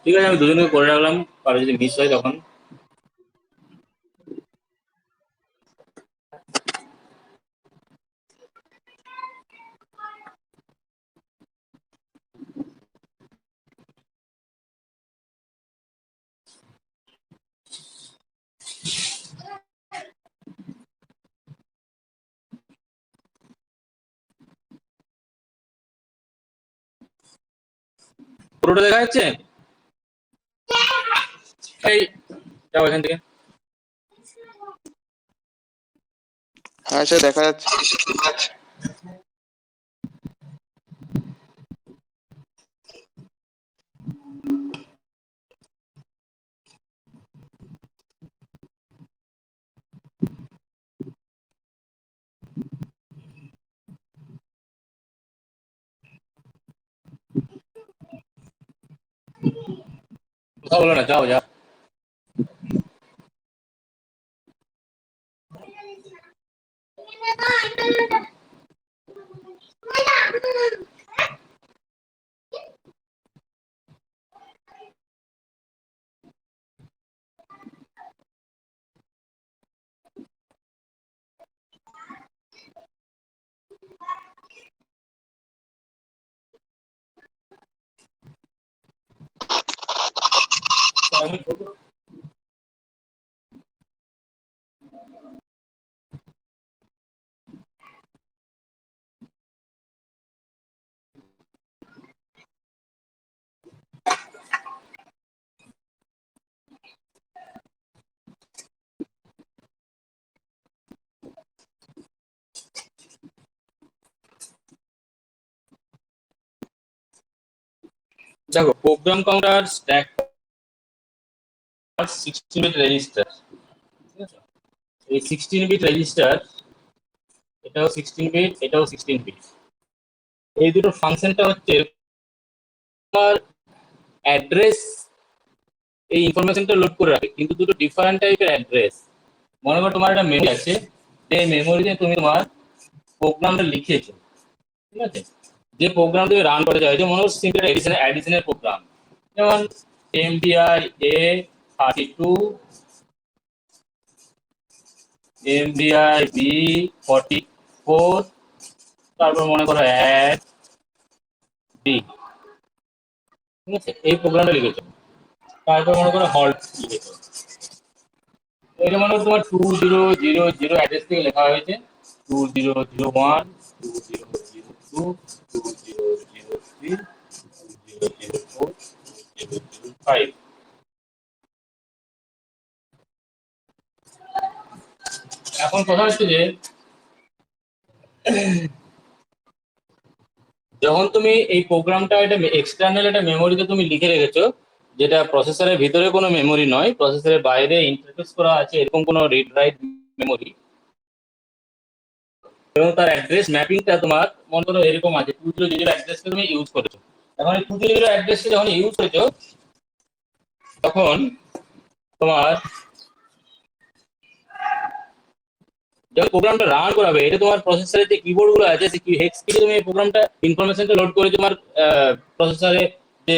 ঠিক আছে, আমি দুজনকে করে রাখলাম, কারো যদি মিস হয় তখন। পুরোটা দেখা যাচ্ছে? এই যাও এখান থেকে। হ্যাঁ স্যার দেখা যাচ্ছে। কথা বলো না, যাও যাও। দেখো, program counter stack 16 bit register, ঠিক আছে? এই 16 বিট রেজিস্টার, এটাও 16 বিট, এটাও 16 বিট। এই দুটো ফাংশনটা হচ্ছে তোমার অ্যাড্রেস, এই ইনফরমেশনটা লোড করে রাখে, কিন্তু দুটো ডিফারেন্ট টাইপের অ্যাড্রেস। মনে করো তোমার একটা মেমোরি আছে, যে মেমোরিতে তুমি তোমার প্রোগ্রামটা লিখেছো, ঠিক আছে? যে প্রোগ্রাম তুমি রান করে যাও, যে মনে করো সিম্পল অ্যাডিশনের প্রোগ্রাম, যেমন এমবিআই A32, এমবিআই B44, তারপর মনে করো অ্যাড বি, ঠিক আছে? এই প্রোগ্রামটা লিখেছো। তারপর মনে করো হল্ট লিখেছো। এটা মনে করো তোমার 2000 অ্যাড্রেস থেকে লেখা হয়েছে 2001, 2002, 2003, 2004, 2005। এখন কথা হচ্ছে যে যখন তুমি এই প্রোগ্রামটা একটা এক্সটার্নাল একটা মেমোরিতে তুমি লিখে রেখেছো, যেটা প্রসেসরের ভিতরে কোনো মেমোরি নয়, প্রসেসরের বাইরে ইন্টারফেস করা আছে এরকম কোনো রিড রাইট মেমোরি, এবং তার অ্যাড্রেস ম্যাপিংটা তোমার মনে করো এরকম আছে, 2000 অ্যাড্রেসকে তুমি ইউজ করেছো। এখন এই 2000 অ্যাড্রেসকে যখন ইউজ করেছো, তখন তোমার যখন প্রোগ্রামটা রান করাবে, এটা তোমার প্রসেসরের যে কিবোর্ড গুলো আছে, সেই হেক্স কি তুমি এই প্রোগ্রামটা ইনফরমেশনটা লোড করে তোমার প্রসেসরে যে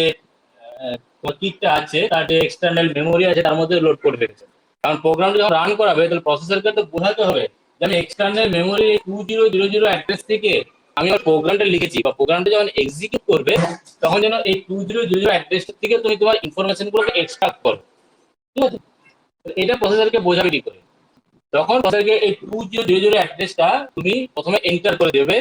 কিটটা আছে, তার যে এক্সটার্নাল মেমোরি আছে তার মধ্যে লোড করে রেখেছে। কারণ প্রোগ্রামটা যখন রান করাবে, তাহলে প্রসেসরকে তো বোঝাতে হবে যে আমি এক্সটার্নাল মেমোরি 2000 অ্যাড্রেস থেকে আমি আমার প্রোগ্রামটা লিখেছি, বা প্রোগ্রামটা যখন এক্সিকিউট করবে তখন যেন এই 2000 অ্যাড্রেস থেকে তুমি তোমার ইনফরমেশন গুলোকে এক্সট্রাক্ট করো, ঠিক আছে? এটা প্রসেসরকে বোঝাবে কি করে? তখন প্রসেসরকে এই 2000 অ্যাড্রেসটা তুমি প্রথমে এন্টার করে দেবে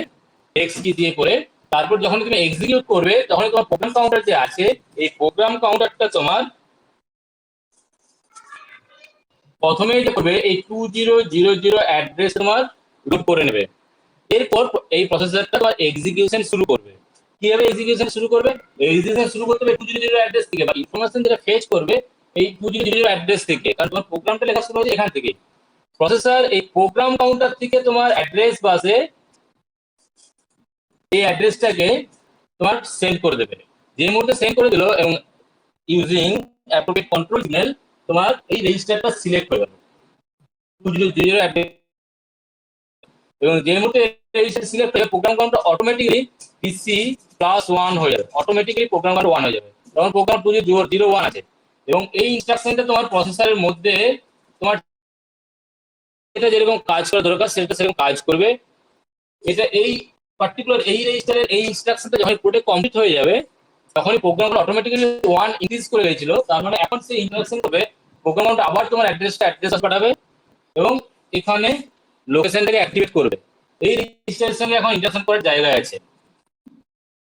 এক্স কি দিয়ে করে। তারপর যখন তুমি এক্সিকিউট করবে, তখন তোমার প্রোগ্রাম কাউন্টার যে আছে, এই প্রোগ্রাম কাউন্টারটা তোমার প্রথমে যে করবে এই 2000 অ্যাড্রেস তোমার লোড করে নেবে। এরপর এই প্রসেসরটা তোমার এক্সিকিউশন শুরু করবে। কিভাবে এক্সিকিউশন শুরু করবে? এক্সিকিউশন শুরু করতে হবে 2000 অ্যাড্রেস থেকে, বা ইনফরমেশন যেটা ফেচ করবে এই 2000 অ্যাড্রেস থেকে, কারণ তোমার প্রোগ্রামটা লেখা শুরু হচ্ছে এখান থেকে। প্রসেসর এই প্রোগ্রাম কাউন্টার থেকে তোমার অ্যাড্রেস বাসে এই অ্যাড্রেসটাকে তোমার সেন্ড করে দেবে। যে মুহূর্তে সেন্ড করে দিল, এবং ইউজিং অ্যাপ্রোপ্রিয়েট কন্ট্রোল সিগন্যাল, তোমার এই রেজিস্টারটা সিলেক্ট হয়ে গেল 2000 অ্যাড্রেস, এবং যে মুহূর্তে রেজিস্টার সিলেক্ট হয়ে প্রোগ্রাম কাউন্টার অটোমেটিক্যালি PC +1 হয়ে যাবে, অটোমেটিক্যালি প্রোগ্রাম কাউন্টার 1 হয়ে যাবে। তখন প্রোগ্রাম 2001 আছে, এবং এই ইনস্ট্রাকশনটা তোমার প্রসেসরের মধ্যে তোমার এটা যেরকম কাজ করা দরকার সেটা সেরকম কাজ করবে। এটা এই পার্টিকুলার এই রেজিস্টারের এই ইনস্ট্রাকশনটা যখন কোডে কমপ্লিট হয়ে যাবে তখনই প্রোগ্রামটা অটোমেটিক্যালি 1 ইনক্রিজ করে গেছিল, তার মানে এখন সেই ইনস্ট্রাকশন করবে প্রোগ্রামটা আবার তোমার অ্যাড্রেস পাঠাবে এবং এখানে লোকেশনটাকে অ্যাক্টিভেট করবে। এই রেজিস্টারের সঙ্গে এখন ইন্টারফেস করার জায়গায় আছে,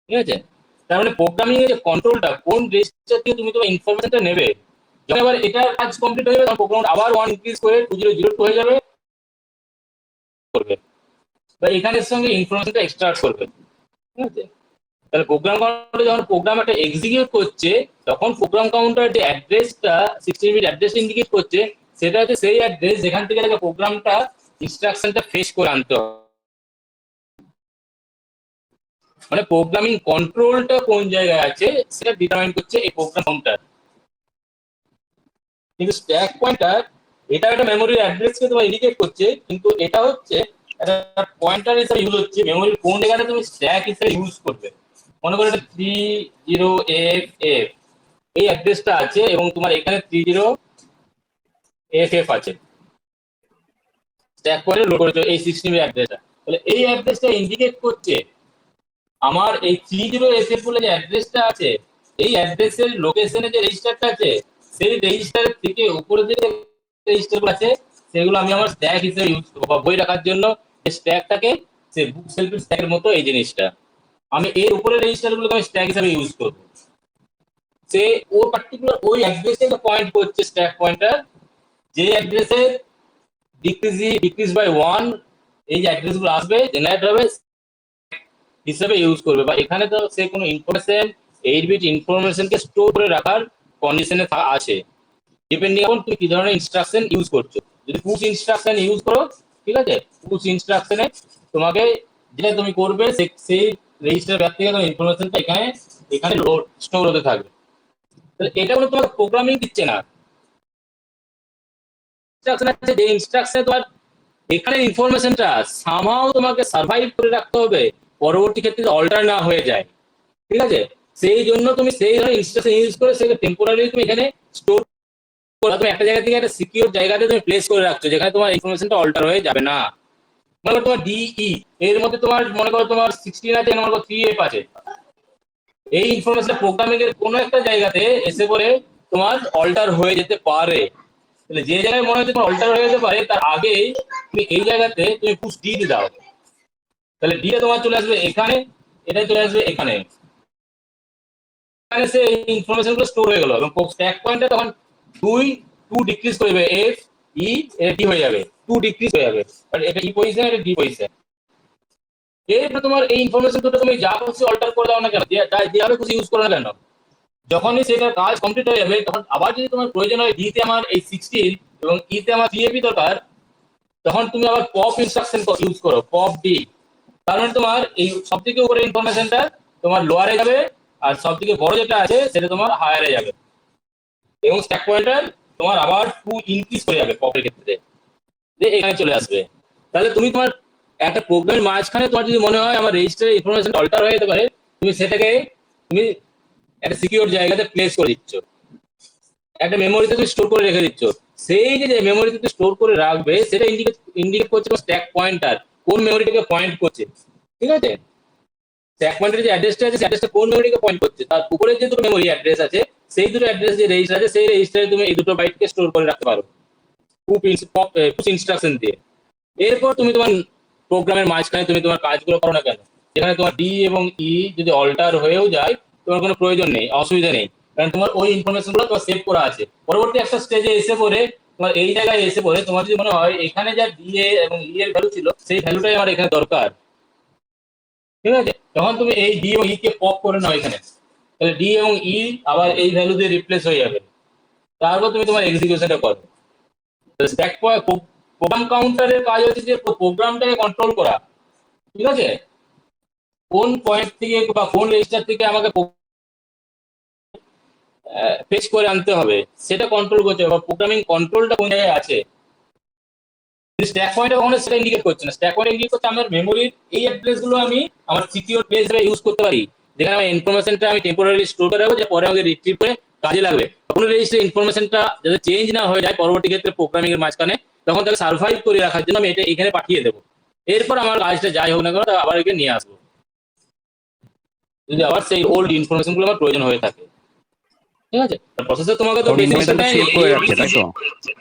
ঠিক আছে? তার মানে প্রোগ্রামিং এর যে কন্ট্রোলটা কোন রেজিস্টার থেকে তুমি তোমার ইনফরমেশনটা নেবে, যখন এবার এটার কাজ কমপ্লিট হয়ে যাবে তখন প্রোগ্রাম আবার 1 ইনক্রিজ করে 2002 হয়ে যাবে করবে, বা এখানের সঙ্গে ইনফরমেশনটা এক্সট্রাক্ট করবে, ঠিক আছে? তাহলে প্রোগ্রাম কাউন্টার যখন প্রোগ্রামটা এক্সিকিউট করছে তখন প্রোগ্রাম কাউন্টার যে অ্যাড্রেসটা 16 বিট অ্যাড্রেস ইন্ডিকেট করছে সেটা হচ্ছে সেই অ্যাড্রেস যেখান থেকে তাকে প্রোগ্রামটা ইনস্ট্রাকশনটা ফেচ করে আনতে হবে। মানে প্রোগ্রামিং কন্ট্রোলটা কোন জায়গায় আছে সেটা ডিটারমাইন করছে এই প্রোগ্রাম কাউন্টার। কিন্তু স্ট্যাক পয়েন্টার এটা একটা মেমোরির অ্যাড্রেসকে তোমার ইন্ডিকেট করছে, কিন্তু এটা হচ্ছে একটা পয়েন্টার হিসেবে ইউজ হচ্ছে মেমোরির কোন জায়গাটা তুমি স্ট্যাক হিসেবে ইউজ করবে। মনে করো এটা 30FF এই অ্যাড্রেসটা আছে এবং তোমার এখানে 30FF আছে, স্ট্যাক পয়েন্টার লোড করেছো এই 16 বিট অ্যাড্রেসটা, তাহলে এই অ্যাড্রেসটা ইন্ডিকেট করছে আমার এই 30FF বলে যে অ্যাড্রেসটা আছে এই অ্যাড্রেসের লোকেশনে যে রেজিস্টারটা আছে সেই রেজিস্টারের থেকে উপরে যে রেজিস্টারগুলো আছে সেগুলো আমি আমার স্ট্যাক হিসেবে ইউজ করবো, বা বই রাখার জন্য স্ট্যাকটাকে সে বুক সেলফের স্ট্যাকের মতো এই জিনিসটা আমি এর উপরে রেজিস্টারগুলোকে আমি স্ট্যাক হিসেবে ইউজ করবো। সে ও পার্টিকুলার ওই অ্যাড্রেসে পয়েন্ট করছে স্ট্যাক পয়েন্টার, যে অ্যাড্রেসে ডিক্রিজ বাই 1 এই যে অ্যাড্রেসগুলো আসবে জেনারেট হবে হিসেবে ইউজ করবে, বা এখানে তো সে কোনো ইনফরমেশন 8 বিট ইনফরমেশনকে স্টোর করে রাখার কন্ডিশনে আছে, ডিপেন্ডিং অন তুমি কি ধরনের ইনস্ট্রাকশন ইউজ করছো। যদি পুশ ইনস্ট্রাকশন ইউজ করো, ঠিক আছে, পুশ ইনস্ট্রাকশনে তোমাকে যেটা তুমি করবে সেই রেজিস্টার ব্যাক থেকে তোমার ইনফরমেশনটা এখানে এখানে স্টোর হতে থাকবে। তাহলে এটা কোনো তোমার প্রোগ্রামিং দিচ্ছে না, ইনস্ট্রাকশন আছে যে ইনস্ট্রাকশনে তোমার এখানে ইনফরমেশনটা সামহাও তোমাকে সার্ভাইভ করে রাখতে হবে পরবর্তী ক্ষেত্রে অল্টার না হয়ে যায়, ঠিক আছে? সেই জন্য তুমি সেই ধরনের ইনস্ট্রাকশন ইউজ করে সেটা টেম্পোরারি তুমি এখানে স্টোর করে তুমি একটা জায়গা থেকে একটা সিকিউর জায়গাতে তুমি প্লেস করে রাখছো যেখানে তোমার ইনফরমেশনটা অল্টার হয়ে যাবে না। মনে করো তোমার ডিই এর মধ্যে তোমার মনে করো তোমার 16 আছে, মনে করো 3F আছে, এই ইনফরমেশন প্রোগ্রামিং এর কোনো একটা জায়গাতে এসে পরে তোমার অল্টার হয়ে যেতে পারে, তাহলে যে জায়গায় মনে হচ্ছে তোমার অল্টার হয়ে যেতে পারে তার আগেই তুমি এই জায়গাতে তুমি পুশ ডি দিয়ে দাও, তাহলে ডি তোমার চলে আসবে এখানে, এটা চলে আসবে এখানে, এখানে সে ইনফরমেশন গুলো স্টোর হয়ে গেল এবং স্ট্যাক পয়েন্টে তখন 2 ডিক্রিজ করবে এফ ই এটা ডি হয়ে যাবে, 2 ডিক্রিজ হয়ে যাবে, আর এটা ই পজিশন এটা ডি পজিশন। এরপর তোমার এই ইনফরমেশন দুটো তুমি যা খুশি অল্টার করে দাও না কেন, যেভাবে খুশি ইউজ করো না কেন, যখনই সেটার কাজ কমপ্লিট হয়ে যাবে তখন আবার যদি তোমার প্রয়োজন হয় ডি তে আমার এই 16 এবং ই তে আমার 3AP দরকার, তখন তুমি আবার পপ ইনস্ট্রাকশন ইউজ করো, পপ ডি, তার মানে তোমার এই সব থেকে উপরে ইনফরমেশনটা তোমার লোয়ারে যাবে আর সব থেকে বড় যেটা আছে সেটা তোমার হায়ারে যাবে, এবং স্ট্যাক পয়েন্টার তোমার আবার 2 ইনক্রিজ করে যাবে পপের ক্ষেত্রে, যে এখানে চলে আসবে। তাহলে তুমি তোমার একটা প্রোগ্রামের মাঝখানে তোমার যদি মনে হয় আমার রেজিস্টারের ইনফরমেশন অল্টার হয়ে যেতে পারে, তুমি সেটাকে তুমি একটা সিকিউর জায়গাতে প্লেস করে দিচ্ছ, একটা মেমোরিতে তুমি স্টোর করে রেখে দিচ্ছ, সেই যে মেমোরিতে তুমি স্টোর করে রাখবে সেটা ইন্ডিকেট করছে স্ট্যাক পয়েন্টার কোন মেমোরিটাকে পয়েন্ট করছে, ঠিক আছে? স্ট্যাক পয়েন্টার যে অ্যাড্রেসটা আছে সেই অ্যাড্রেসটা কোন মেমোরিকে পয়েন্ট করছে, তার উপরে যে দুটো মেমোরি অ্যাড্রেস আছে সেই দুটো অ্যাড্রেস যে রেজিস্টার আছে সেই রেজিস্টারে তুমি এই দুটো বাইটকে স্টোর করে রাখতে পারো পুশ ইনস্ট্রাকশন দিয়ে। এরপর তুমি তোমার প্রোগ্রামের মাঝখানে তুমি তোমার কাজগুলো করো না কেন, যেখানে তোমার ডি এবং ই যদি অল্টার হয়েও যায় তোমার কোনো প্রয়োজন নেই, অসুবিধা নেই, কারণ তোমার ওই ইনফরমেশন গুলো তোমার সেভ করা আছে। পরবর্তী একটা স্টেজে এসে পরে তোমার এই জায়গায় এসে পরে তোমার যদি মনে হয় এখানে যা ডি এ এবং ই এর ভ্যালু ছিল সেই ভ্যালুটাই আমার এখানে দরকার, ঠিক আছে, তখন তুমি এই ডি এবং ই কে পপ করে নাও এখানে, তাহলে ডি এবং ই আবার এই ভ্যালু দিয়ে রিপ্লেস হয়ে যাবে, তারপর তুমি তোমার এক্সিকিউশনটা করো। স্ট্যাক প্রোগ্রাম কাউন্টারের কাজ হচ্ছে যে প্রোগ্রামটাকে কন্ট্রোল করা, ঠিক আছে, কোন পয়েন্ট থেকে বা কোন রেজিস্টার থেকে আমাকে ফেচ করে আনতে হবে সেটা কন্ট্রোল করতে হবে, বা প্রোগ্রামিং কন্ট্রোলটা কোন জায়গায় আছে। স্ট্যাক পয়েন্টে কখনো সেটা ইন্ডিকেট করছে না, স্ট্যাক পয়েন্ট ইন্ডিকেট করছে আমার মেমোরির এই অ্যাড্রেস গুলো আমি আমার সিকিউর প্লেস হিসেবে ইউজ করতে পারি, যেখানে আমার ইনফরমেশনটা আমি টেম্পোরারি স্টোর করে রাখবো, যে পরে আমাকে রিট্রিভ করে কাজে লাগবে। তখন রেজিস্টার ইনফরমেশনটা যাতে চেঞ্জ না হয়ে যায় পরবর্তী ক্ষেত্রে প্রোগ্রামিং এর মাঝখানে, তখন তাকে সার্ভাইভ করে রাখার জন্য আমি এটা এখানে পাঠিয়ে দেবো। এরপর আমার কাজটা যাই হোক না কেন তা আবার এখানে নিয়ে আসবো, যদি আবার সেই ওল্ড ইনফরমেশন গুলো আমার প্রয়োজন হয়ে থাকে। ঠিক আছে, প্রসেসর তোমাকে তো ওর ইনফরমেশনটা সেভ করে রাখছে, তাই তো?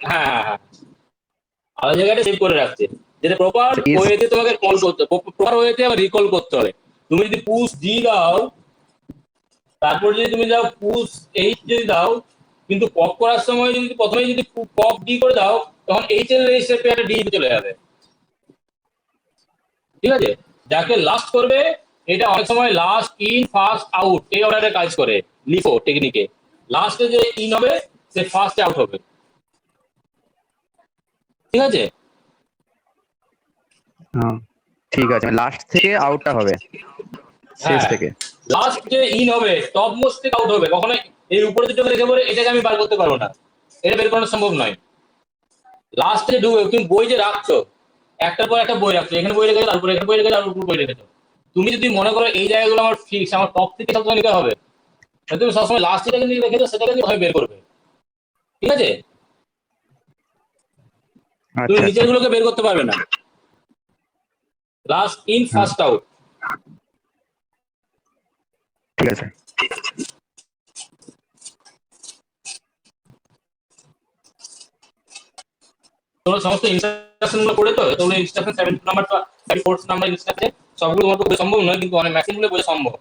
হ্যাঁ হ্যাঁ হ্যাঁ, আলাদা জায়গাটা সেভ করে রাখছে, যেটা প্রপার ওয়েতে তোমাকে কল করতে, প্রপার ওয়েতে আবার রিকল করতে হবে। তুমি যদি পুশ ডি দাও, তারপর যদি তুমি দাও পুশ এইচ যদি দাও, কিন্তু পপ করার সময় যদি প্রথমে যদি পপ ডি করে দাও, তখন এইচ এর রেজিস্টার পেয়ারটা ডি চলে যাবে। ঠিক আছে, যাকে লাস্ট করবে, এটা অনেক সময় লাস্ট ইন ফার্স্ট আউট এই অর্ডারে কাজ করে লিফো টেকনিকে। লাস্টে যে ইন হবে সে ফার্স্ট আউট হবে। ঠিক আছে, হ্যাঁ, ঠিক আছে, লাস্ট থেকে আউটটা হবে, শেষ হ্যাঁ, থেকে। লাস্ট যে ইন হবে টপ মোস্ট থেকে আউট হবে। কখনো এই উপরে দুটো রেখে পরে এটাকে আমি বার করতে পারবো না, এটা বের করানো সম্ভব নয়। লাস্টে ঢুকে তুমি বই যে রাখছো, একটার পর একটা বই রাখছো, এখানে বই রেখেছো, তারপরে এখানে বই রেখেছো, তারপর উপর বই রেখেছো। তুমি যদি মনে করো এই জায়গাগুলো আমার ফিক্স, আমার টপ থেকে সবসময় নিতে হবে, তাহলে তুমি সবসময় লাস্ট যেটাকে নিয়ে রেখেছো সেটাকে নিয়ে বের করবে। ঠিক আছে, তুমি আচ্ছা, নিচের গুলোকে বের করতে পারবে না। Last in first out. ঠিক আছে। তোমরা সমস্ত ইনস্ট্রাকশন গুলো পড়ে তো, তোমরা ইনস্ট্রাকশন 7 নাম্বার বা 4 নাম্বার ইনস্ট্রাকশন সবগুলো তোমার বোঝা সম্ভব নয়, কিন্তু অনেক ম্যাক্সিমাম গুলো বোঝা সম্ভব।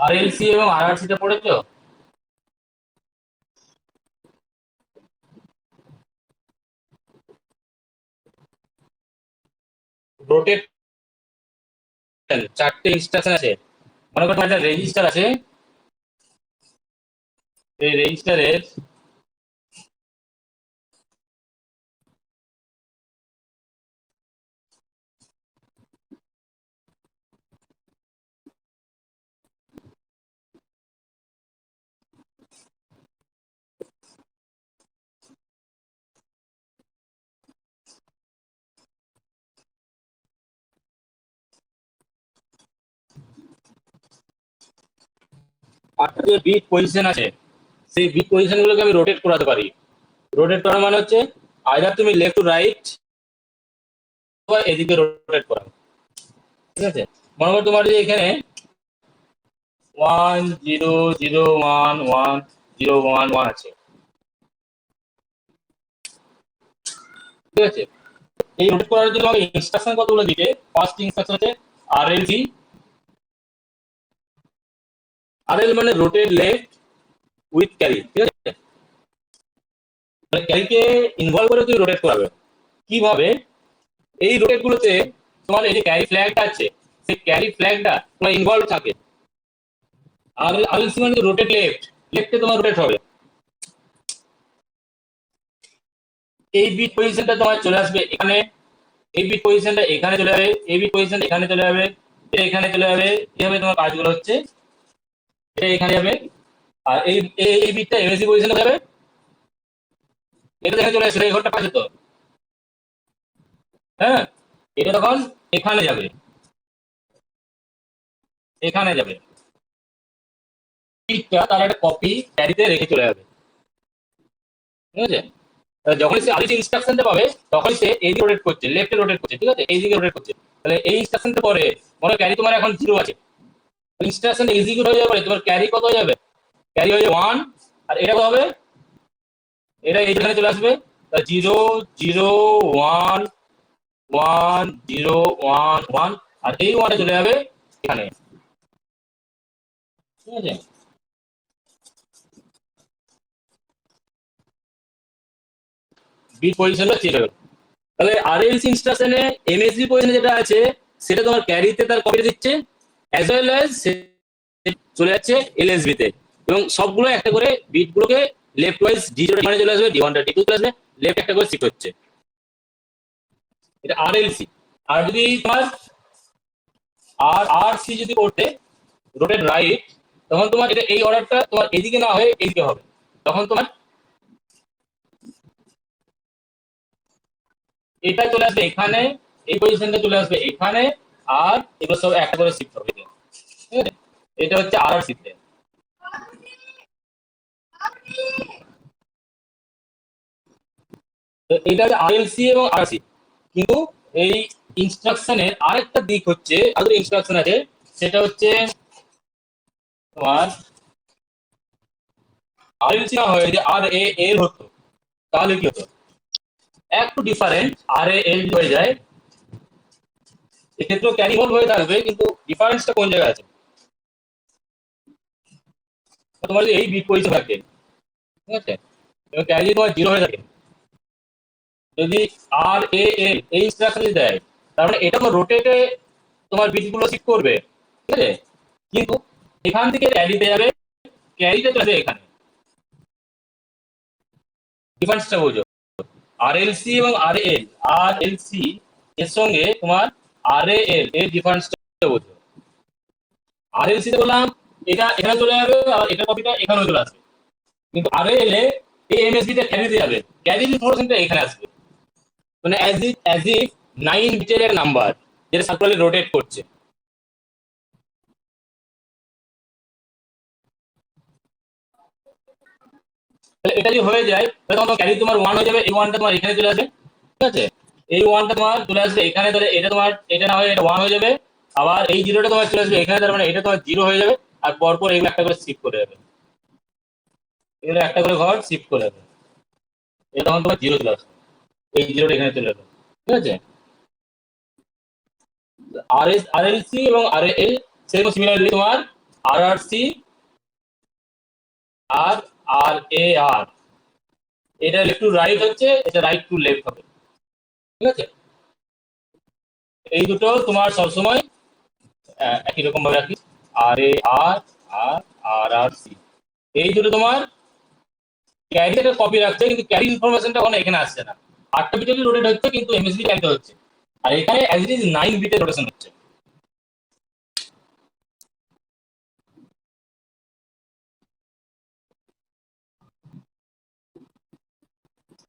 আরএলসি এবং আরআরসি টা পড়েছো? রোটেট 4টে ইনস্ট্রাকশন আছে। মনে করো একটা রেজিস্টার আছে, এই রেজিস্টারের আটটা যে বিট পজিশন আছে, সেই বিট পজিশন গুলোকে আমি রোটেট করাতে পারি। রোটেট করা মানে হচ্ছে আইদার তুমি লেফট টু রাইট বা এদিকে রোটেট করা। ঠিক আছে, মনে করো তোমার যে এখানে 1 0 0 1 1 0 1 1 আছে। ঠিক আছে, এই রোটেট করার জন্য আমাকে ইনস্ট্রাকশন কতগুলো দিতে। ফার্স্ট ইনস্ট্রাকশন হচ্ছে আরএলসি। আরএল মানে রোটেট লেফট উইথ ক্যারি। ঠিক আছে, মানে ক্যারিকে ইনভলভ করে তুমি রোটেট করাবে। কিভাবে? এই রোটেট গুলোতে তোমার এই যে ক্যারি ফ্ল্যাগটা আছে, সেই ক্যারি ফ্ল্যাগটা তোমার ইনভলভ থাকে। আর আরএলসি মানে রোটেট লেফট, লেফটে তোমার রোটেট হবে। এই বিট পজিশনটা তোমার চলে আসবে এখানে, এই বিট পজিশনটা এখানে চলে যাবে, এই বিট পজিশন এখানে চলে যাবে, এটা এখানে চলে যাবে। এইভাবে তোমার কাজগুলো হচ্ছে, এটা এখানে যাবে, আর এই এই বিটটা এমএসসি পজিশনে যাবে, এটা দেখে চলে আসবে। এই ঘরটা পাচ্ছে তো, হ্যাঁ, এটা তখন এখানে যাবে, এখানে যাবে। বিটটা তার একটা কপি ক্যারিতে রেখে চলে যাবে। ঠিক আছে, যখন সে আলিস ইনস্ট্রাকশনটা পাবে, তখন সে এইদিকে রোটেট করছে, লেফটে রোটেট করছে। ঠিক আছে, এইদিকে রোটেট করছে। তাহলে এই ইনস্ট্রাকশনটা পরে মনে ক্যারি তোমার এখন 0 আছে, ইনস্ট্রাকশন এক্সিকিউট হয়ে যাবে, তোমার ক্যারি কত হয়ে যাবে? ক্যারি হয়ে যাবে 1। আর এটা কত হবে? এটা এইখানে চলে আসবে 0 0 1 1 0 1 1, আর এই 1 চলে যাবে এখানে। ঠিক আছে, বিট পজিশনটা চেঞ্জ হবে। তাহলে আরএলসি ইনস্ট্রাকশনে এমএসবি পজিশনে যেটা আছে সেটা তোমার ক্যারিতে তার কপি দিচ্ছে, অ্যাজ ওয়েল অ্যাজ চলে যাচ্ছে এলএসবি তে, এবং সবগুলো একটা করে বিটগুলোকে লেফট ওয়াইজ D0 এখানে চলে আসবে, D1 টা D2 চলে আসবে, লেফট একটা করে শিফট হচ্ছে, এটা RLC। আর যদি তোমার RC যদি করতে রোটেট রাইট, তখন তোমার এটা এই অর্ডারটা তোমার এদিকে না হয়ে এইদিকে হবে, তখন তোমার এটা চলে আসবে এখানে, এই পজিশনটা চলে আসবে এখানে, আর এগুলো সব একটা করে শিফট হবে, ঠিক আছে? এটা হচ্ছে RRC তে। তো এটা হচ্ছে RLC এবং RC, কিন্তু এই ইনস্ট্রাকশনের আরেকটা দিক হচ্ছে, আরেকটা ইনস্ট্রাকশন আছে, সেটা হচ্ছে তোমার RLC না হয়ে যদি RAL হতো, তাহলে কি হতো? একটু ডিফারেন্ট, RAL হয়ে যায়, এক্ষেত্রেও ক্যারি ফল হয়ে থাকবে, কিন্তু ডিফারেন্সটা কোন জায়গায় আছে? তোমার যদি এই বিট পজিশন থাকে, ঠিক আছে, এবং ক্যারি তোমার 0 হয়ে থাকে, যদি RAL এই ইনস্ট্রাকশন দেয়, তার মানে এটা তোমার রোটেটে তোমার বিটগুলো শিফট করবে, ঠিক আছে, কিন্তু এখান থেকে ক্যারিতে যাবে, ক্যারিতে চলে এখানে, ডিফারেন্সটা বোঝো। RLC এবং RAL, RLC এর সঙ্গে তোমার RAL এর ডিফারেন্সটা বোঝো। RLC তে বললাম এটা এখানে চলে যাবে, আর এটা কপিটা এখানেও চলে আসবে, কিন্তু RAL এ এই MSB তে ক্যারিতে যাবে, ক্যারি ইনফরমেশনটা এখানে আসবে, মানে অ্যাজ ইফ 9 বিটের এক নাম্বার যেটা সার্কুলারলি রোটেট করছে। তাহলে এটা যদি হয়ে যায়, তাহলে তখন ক্যারি তোমার 1 হয়ে যাবে, এই 1টা তোমার এখানে চলে আসবে, ঠিক আছে, এই 1টা তোমার চলে আসবে এখানে, তাহলে এটা তোমার এটা না হয়ে এটা 1 হয়ে যাবে, আবার এই 0টা তোমার চলে আসবে এখানে, তার মানে এটা তোমার 0 হয়ে যাবে, আর পরপর এগুলো একটা করে শিফট করে যাবে, এগুলো একটা করে ঘর শিফট করে যাবে, এটা তখন তোমার 0 চলে আসবে, এই 0টা এখানে চলে যাবে, ঠিক আছে। RLC এবং RAL সেম সিমিলারলি তোমার RRC আর RAR, এটা লেফট টু রাইট হচ্ছে, এটা রাইট টু লেফট হবে, ঠিক আছে। এই দুটো তোমার সবসময় একই রকম ভাবে রাখি, RAR আর RRC, এই দুটো তোমার ক্যারিতে কপি রাখছে, কিন্তু ক্যারি ইনফরমেশনটা ওখানে এখানে আসছে না, 8টা বিটে রোটেট হচ্ছে, কিন্তু MSB ক্যারিতে হচ্ছে, আর এখানে অ্যাজ ইট ইজ 9 বিটে রোটেশন হচ্ছে।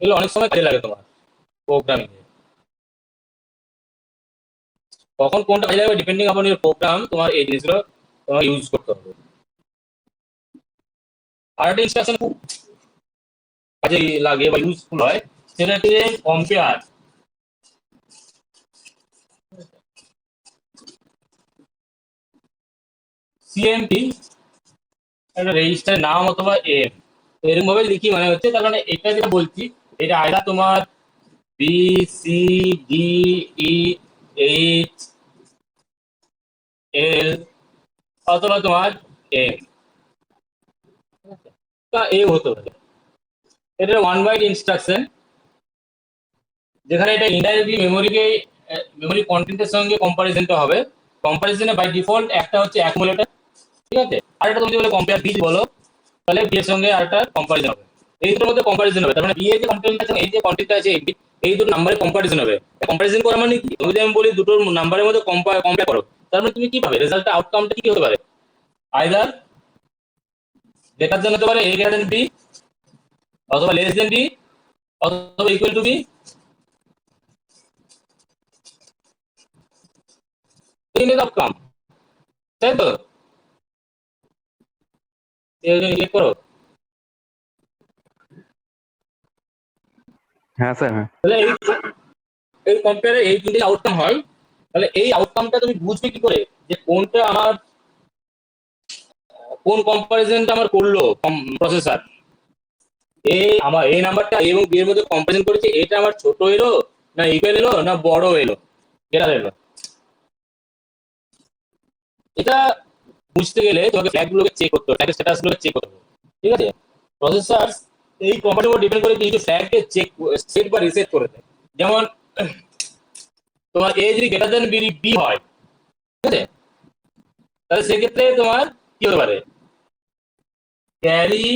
এগুলো অনেক সময় কাজে লাগে তোমার প্রোগ্রামিং এ, কখন কোনটা কাজে লাগবে ডিপেন্ডিং আপন ইউর প্রোগ্রাম, তোমার এই জিনিসগুলো তোমার ইউজ করতে হবে। আর একটা ইনস্ট্রাকশন খুব কাজে লাগে বা ইউজফুল হয়, সেটা হচ্ছে কম্পেয়ার। CMP একটা রেজিস্টার নাম অথবা এম, এরকম ভাবে লিখি, মানে হচ্ছে তার মানে এটা যেটা বলছি, এটা আয়দা তোমার BCDEHL অথবা তোমার এম, তা এও হতে পারে। এটা 1 বাইট ইনস্ট্রাকশন, যেখানে এটা ইনডাইরেক্টলি মেমোরি কন্টেন্টের সঙ্গে কম্পারিজনটা হবে, কম্পারিজনে বাই ডিফল্ট একটা হচ্ছে অ্যাকুমুলেটর, ঠিক আছে, আর একটা তুমি যদি বলে কম্পেয়ার বিট বলো, তাহলে বি এর সঙ্গে আরেকটা কম্পারিজন হবে, এই দুটোর মধ্যে কম্পারিজন হবে, তার মানে বি এর যে কন্টেন্ট আছে এই যে কন্টেন্ট আছে এই দুটো নাম্বারে কম্পারিজন হবে। কম্পারিজন করা মানে কি, তুমি যদি আমি বলি দুটো নাম্বারের মধ্যে কম্পেয়ার করো, তার মানে তুমি কি পাবে, রেজাল্টটা আউটকামটা কি হতে পারে, আইদার গ্রেটার দেন হতে পারে a গ্রেটার দেন b, অথবা লেস দেন b, অথবা ইকুয়াল টু b, এই নিয়ে আউটকাম, তাই তো, এই জন্য ক্লিক করো। হ্যাঁ স্যার, হ্যাঁ। তাহলে এই কম্পেয়ারে এই তিনটে আউটকাম হয়, তাহলে এই আউটকামটা তুমি বুঝবে কি করে যে কোনটা আমার, কোন কম্পারিজনটা আমার করলো প্রসেসর, আমার এই নাম্বারটা a এবং b এর মধ্যে কম্পারিজন করেছে, এটা আমার ছোট এলো না ইকুয়াল এলো না বড় এলো, এটা এলো, এটা বুঝতে গেলে তোমাকে ফ্ল্যাগ গুলোকে চেক করতে হবে, ফ্ল্যাগের স্ট্যাটাস গুলোকে চেক করতে হবে, ঠিক আছে। প্রসেসর এই প্রপার্টির উপর ডিপেন্ড করে কিছু ফ্ল্যাগকে চেক সেট বা রিসেট করে দেয়, যেমন তোমার a যদি গ্রেটার দেন b হয়, ঠিক আছে, তাহলে সেক্ষেত্রে তোমার কি হতে পারে, ক্যারি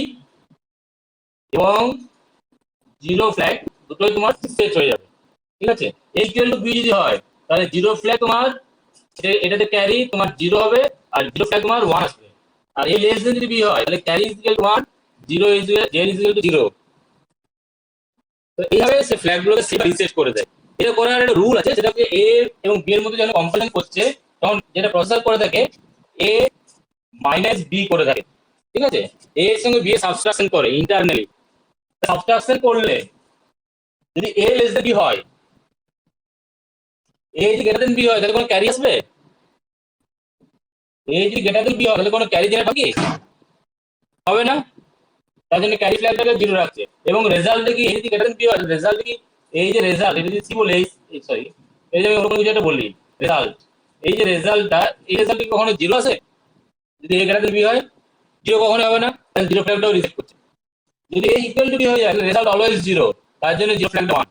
এবং জিরো ফ্ল্যাগ দুটোই তোমার সেট হয়ে যাবে, ঠিক আছে। এই ইকুয়াল টু বি যদি হয় তাহলে জিরো ফ্ল্যাগ তোমার এটাতে ক্যারি তোমার জিরো হবে আর জিরো ফ্ল্যাগ তোমার ওয়ান আসবে। আর এই লেস দেন যদি বি হয় তাহলে carry is equal two one, zero is Z is equal two zero. তো এইভাবে সে ফ্ল্যাগ গুলোকে রিসেট করে দেয়। এটা করার একটা রুল আছে, সেটাকে এ এবং বি এর মধ্যে যখন কম্পারিজন করছে তখন যেটা প্রসেসর করে থাকে এ মাইনাস বি করে থাকে, ঠিক আছে। এ এর সঙ্গে বি এর সাবট্রাকশন করে ইন্টারনালি। সাবট্রাকশন করলে যদি এ লেস দেন বি হয়, এ যদি গ্রেটার দেন বি হয় তাহলে কোনো ক্যারি আসবে? এ যদি গ্রেটার দেন বি হয় তাহলে কোনো ক্যারি জেনারেট হবে না। তার জন্য ক্যারি ফ্ল্যাগটাকে জিরো রাখছে। এবং রেজাল্টে কি এই যে গ্রেটার দেন বি হয়, রেজাল্ট কি এই যে রেজাল্ট এটা যদি সি বলে সরি এই যে আমি ওরকম কিছু একটা বললি রেজাল্ট, এই যে রেজাল্টটা এই রেজাল্ট কি কখনো জিরো আসে? যদি এ গ্রেটার দেন বি হয় জিরো কখনো হবে না, তাহলে জিরো ফ্ল্যাগটাও রিজেক্ট করছে। যদি এ ইকুয়াল টু বি হয়ে যায় রেজাল্ট অলওয়েজ জিরো, তার জন্য জিরো ফ্ল্যাগটা ওয়ান।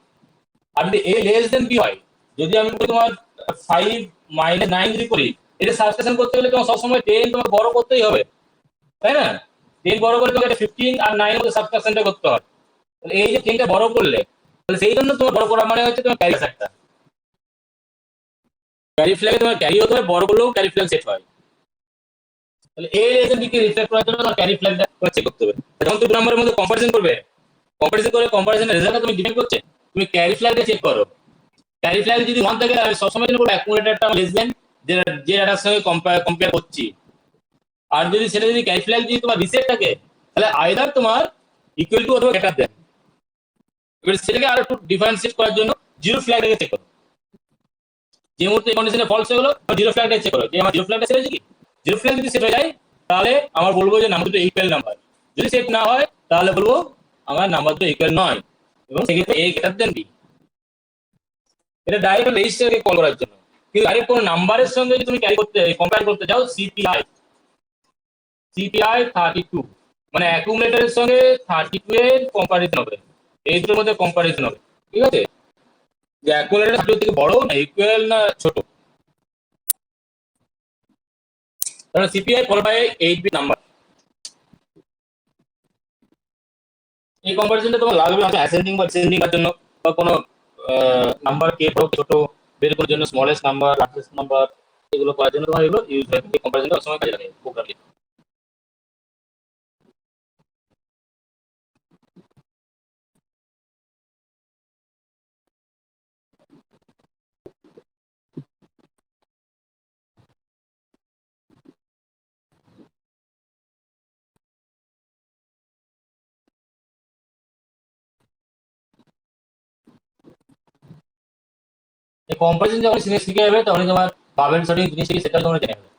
আর যদি এ লেস দেন বি হয়, যদি আমি তোমার 5 মাইনাস 9 যদি করি, এটা সাবস্ট্রাকশন করতে গেলে তোমার সবসময় 10 তোমার বড় করতেই হবে, তাই না? 10 বড় করে তোমাকে 15 আর 9 এর মধ্যে সাবস্ট্রাকশনটা করতে হয়। তাহলে এই যে 10টা বড় করলে তাহলে সেই জন্য তোমার বড় করা মানে হচ্ছে তোমার ক্যারি ফ্ল্যাগটা, ক্যারি ফ্ল্যাগে তোমার ক্যারি হতে হয়, বড় করলেও ক্যারি ফ্ল্যাগ সেট হয়। তাহলে এই রেজাল্ট কে রিফ্লেক্ট করার জন্য তোমার ক্যারি ফ্ল্যাগটা চেক করতে হবে। যখন তুমি নাম্বারের মধ্যে কম্পারিজন করবে, কম্পারিজন করে কম্পারিজনের রেজাল্টটা তুমি ডিপেন্ড করছে, তুমি ক্যারি ফ্ল্যাগটা চেক করো। ক্যারি ফ্ল্যাগ যদি 1 থাকে আমি সবসময় জন্য বলবো অ্যাকুমুলেটরটা লেস দেন যে ডাটার সঙ্গে কম্পেয়ার করছি। আর যদি সেটা যদি ক্যারি ফ্ল্যাগ যদি তোমার রিসেট থাকে তাহলে আইদার তোমার ইকুয়াল টু অথবা গ্রেটার দেন। এবার সেটাকে আরো একটু ডিফারেন্সিয়েট করার জন্য জিরো ফ্ল্যাগটাকে চেক করো। যে মুহূর্তে কন্ডিশনে ফলস হয়ে গেলো জিরো ফ্ল্যাগটা চেক করো যে আমার জিরো ফ্ল্যাগটা সেট হয়েছে কি। জিরো ফ্ল্যাগ যদি সেট হয়ে যায় তাহলে আমার বলবো যে নাম্বার দুটো ইকুয়াল নাম্বার। যদি সেট না হয় তাহলে বলবো আমার নাম্বার দুটো ইকুয়াল নয়, এবং সেক্ষেত্রে এ গ্রেটার দেন বি। এটা ডাইরেক্ট রেজিস্টারকে কল করার জন্য। কিন্তু ডাইরেক্ট কোনো নাম্বারের সঙ্গে যদি তুমি ক্যারি করতে কম্পেয়ার করতে যাও সিপিআই 32 মানে অ্যাকুমুলেটরের সঙ্গে 32 এর কম্পারিজন হবে, এই দুটোর মধ্যে কম্পারিজন হবে, ঠিক আছে। যে অ্যাকুমুলেটর 32 থেকে বড় না ইকুয়াল না ছোট, কারণ CPI follow by 8 bit number. এই কম্পারিজনটা তোমার লাগবে হয়তো অ্যাসেন্ডিং বা ডিসেন্ডিং এর জন্য, বা কোনো নাম্বার কে বড় ছোট বের করার জন্য স্মলেস্ট নাম্বার লার্জেস্ট নাম্বার এগুলো করার জন্য তোমার এগুলো ইউজ হয়। এই কম্পারিজনটা সবসময় কাজে লাগে প্রোগ্রামে। এই কম্পারিজন যখন শিখে যাবে তখন তোমার বাবেল সঠিক জিনিস কি সেটা তোমরা জেনে যাবে।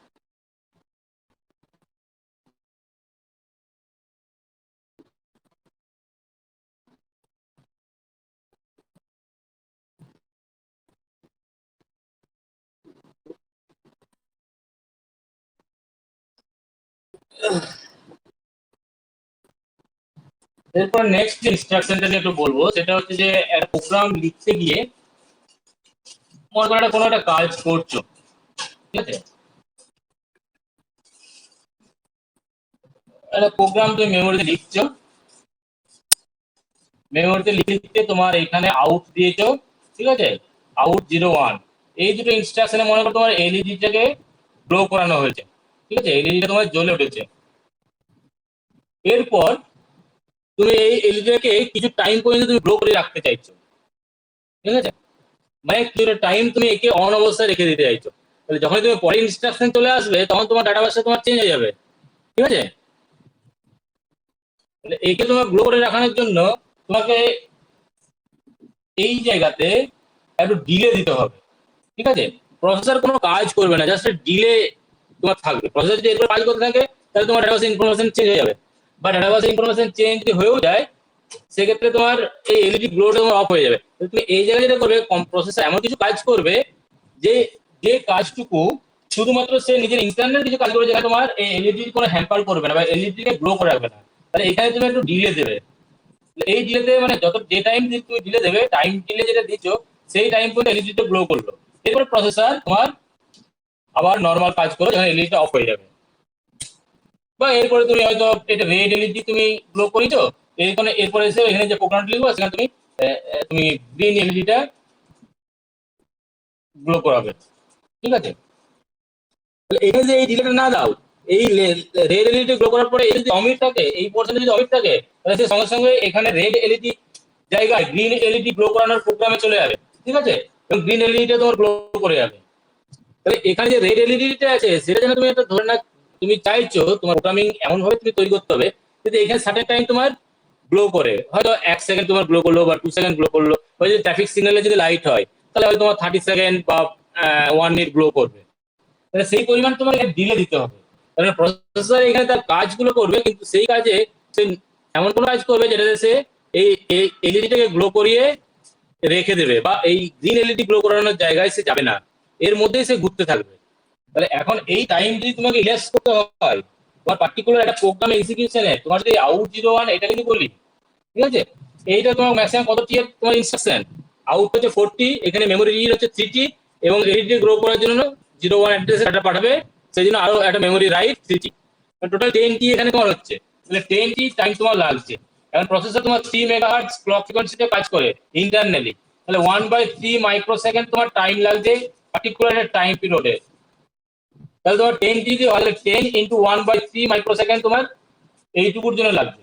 এরপর নেক্সট যে ইনস্ট্রাকশনটা একটু বলবো সেটা হচ্ছে যে একটা প্রোগ্রাম লিখতে গিয়ে মনে করো কোনো একটা কাজ করছো, ঠিক আছে। একটা প্রোগ্রাম তুমি মেমোরিতে লিখছো, মেমোরিতে লিখতে তোমার এখানে আউট দিয়েছো, ঠিক আছে, আউট 01। এই দুটো ইনস্ট্রাকশনে মনে করো তোমার এলইডিটাকে গ্লো করানো হয়েছে, ঠিক আছে, এলইডিটা তোমার জ্বলে উঠেছে। এরপর তুমি এই এলইডিটাকে কিছু টাইম পর্যন্ত তুমি গ্লো করে রাখতে চাইছো, ঠিক আছে, মানে কিছুটা টাইম তুমি একে অন অবস্থায় রেখে দিতে চাইছো। তাহলে যখন তুমি পরে ইনস্ট্রাকশন চলে আসবে তখন তোমার ডাটা বাসটা তোমার চেঞ্জ হয়ে যাবে, ঠিক আছে। তাহলে একে তোমার গ্লো করে রাখানোর জন্য তোমাকে এই জায়গাতে একটু ডিলে দিতে হবে, ঠিক আছে। প্রসেসর কোনো কাজ করবে না, জাস্ট ডিলে তোমার থাকবে। প্রসেসর যদি এরপর কাজ করতে থাকে তাহলে তোমার ডাটাবাসে ইনফরমেশন চেঞ্জ হয়ে যাবে, বা ডাটাবাসে ইনফরমেশন চেঞ্জ যদি হয়েও যায় সেক্ষেত্রে তোমার এই এলইডি গ্লোটা তোমার অফ হয়ে যাবে। তুমি এই জায়গায় যেটা করবে প্রসেসর এমন কিছু কাজ করবে যে যে কাজটুকু শুধুমাত্র সে নিজের ইন্টারনাল কিছু কাজ করবে, যেটা তোমার এই এলইডি কোনো হ্যাম্পার করবে না বা এলইডিকে গ্লো করে রাখবে না। তাহলে এখানে তুমি একটু ডিলে দেবে। এই ডিলেতে মানে যত যে টাইম তুমি ডিলে দেবে, টাইম ডিলে যেটা দিচ্ছ সেই টাইম পর্যন্ত এলইডিটা গ্লো করলো। এরপর প্রসেসর তোমার আবার নর্মাল কাজ করো যখন এলইডিটা অফ হয়ে যাবে। বা এরপরে তুমি হয়তো এটা রেড এলইডি তুমি গ্লো করেছো, এরপরে এসে এখানে যে প্রোগ্রামটা লিখবো সেখানে তুমি গ্রিন এলইডিটা গ্লো করাবে, ঠিক আছে? তাহলে এখানে যে এই ডিলেটা না দাও, এই রেড এলইডি গ্লো করার পরে এই যদি অমিট থাকে, এই পোর্শনে যদি অমিট থাকে, তাহলে সে সঙ্গে সঙ্গে এখানে রেড এলইডি জায়গায় গ্রিন এলইডি গ্লো করানোর প্রোগ্রামে চলে যাবে, ঠিক আছে? এবং গ্রিন এলইডিটা তোমার গ্লো করে যাবে। তাহলে এখানে যে রেড এলইডিটা আছে সেটা যেন তুমি একটা ধরে না, তুমি চাইছো তোমার প্রোগ্রামিং এমন ভাবে তুমি তৈরি করতে হবে যদি এখানে সার্টেন টাইম তোমার গ্লো করে, হয়তো 1 সেকেন্ড তোমার গ্লো করলো বা 2 সেকেন্ড গ্লো করলো, বা যদি ট্রাফিক সিগন্যালে যদি লাইট হয় তাহলে হয়তো তোমার 30 সেকেন্ড বা 1 মিনিট গ্লো করবে। তাহলে সেই পরিমাণ তোমাকে ডিলে দিতে হবে, কারণ প্রসেসর এখানে তার কাজগুলো করবে, কিন্তু সেই কাজে সে এমন কোনো কাজ করবে যেটাতে সে এই এলইডিটাকে গ্লো করিয়ে রেখে দেবে, বা এই গ্রিন এলইডি গ্লো করানোর জায়গায় সে যাবে না, এর মধ্যেই সে ঘুরতে থাকবে। তাহলে এখন এই টাইম যদি তোমাকে ইলাস করতে হয় তোমার পার্টিকুলার একটা প্রোগ্রাম এক্সিকিউশনে, তোমার যদি আউট 01 এটা কিন্তু বলি, ঠিক আছে? এইটা তোমার ম্যাক্সিমাম কত টি তোমার ইনস্ট্রাকশন, আউট হচ্ছে 40, এখানে মেমোরি রিড হচ্ছে 3T, এবং এলইডি গ্রো করার জন্য 01 অ্যাড্রেসে ডাটা পাঠাবে, সেই জন্য আরো একটা memory right 3T, total 10T এখানে তোমার হচ্ছে। তাহলে 10T টাইম তোমার লাগছে। এখন প্রসেসর তোমার 3 মেগাহার্টজ ক্লক ফ্রিকোয়েন্সিতে কাজ করে ইন্টারনালি, তাহলে 1/3 মাইক্রোসেকেন্ড তোমার টাইম লাগছে পার্টিকুলার টাইম পিরিয়ডে। তাহলে তোমার 10T যদি হয় 10 ইন্টু 1/3 মাইক্রোসেকেন্ড তোমার এইটুকুর জন্য লাগবে।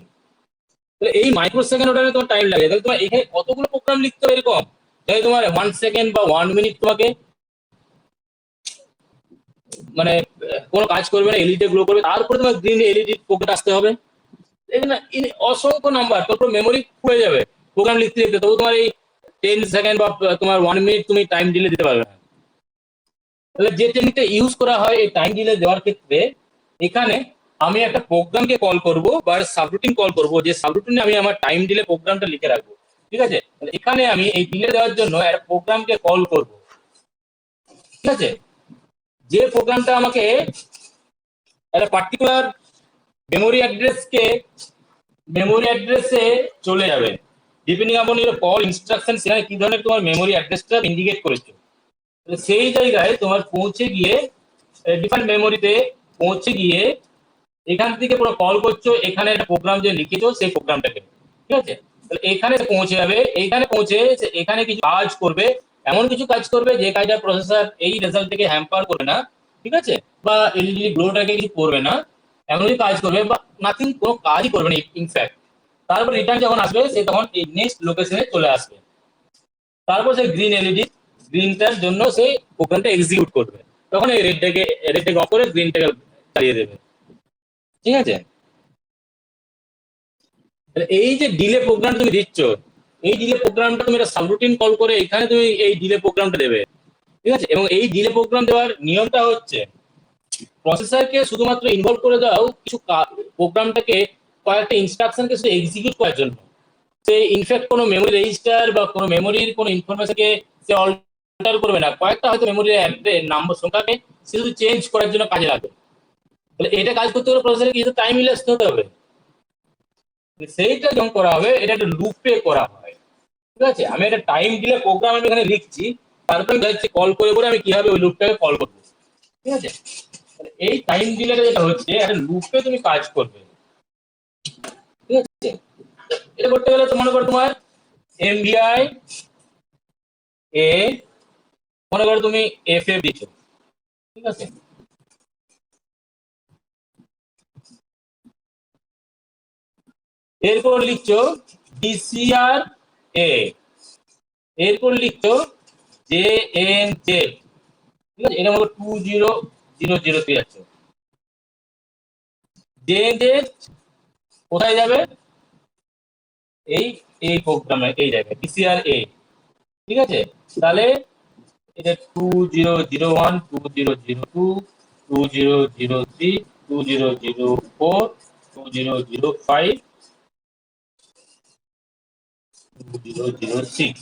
তাহলে এই মাইক্রোসেকেন্ড ওটারে তোমার টাইম লাগে, তাহলে তোমার এখানে কতগুলো প্রোগ্রাম লিখতে হবে এরকম, তাহলে তোমার 1 সেকেন্ড বা 1 মিনিট তোমাকে মানে কোনো কাজ করবে না, এলইডি গ্লো করবে, তারপরে তোমার গ্রিন এলইডি পকেট আসতে হবে। এখানে অসংখ্য নাম্বার, তারপর মেমোরি পুড়ে যাবে প্রোগ্রাম লিখতে লিখতে, তবু তোমার এই 10 সেকেন্ড বা তোমার 1 মিনিট তুমি টাইম ডিলে দিতে পারবে না। তাহলে যে টেকনিকটা ইউজ করা হয় এই টাইম ডিলে দেওয়ার ক্ষেত্রে, এখানে আমি একটা প্রোগ্রামকে কল করব বা সাবরুটিন কল করব, যে সাবরুটিনে আমি আমার টাইম ডিলে প্রোগ্রামটা লিখে রাখবো, ঠিক আছে? তাহলে এখানে আমি এই ডিলে দেওয়ার জন্য একটা প্রোগ্রামকে কল করব, ঠিক আছে? যে প্রোগ্রামটা আমাকে একটা পার্টিকুলার মেমোরি অ্যাড্রেসে চলে যাবে, ডিপেন্ডিং আপন ইউর কল ইনস্ট্রাকশন, সেখানে কি ধরনের তোমার মেমোরি অ্যাড্রেসটা ইন্ডিকেট করেছো, সেই জায়গায় তোমার পৌঁছে গিয়ে ডিফারেন্ট মেমোরিতে পৌঁছে গিয়ে এখান থেকে পুরো কল করছো এখানে একটা প্রোগ্রাম যে লিখেছো সেই প্রোগ্রামটাকে, ঠিক আছে? তাহলে এখানে পৌঁছে যাবে, এইখানে পৌঁছে এখানে কিছু কাজ করবে, এমন কিছু কাজ করবে যে কাজটা প্রসেসর এই রেজাল্ট থেকে হ্যাম্পার করবে না, ঠিক আছে? বা এলইডি গ্লোটাকে কিছু করবে না, এমন কিছু কাজ করবে বা নাথিং, কোনো কাজই করবে না ইনফ্যাক্ট। তারপর রিটার্ন যখন আসবে সে তখন এই নেক্সট লোকেশনে চলে আসবে, তারপর সেই গ্রিনটার জন্য সেই প্রোগ্রামটা এক্সিকিউট করবে, তখন এই রেডটাকে অফ করে গ্রিনটাকে চালিয়ে দেবে, ঠিক আছে? এই যে ডিলে প্রোগ্রাম তুমি দিচ্ছ, এই ডিলে প্রোগ্রামটা তুমি একটা সাবরুটিন কল করে এখানে তুমি এই ডিলে প্রোগ্রামটা দেবে, ঠিক আছে? এবং এই ডিলে প্রোগ্রাম দেওয়ার নিয়মটা হচ্ছে প্রসেসরকে শুধুমাত্র ইনভলভ করে দাও কিছু প্রোগ্রামটাকে কয়েকটা ইনস্ট্রাকশনকে শুধু এক্সিকিউট করার জন্য, সে ইনফ্যাক্ট কোনো মেমোরি রেজিস্টার বা কোনো মেমোরির কোনো ইনফরমেশনকে সে অল্টার করবে না, কয়েকটা হয়তো মেমোরির নাম্বার সংখ্যাকে সে শুধু চেঞ্জ করার জন্য কাজে লাগবে। তাহলে এটা কাজ করতে হলে প্রসেসরকে কিছু টাইম ইনভেস্ট হতে হবে, সেইটা যখন করা হবে এটা একটা লুপে করা হয়, ঠিক আছে? আমি একটা টাইম দিলে প্রোগ্রাম আমি এখানে লিখছি, তারপর আমি যাচ্ছি কল করে করে আমি কিভাবে ওই লুপটাকে কল করবো, ঠিক আছে? এই টাইম ডিলেটা যেটা হচ্ছে একটা লুপে তুমি কাজ করবে, ঠিক আছে? এটা করতে গেলে তো মনে করো তোমার এমভিআই এ মনে করো তুমি এফ এফ দিচ্ছ, ঠিক আছে? এরপর লিখছো ডিসিআর এ, এরপর লিখছো জে এন জেড, ঠিক আছে? এটা মনে করো 2000 তে যাচ্ছে, জে এন জেড কোথায় যাবে, এই এই প্রোগ্রামে এই জায়গায় ডিসিআর এ, ঠিক আছে? তাহলে এটা 2001 2002 2003 2004 2005 2006,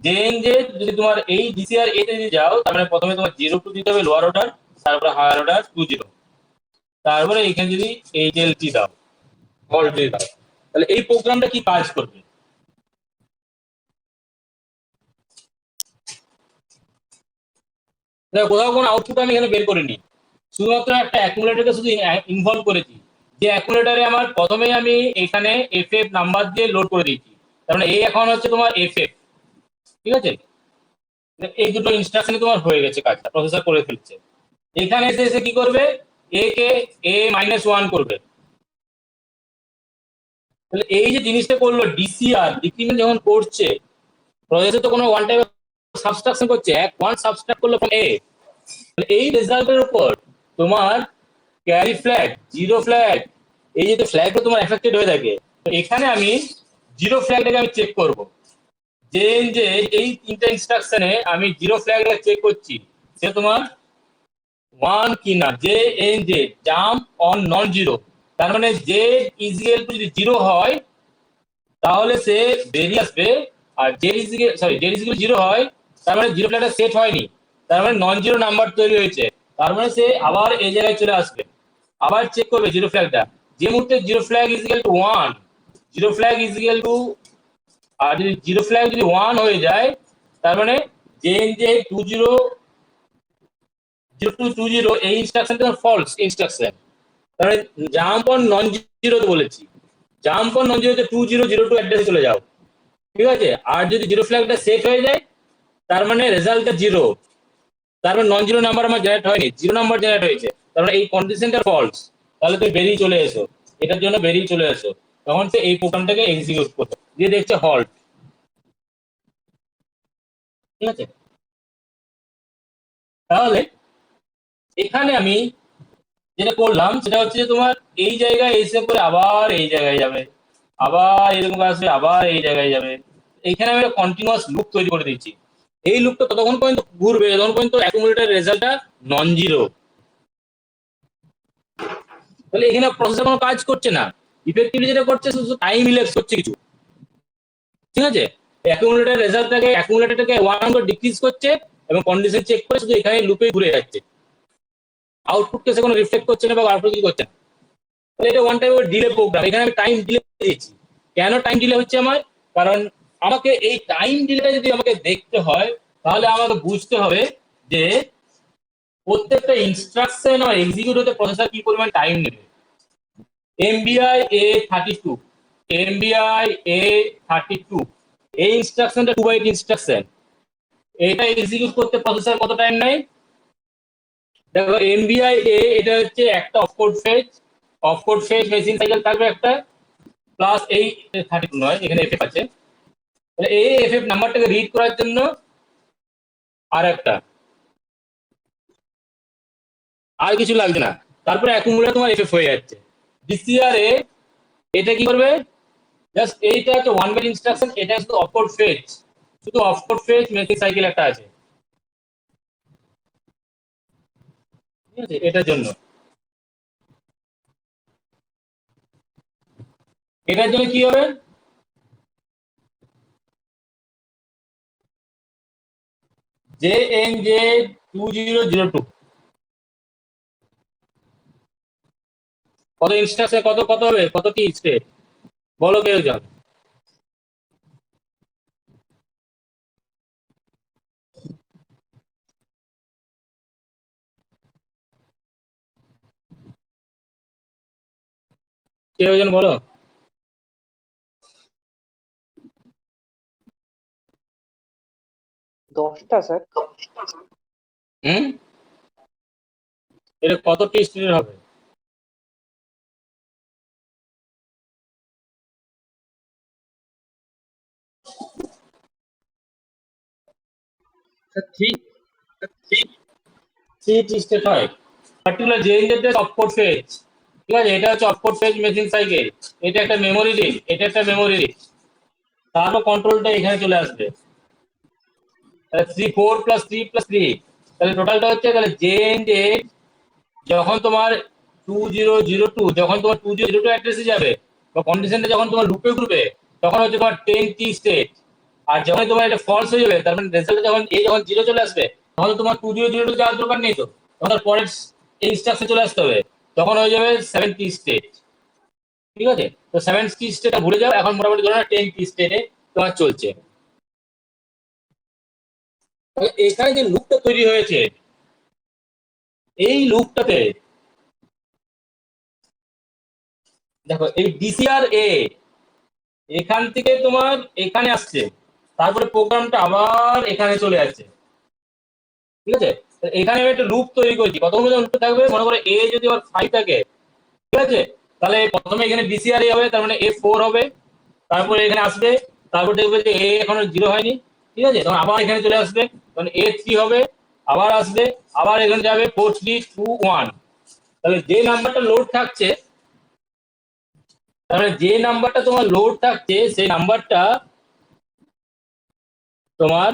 জেএনজে যদি তোমার এই ডিসিআর এ তে যদি যাও তার মানে প্রথমে তোমার 02 দিতে হবে লোয়ার অর্ডার, তারপরে হায়ার অর্ডার 20, তারপরে এখানে যদি এইচএলটি দাও অলরেডি দাও, তাহলে এই প্রোগ্রামটা কি কাজ করবে? দেখো কোথাও কোনো আউটপুট আমি এখানে বের করিনি, শুধুমাত্র একটা অ্যাকুমুলেটরকে শুধু ইনভলভ করেছি, যে অ্যাকুমুলেটরে আমার প্রথমে আমি এখানে এফএফ নাম্বার দিয়ে লোড করে দিয়েছি, তার মানে এই এখন হচ্ছে তোমার এফএফ, ঠিক আছে। এই দুটো ইনস্ট্রাকশনে তোমার হয়ে গেছে, কাজটা প্রসেসর করে ফেলছে। এখানে এসে এসে কি করবে, এ কে A-1 করবে। তাহলে এই যে জিনিসটা করলো ডিসিআর ডিক্রিমেন্ট যখন করছে, প্রসেসর তো কোনো ওয়ান টাইম সাবস্ট্রাকশন করছে, ওয়ান সাবস্ট্রাক্ট করলো ফ্রম এ, এই রেজাল্টের উপর তোমার ক্যারি ফ্ল্যাগ, জিরো ফ্ল্যাগ, এই যে ফ্ল্যাগটা তোমার এফেক্টেড হয়ে থাকে। তো এখানে আমি জিরো ফ্ল্যাগটাকে আমি চেক করব, যে এই তিনটা ইনস্ট্রাকশনে আমি জিরো ফ্ল্যাগটা চেক করছি, সে তোমার ওয়ান কিনা, যে N J jump on non zero, তার মানে জে ইজিক্যাল টু যদি জিরো হয় তাহলে সে বেরিয়ে আসবে, আর জে ইজিক্যাল জিরো হয় তার মানে জিরো ফ্ল্যাগটা সেট হয়নি, তার মানে নন জিরো নাম্বার তৈরি হয়েছে, তার মানে সে আবার এই জায়গায় চলে আসবে, আবার চেক করবে জিরো ফ্ল্যাগটা। যে মুহূর্তে zero flag is equal to one, zero flag is equal to, আর যদি জিরো ফ্ল্যাগ যদি ওয়ান হয়ে যায় তার মানে জে এন জে 20 এই ইনস্ট্রাকশনটা ফলস ইনস্ট্রাকশন, তাহলে জাম্প অন নন জিরো বলেছি, জাম্প অন নন জিরোতে 2002 অ্যাড্রেসে চলে যাও, ঠিক আছে। আর যদি জিরো ফ্ল্যাগটা সেট হয়ে যায় তার মানে রেজাল্টটা জিরো, তার মানে নন জিরো নাম্বার আমার জেনারেট হয়নি, জিরো নাম্বার জেনারেট হয়েছে, তার মানে এই কন্ডিশনটা ফলস, তাহলে তুমি বেরিয়ে চলে এসো, এটার জন্য বেরিয়ে চলে এসো। তখন সে এই প্রোগ্রামটাকে এক্সিকিউট করতে দিয়ে দেখছে হল্ট, ঠিক আছে। তাহলে এখানে আমি যেটা করলাম সেটা হচ্ছে যে তোমার এই জায়গায় এসে পরে আবার এই জায়গায় যাবে, আবার এরকম আসবে, আবার এই জায়গায় যাবে, এইখানে আমি একটা কন্টিনিউয়াস লুপ তৈরি করে দিচ্ছি। এই লুপটা ততক্ষণ পর্যন্ত ঘুরবে যতক্ষণ পর্যন্ত অ্যাকুমুলেটর রেজাল্টটা নন জিরো। তাহলে এখানে প্রসেসর কোনো কাজ করছে না, ইফেক্টিভলি যেটা করছে শুধু টাইম ইলেক্স করছে কিছু, ঠিক আছে। অ্যাকুমুলেটরটাকে ওয়ান করে ডিক্রিজ করছে এবং কন্ডিশন চেক করে শুধু এখানে লুপে ঘুরে যাচ্ছে, আউটপুটকে সে কোনো রিফ্লেক্ট করছে না বা আউটপুট কিছু করছে না। তাহলে এটা ওয়ান টাইম ডিলে প্রোগ্রাম, এখানে আমি টাইম ডিলে দিয়েছি। কেন টাইম ডিলে হচ্ছে আমার, কারণ আমাকে এই টাইম ডিলেটা যদি আমাকে দেখতে হয় তাহলে আমাকে বুঝতে হবে যে প্রত্যেকটা ইনস্ট্রাকশন আর এক্সিকিউট হতে প্রসেসর কি পরিমাণ টাইম নেবে। এমবিআই A32, এমবিআই A32 এই ইনস্ট্রাকশনটা 2 বাইট ইনস্ট্রাকশন, এটা এক্সিকিউট করতে প্রসেসর কত টাইম নেয় দেখো। এমবিআই এটা হচ্ছে একটা অফকোড ফেজ মেশিন সাইকেল থাকবে একটা, প্লাস এই 32 নয়, এখানে এফএফ আছে, তাহলে এই এফএফ নাম্বারটাকে রিড করার জন্য আর একটা, আর কিছু লাগছে না, তারপরে অ্যাকুমুলেটর তোমার এফএফ হয়ে যাচ্ছে। ডিসিআর এ এটা কি করবে, জাস্ট এইটা হচ্ছে ওয়ান বাইট ইনস্ট্রাকশন, এটা শুধু অফকোড ফেজ মেশিন সাইকেল একটা আছে, ঠিক আছে। এটার জন্য কি হবে, জে এন জে 2002 কত ইনস্ট্রাকশন, কত কত হবে, কত কি স্টেট বলো কেউ জানো। কেউ যেন বলো। 10টা স্যার। হুম, এটা কত টি স্টেটের হবে, থ্রি টি স্টেট হয়। পার্টিকুলার যে ইন্টারফেস অফকোড ফেজ, ঠিক আছে, এটা হচ্ছে অফকোড ফেজ মেশিন সাইকেল, এটা একটা মেমোরি রিড, এটা একটা মেমোরি রিড, তারপর কন্ট্রোলটা এখানে চলে আসবে, তাহলে 4+3+3, তাহলে টোটালটা হচ্ছে, তাহলে জে এন্ড এ যখন তোমার 2002, যখন তোমার 2002 অ্যাড্রেসে যাবে বা কন্ডিশনটা যখন তোমার লুপে ঘুরবে তখন হচ্ছে তোমার 10 টি স্টেট, আর যখন তোমার এটা ফলস হয়ে যাবে তার মানে রেজাল্টে যখন জিরো চলে আসবে তখন তোমার 2002 যাওয়ার দরকার নেই, তো তখন তার পরের ইনস্ট্রাকশন চলে আসতে হবে, তখন হয়ে যাবে 7 টি স্টেট, ঠিক আছে। তো 7 টি স্টেট ভুলে যাও, এখন মোটামুটি ধরো 10 টি স্টেটে তোমার চলছে। এখানে যে লুপটা তৈরি হয়েছে এই লুপটাতে দেখো এই ডিসিআর এ এখান থেকে তোমার এখানে আসছে, তারপরে প্রোগ্রামটা আবার এখানে চলে আসছে, ঠিক আছে? তো এখানে আমি একটা লুপ তৈরি করছি, কতক্ষণ পর্যন্ত লুপ থাকবে, মনে করো এ যদি আবার 5 থাকে, ঠিক আছে, তাহলে প্রথমে এখানে ডিসিআর এ হবে, তার মানে A4 হবে, তারপরে এখানে আসবে, তারপর দেখবে যে এ এখনো 0 হয়নি, ঠিক আছে, তখন আবার এখানে চলে আসবে, তখন A3 হবে, আবার আসবে, আবার এখানে যাবে 4 3 2 1। তাহলে যে নাম্বারটা লোড থাকছে, তাহলে যে নাম্বারটা তোমার লোড থাকছে সেই নাম্বারটা তোমার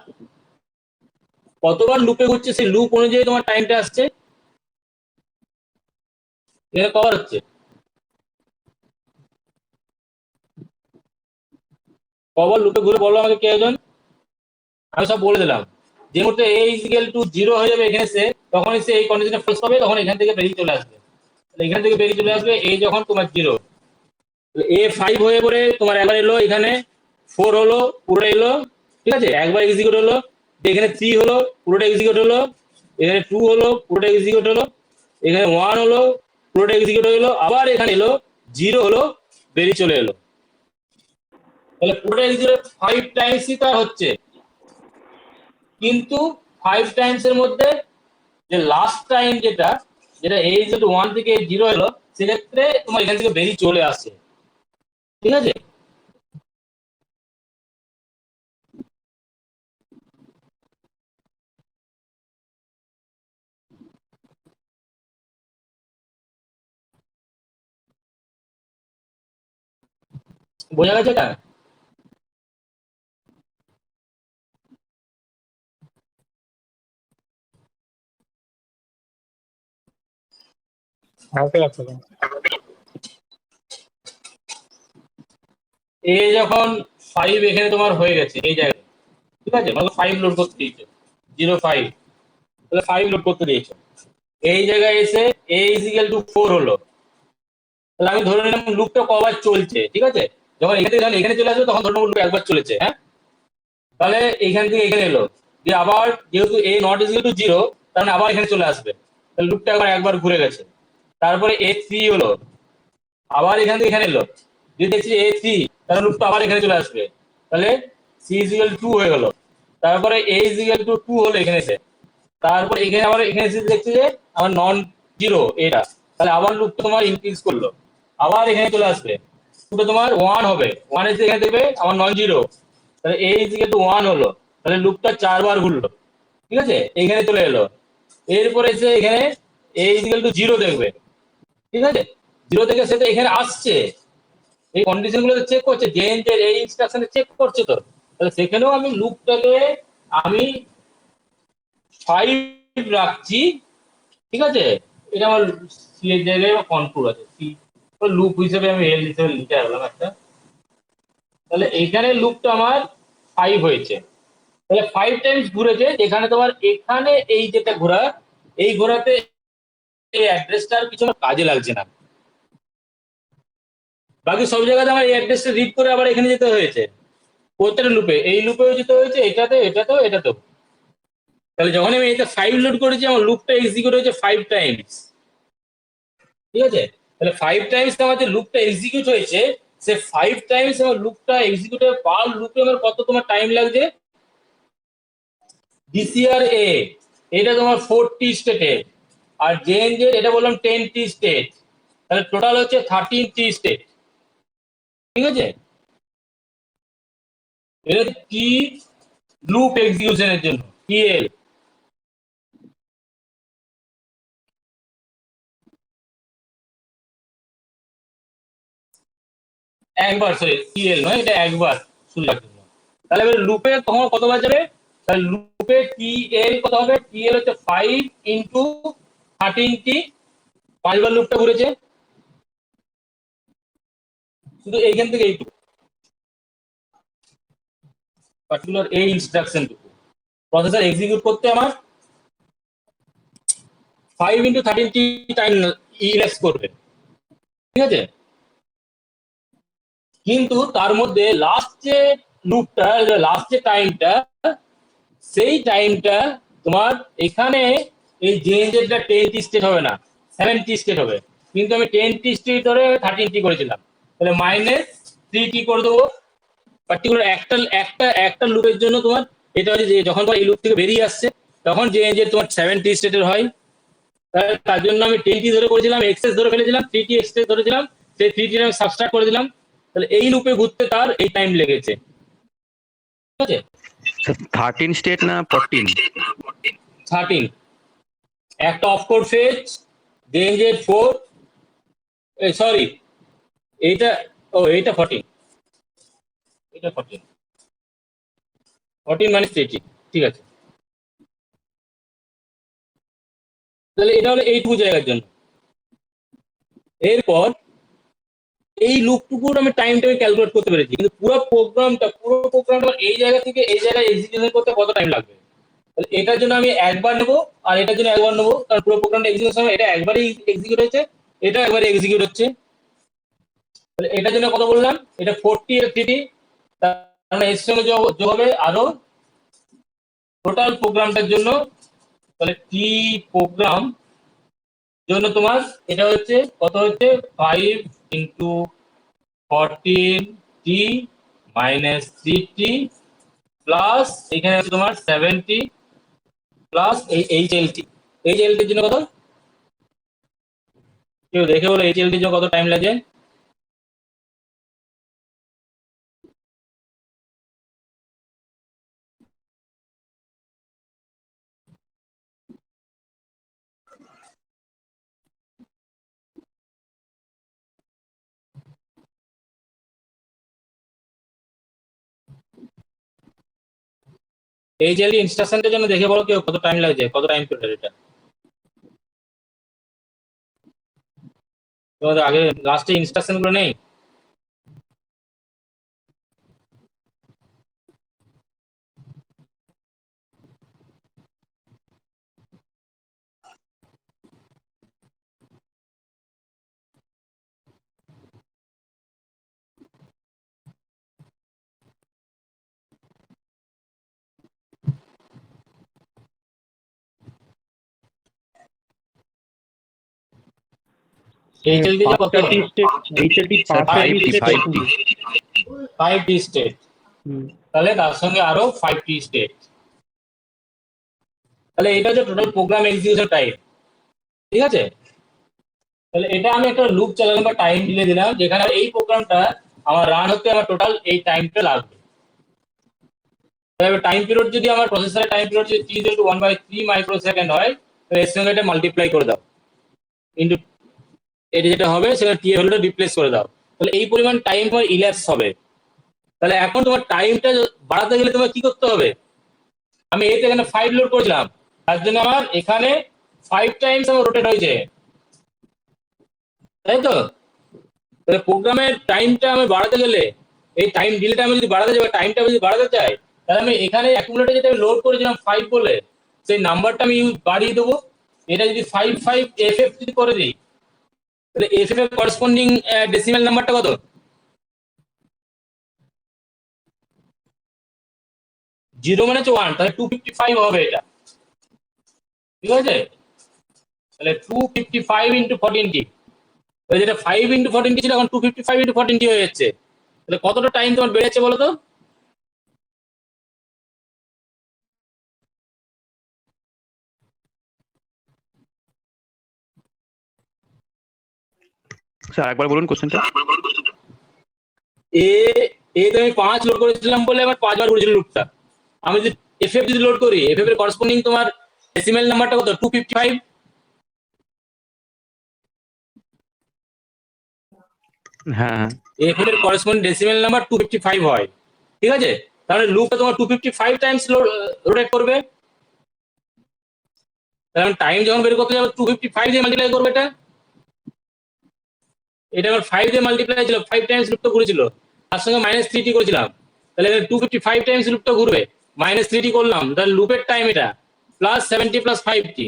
কতবার লুপে ঘুরছে সেই লুপ অনুযায়ী তোমার টাইমটা আসছে, এটা কভার হচ্ছে। কবার লুপে ঘুরে বলো আমাকে কে একজন, আমি সব বলে দিলাম। যে মুহূর্তে এ ইজিক্যাল টু 0 হয়ে যাবে এখানে সে, তখনই সে এই কন্ডিশনে ফলস পাবে, তখন এখান থেকে বেরিয়ে চলে আসবে। এখান থেকে বেরিয়ে চলে আসবে এই যখন তোমার 0, A5 হয়ে পড়ে তোমার একবার এলো, এখানে 4 হলো পুরোটা এলো, ঠিক আছে, একবার এক্সিকিউট হলো, এখানে 3 হলো পুরোটা এক্সিকিউট হলো, এখানে 2 হলো পুরোটা এক্সিকিউট হলো, এখানে 1 হলো পুরোটা এক্সিকিউট হলো, আবার এখানে এলো 0 হলো বেরিয়ে চলে এলো। তাহলে পুরোটা এক্সিকিউট 5 টাইমসই তার হচ্ছে, কিন্তু 5 টাইমস এর মধ্যে যে লাস্ট টাইম যেটা যেটা a ইজ টু 1 থেকে 0 এলো, সেক্ষেত্রে তোমার এখান থেকে বেরিয়ে চলে আসছে, ঠিক আছে? বোঝা গেছে এটা? হালকা লাগছে তো। এ যখন 5 এখানে তোমার হয়ে গেছে এই জায়গায়, ঠিক আছে, মানে 5 লোড করতে দিয়েছো, 0 5, তাহলে 5 লোড করতে দিয়েছো, এই জায়গায় এসে a ইজ ইকুয়াল টু 4 হলো, তাহলে আমি ধরে নিলাম লুপটা কবার চলছে, ঠিক আছে, যখন এখান থেকে যখন এখানে চলে আসবে তখন ধরে নেবো লুপ একবার চলেছে, হ্যাঁ, তাহলে এখান থেকে এখানে এলো, যে আবার যেহেতু a not is equal to 0, তার মানে আবার এখানে চলে আসবে, তাহলে লুপটা একবার ঘুরে গেছে, তারপরে A3 হলো, আবার এখান থেকে এখানে এলো, যদি দেখছি A3, তাহলে লুপটা আবার এখানে চলে আসবে, তাহলে C ইজ ইকুয়াল 2 হয়ে গেল, তারপরে A ইজ ইকুয়াল টু 2 হলো এখানে এসে, তারপর এখানে আবার এখানে এসে দেখছি যে আমার নন 0 এটা, তাহলে আবার লুপটা তোমার ইনক্রিজ করলো, আবার এখানে চলে আসবে, লুপটা তোমার 1 হবে, 1 এসে এখানে দেবে আমার নন 0, তাহলে A ইজ ইকুয়াল টু 1 হলো, তাহলে লুপটা 4 বার ঘুরলো, ঠিক আছে, এখানে চলে এলো, এরপরে এসে এখানে A ইজ ইকুয়াল টু 0 দেখবে, ঠিক আছে, 0 থেকে সে তো এখানে আসছে, এই কন্ডিশন গুলো চেক করছে, জেন এর এই ইনস্ট্রাকশনে চেক করছে, তো তাহলে সেখানেও আমি লুপটাকে আমি 5 রাখছি, ঠিক আছে, এটা আমার সি এর জায়গায় কন্ট্রোল আছে, সি লুপ হিসেবে আমি এল হিসেবে লিখে রাখলাম একটা, তাহলে এইখানে লুপটা আমার 5 হয়েছে, তাহলে 5 টাইমস ঘুরেছে, এখানে তোমার এখানে এই যেটা ঘোরা, এই ঘোরাতে এই অ্যাড্রেসটার কিছু আমার কাজে লাগছে না, বাকি সব জায়গাতে আমার এই অ্যাড্রেসটা রিড করে আবার এখানে যেতে হয়েছে, প্রত্যেকটা লুপে, এই লুপেও যেতে হয়েছে, এটাতে এটাতেও এটাতেও, তাহলে যখন আমি এটা 5 লোড করেছি আমার লুপটা এক্সিকিউট হয়েছে 5 টাইমস, ঠিক আছে, তাহলে 5 টাইমস আমার যে লুপটা এক্সিকিউট হয়েছে, সে 5 টাইমস আমার লুপটা এক্সিকিউট হয়ে পার লুপে আমার কত তোমার টাইম লাগছে, ডিসিআর এ এটা তোমার 4টি স্টেটে, আর জেএনজে এটা বললাম 10টি স্টেট, তাহলে টোটাল হচ্ছে 13টি স্টেট, ঠিক আছে, এটা কি লুপ এক্সিকিউশনের জন্য টিএল। একবার, সরি টিএল নয়, এটা একবার শুরু রাখার জন্য, তাহলে এবার লুপে তখন কতবার যাবে, তাহলে লুপে টিএল কত হবে, টিএল হচ্ছে 5 ইন্টু 13টি, 5বার লুপটা ঘুরেছে, শুধু এইখান থেকে এইটুকু পার্টিকুলার এই ইনস্ট্রাকশনটুকু প্রসেসর এক্সিকিউট করতে আমার 5 ইন্টু 13টি টাইম ইলেক্স করবে, ঠিক আছে, কিন্তু তার মধ্যে লাস্ট যে লুপটা, লাস্ট যে টাইমটা, সেই টাইমটা তোমার এখানে এই জেনজেটটা 10টি স্টেট হবে না, 7টি স্টেট হবে, কিন্তু আমি 10টি স্টেট ধরে 13টি করেছিলাম, তাহলে -3t করে দেবো পার্টিকুলার একটা একটা একটা লুপের জন্য। তোমার এটা হচ্ছে যে যখন তোমার এই লুপ থেকে বেরিয়ে আসছে তখন যে যে তোমার 7t স্টেটের হয়, তার জন্য আমি 10t ধরে করেছিলাম, এক্সেস ধরে ফেলেছিলাম, 3t এক্সেস ধরেছিলাম, সেই 3t আমি সাবস্ট্রাক্ট করে দিলাম। তাহলে এই লুপে ঘুরতে তার এই টাইম লেগেছে, ঠিক আছে? 13 স্টেট না 14? 13, একটা অফ কোড ফেজ, দেন যে 4, সরি এইটা, ও এইটা 14, এটা 14, 14 মানে 30, ঠিক আছে। তাহলে এটা হলো এইটুকু জায়গার জন্য। এরপর এই লুপটুকুর আমি টাইমটা ক্যালকুলেট করতে পেরেছি, কিন্তু পুরো প্রোগ্রামটা এই জায়গা থেকে এই জায়গায় এক্সিকিউশন করতে কত টাইম লাগবে। তাহলে এটার জন্য আমি একবার নেবো আর এটার জন্য একবার নেবো, কারণ পুরো প্রোগ্রামটা এক্সিকিউশন সময় এটা একবারই এক্সিকিউট হয়েছে, এটা একবারই এক্সিকিউট হচ্ছে। তাহলে এটার জন্য কত বললাম, এটা 40 এর 3, তার মানে এর সঙ্গে যোগ হবে আরো টোটাল প্রোগ্রামটার জন্য। তাহলে টি প্রোগ্রাম জন্য তোমার এটা হচ্ছে কত হচ্ছে 5 into 14t minus 3t plus এখানে হচ্ছে তোমার 70 প্লাস এই এইচএলটি। এইচএলটির জন্য কত, কেউ দেখে বলো এইচএলটির জন্য কত টাইম লাগে? এইচএলটি ইনস্ট্রাকশনটার জন্য দেখে বলো কেউ কত টাইম লাগছে, কত টাইম পিরিয়ড এটা তোমাদের আগে লাস্টে ইনস্ট্রাকশন গুলো নেই? এইচএলটি যে কত, 5t স্টেট, তাহলে তার সঙ্গে আরো 5t স্টেট, তাহলে এটা হচ্ছে টোটাল প্রোগ্রাম এক্সিকিউশন টাইম, ঠিক আছে? তাহলে এটা আমি একটা লুপ চালালাম বা টাইম ডিলে দিলাম, যেখানে এই প্রোগ্রামটা আমার রান হতে আমার টোটাল এই টাইমটা লাগবে। তাহলে টাইম পিরিয়ড যদি আমার প্রসেসরের টাইম পিরিয়ড যদি t = 1/3 মাইক্রোসেকেন্ড হয়, তাহলে এর সঙ্গে এটা মাল্টিপ্লাই করে দাও ইনটু এটা যেটা হবে সেটা টি এর ভ্যালুটা রিপ্লেস করে দাও, তাহলে এই পরিমাণ টাইম পর ইল্যাপস হবে। তাহলে এখন তোমার টাইমটা বাড়াতে গেলে তোমার কি করতে হবে, আমি এই এখানে 5 লোড করেছিলাম, তার জন্য আমার এখানে 5 টাইমস আমার রোটেট হয়েছে, তাই তো? তাহলে প্রোগ্রামের টাইমটা আমি বাড়াতে গেলে এই টাইম ডিলেটা আমি যদি বাড়াতে চাই, টাইমটা যদি বাড়াতে চাই, তাহলে আমি এখানে অ্যাকুমুলেটর যেটা আমি লোড করেছিলাম 5 বলে, সেই নাম্বারটা আমি বাড়িয়ে দেবো। এটা যদি 55FF যদি করে দিই, তাহলে এফএফ এর করেসপন্ডিং ডেসিমাল নাম্বারটা কত? 0 মানে হচ্ছে 1, তাহলে 255 হবে এটা, ঠিক আছে? তাহলে 255 ইন্টু 14t, তাহলে যেটা 5 ইন্টু 14t ছিল এখন 255 ইন্টু 14t হয়ে যাচ্ছে। তাহলে কতটা টাইম তোমার বেড়েছে বলো তো? স্যার একবার বলুন কোশ্চেনটা। এ এ তো আমি 5 লোড করেছিলাম বলে আমার 5 বার ঘুরেছিল লুপটা। আমি যদি এফএফ যদি লোড করি, এফএফ এর করেসপন্ডিং তোমার ডেসিমাল নাম্বারটা কত? 255। হ্যাঁ এফএফ এর করেসপন্ডিং ডেসিমাল নাম্বার 255 হয়, ঠিক আছে? তাহলে লুপটা তোমার 255 টাইমস রোটেট করবে। তাহলে টাইম যখন বের করতে যাবো 255 দিয়ে মাল্টিপ্লাই করবে এটা, এটা আমার 5 দিয়ে মাল্টিপ্লাই ছিল, 5 টাইমস লুপটা ঘুরেছিল, তার সঙ্গে -3t করেছিলাম, তাহলে 255 টাইমস লুপটা ঘুরবে, -3t করলাম, তাহলে লুপের টাইম এটা প্লাস 70 প্লাস 5t,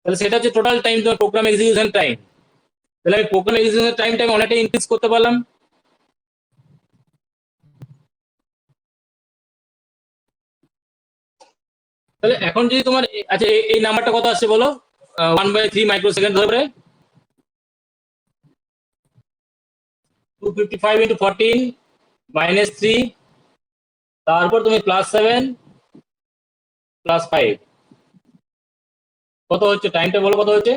তাহলে সেটা হচ্ছে টোটাল টাইম তোমার প্রোগ্রাম এক্সিকিউশন টাইম। তাহলে আমি প্রোগ্রাম এক্সিকিউশন টাইমটা আমি অনেকটা ইনক্রিজ করতে পারলাম। তাহলে এখন যদি তোমার আচ্ছা এই নাম্বারটা কত আসছে বলো, 1/3 মাইক্রোসেকেন্ড ধরে, 255 ইন্টু 14 মাইনাস 3, তারপর তুমি প্লাস 7 প্লাস 5, কত হচ্ছে? টাইমটা বলো কত হচ্ছে?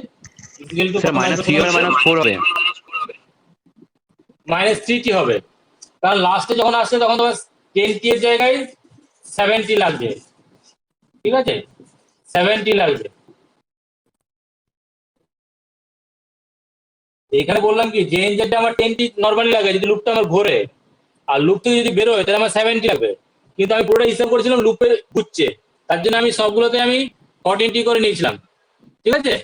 ইকুয়াল টু স্যার মাইনাস 3 হবে, মাইনাস 4 হবে। মাইনাস 3 টি হবে, কারণ লাস্টে যখন আসছে তখন তোমার 10 এর জায়গায় 70 লাগবে, ঠিক আছে? 70 লাগবে। এখানে বললাম কি যে এনজেডটা আমার 10টি নরমালি লাগে যদি লুপটা আমার ঘোরে, আর লুপ থেকে যদি বেরোয় তাহলে আমার 70 লাগবে, কিন্তু আমি পুরোটা হিসাব করেছিলাম লুপে ঘুরছে, তার জন্য আমি সবগুলোতে আমি 14টি করে নিয়েছিলাম, ঠিক আছে?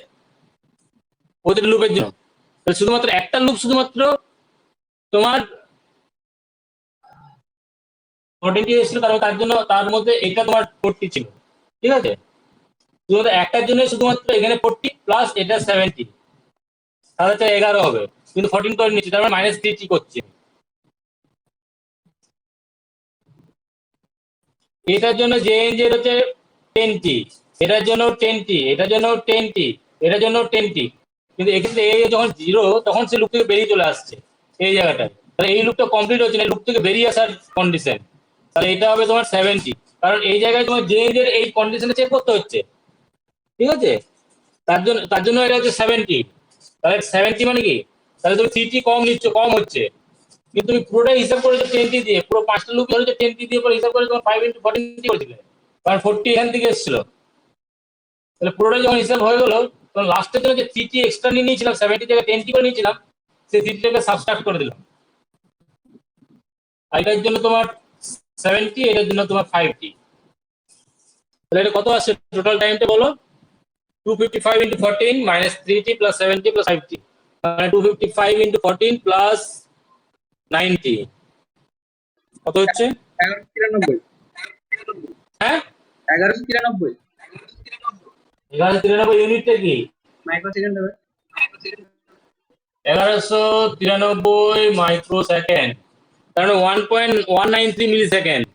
প্রতিটা লুপের জন্য শুধুমাত্র একটা লুপ শুধুমাত্র তোমার 14টি এসেছিল, কারণ তার জন্য তার মধ্যে এটা তোমার 40 ছিল, ঠিক আছে? শুধুমাত্র একটার জন্য শুধুমাত্র এখানে 40 প্লাস এটা 70, তাহলে তো 11 হবে, কিন্তু 14 করে নিচ্ছি, তার মানে মাইনাস 3 করছি। এটার জন্য যে এনজেড হচ্ছে 10টি, এটার জন্য 10টি, এটার জন্য 10টি, এটার জন্য 10টি, কিন্তু এক্ষেত্রে এই যখন 0 তখন সে লুপ থেকে বেরিয়ে চলে আসছে এই জায়গাটায়, তাহলে এই লুপটা কমপ্লিট হচ্ছে না, লুপ থেকে বেরিয়ে আসার কন্ডিশন, তাহলে এটা হবে তোমার 70, কারণ এই জায়গায় তোমার যে এনজেড এই কন্ডিশনে চেক করতে হচ্ছে, ঠিক আছে? তার জন্য এটা হচ্ছে 70, তাহলে 70 মানে কি, তাহলে তুমি 3টি কম নিচ্ছ, কম হচ্ছে, কিন্তু তুমি পুরোটাই হিসাব করেছো 10টি দিয়ে, পুরো 5টা লুপ ধরেছো 10টি দিয়ে, পরে হিসাব করে তোমার 5 ইন্টু 14 করেছিলে, কারণ 40 এখান থেকে এসেছিল, তাহলে পুরোটাই যখন হিসাব হয়ে গেল তখন লাস্টের জন্য যে 3টি এক্সট্রা নিয়ে নিয়েছিলাম, 70 জায়গায় 10টি করে নিয়েছিলাম, সেই 3টিটাকে সাবস্ট্রাক্ট করে দিলাম, আর এটার জন্য তোমার 70, এটার জন্য তোমার 5টি, তাহলে এটা কত আসছে টোটাল টাইমটা বলো? 255 ইন্টু 14 মাইনাস 3টি প্লাস 70 প্লাস 5টি, মানে 255 ইন্টু 14 প্লাস 90, কত হচ্ছে? 1193। হ্যাঁ 1193 1193 ইউনিটটা কি? মাইক্রো সেকেন্ড হবে। 1193 মাইক্রো সেকেন্ড, তার মানে 1.193 মিলি সেকেন্ড।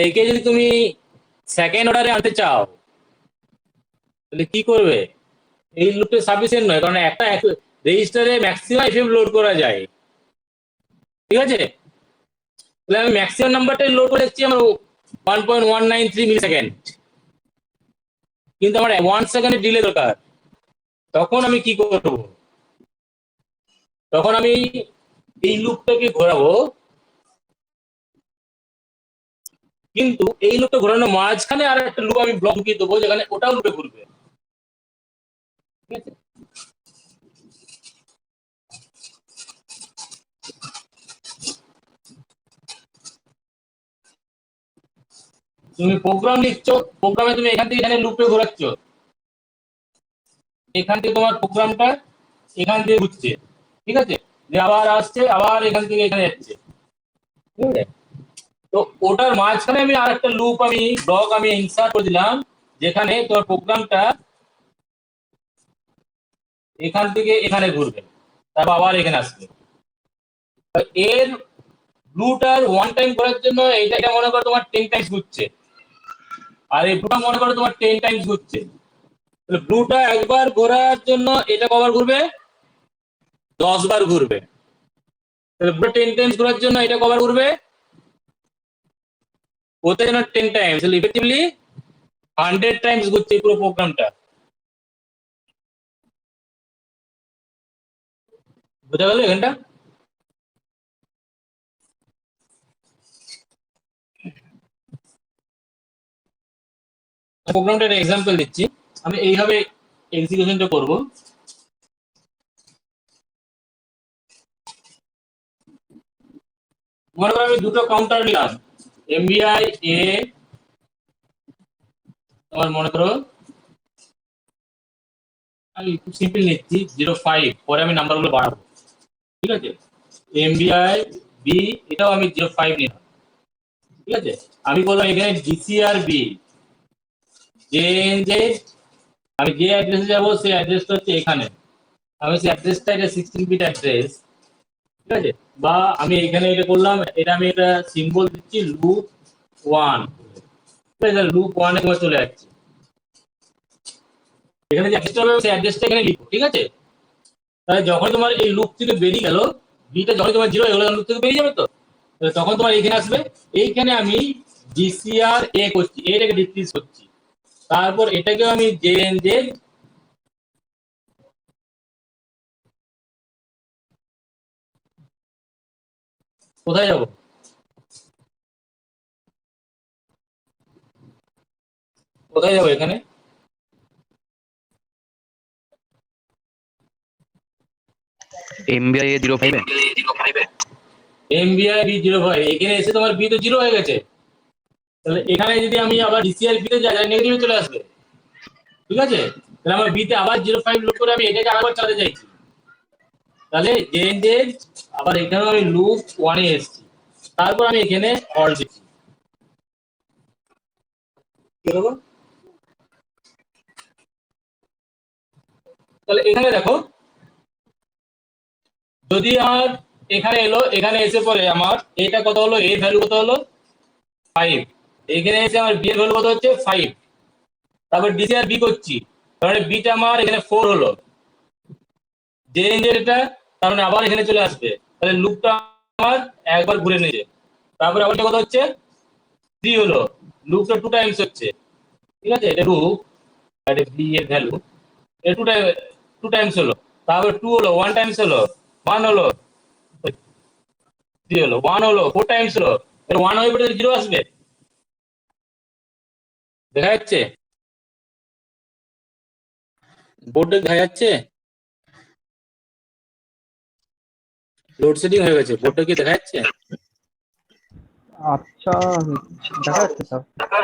একে যদি তুমি সেকেন্ড অর্ডারে আনতে চাও তাহলে কি করবে? এই লুপটা সাফিসিয়েন্ট নয়, কারণ একটা রেজিস্টারে ম্যাক্সিমাম এফএম লোড করা যায়, ঠিক আছে? তাহলে আমি ম্যাক্সিমাম নাম্বারটাই লোড করে দেখছি আমার 1.193 মিলি সেকেন্ড, কিন্তু আমার 1 সেকেন্ডের ডিলে দরকার, তখন আমি কি করব? তখন আমি এই লুপটাকে ঘোরাবো, কিন্তু এই লুপটা ঘোরানোর মাঝখানে আর একটা লুপ আমি ব্লক ঢুকিয়ে দেবো, যেখানে ওটাও লুপে ঘুরবে, ঠিক আছে? তুমি প্রোগ্রাম লিখছো, প্রোগ্রামে তুমি এখান থেকে এখানে লুপে ঘোরাচ্ছ, এখান থেকে তোমার প্রোগ্রামটা এখান থেকে ঘুরছে, ঠিক আছে? যে আবার আসছে, আবার এখান থেকে এখানে যাচ্ছে, ঠিক আছে? তো ওটার মাঝখানে আমি আর একটা লুপ আমি ব্লক আমি ইনসার্ট করে দিলাম, যেখানে তোমার প্রোগ্রামটা এখান থেকে এখানে ঘুরবে, তারপর আবার এখানে আসবে। এর ব্লুটার ওয়ান টাইম করার জন্য এটা মনে করো তোমার 10 টাইমস ঘুরছে, আর এই ব্লুটা মনে করো তোমার 10 টাইমস ঘুরছে, তাহলে ব্লুটা একবার ঘোরার জন্য এটা কবার ঘুরবে? 10 বার ঘুরবে। তাহলে ব্লু 10 টাইমস ঘোরার জন্য এটা কবার ঘুরবে? ওতে যেন 10 টাইমস, তাহলে ইফেক্টিভলি 100 টাইমস ঘুরছে পুরো প্রোগ্রামটা। বোঝা গেল এখানটা? প্রোগ্রামটা একটা এক্সাম্পল দিচ্ছি, আমি এইভাবে এক্সিকিউশনটা করব। মনে করো আমি দুটো কাউন্টার নিলাম, এমবিআই এ, তোমার মনে করো আমি খুব সিম্পল নিচ্ছি 05, পরে আমি নাম্বারগুলো বাড়াবো, ঠিক আছে? এমবিআই বি, এটাও আমি 05 নিলাম, ঠিক আছে? আমি বললাম এখানে ডিসিআর বি, যে আমি যে অ্যাড্রেসে যাবো সেই অ্যাড্রেসটা হচ্ছে এখানে, আমি সেই অ্যাড্রেসটা এটা 16 বিট অ্যাড্রেস, ঠিক আছে? বা আমি এখানে এটা করলাম, এটা আমি একটা সিম্বল দিচ্ছি লুপ 1, ঠিক আছে? লুপ 1 এ তোমার চলে যাচ্ছে, এখানে যে অ্যাড্রেসটা হবে সেই অ্যাড্রেসটা এখানে লিখো, ঠিক আছে? তাহলে যখন তোমার এই লুপ থেকে বেরিয়ে গেল, বিটা যখন তোমার জিরো হয়ে গেল লুপ থেকে বেরিয়ে যাবে তো, তাহলে তখন তোমার এখানে আসবে, এইখানে আমি জিসিআর এ করছি, এটাকে ডিক্রিজ করছি, তারপর এটাকে আমি জেন জেড কোথায় যাবো, কোথায় যাবো এখানে এমবিআই এ 05 এ এমবিআই বি জিরো হয়, এখানে এসে তোমার বি তো জিরো হয়ে গেছে, তাহলে এখানে যদি আমি আবার ডিসিআর বি তে যাই নেগেটিভে চলে আসবে, ঠিক আছে, তাহলে আমার বি তে আবার 05 লোড করে আমি এটাকে আবার চালাতে চাইছি, তাহলে জেন জেড আবার এখানেও আমি লুপ ওয়ানে এসেছি, তারপর আমি এখানে অল দিচ্ছি, কি করবো, তাহলে এখানে দেখো যদি আমার এখানে এলো, এখানে এসে পরে আমার এটা কত হলো, এ ভ্যালু কত হলো 5, এখানে এসে আমার বি এর ভ্যালু কত হচ্ছে 5, তারপর ডিসি আর বি করছি, তার মানে বিটা আমার এখানে 4 হলো, জেন জেড এটা তার মানে আবার এখানে চলে আসবে, তাহলে লুপটা আমার একবার ঘুরে নিয়ে যায়, তারপরে আবার কত হচ্ছে 3 হলো, লুপটা 2 টাইমস হচ্ছে, ঠিক আছে, এটা লুপ, এটা বি এর ভ্যালু, এটা 2 টাইমস হলো, তারপর 2 হলো, 1 টাইমস হলো, 1 হলো, 3 হলো, 1 হলো, 4 টাইমস হলো, এর 1 হয়ে পড়ে 0 আসবে, দেখা যাচ্ছে বোর্ডে দেখা যাচ্ছে, লোডশেডিং হয়ে গেছে, বোর্ডটা কি দেখা যাচ্ছে, আচ্ছা, দেখা যাচ্ছে স্যার,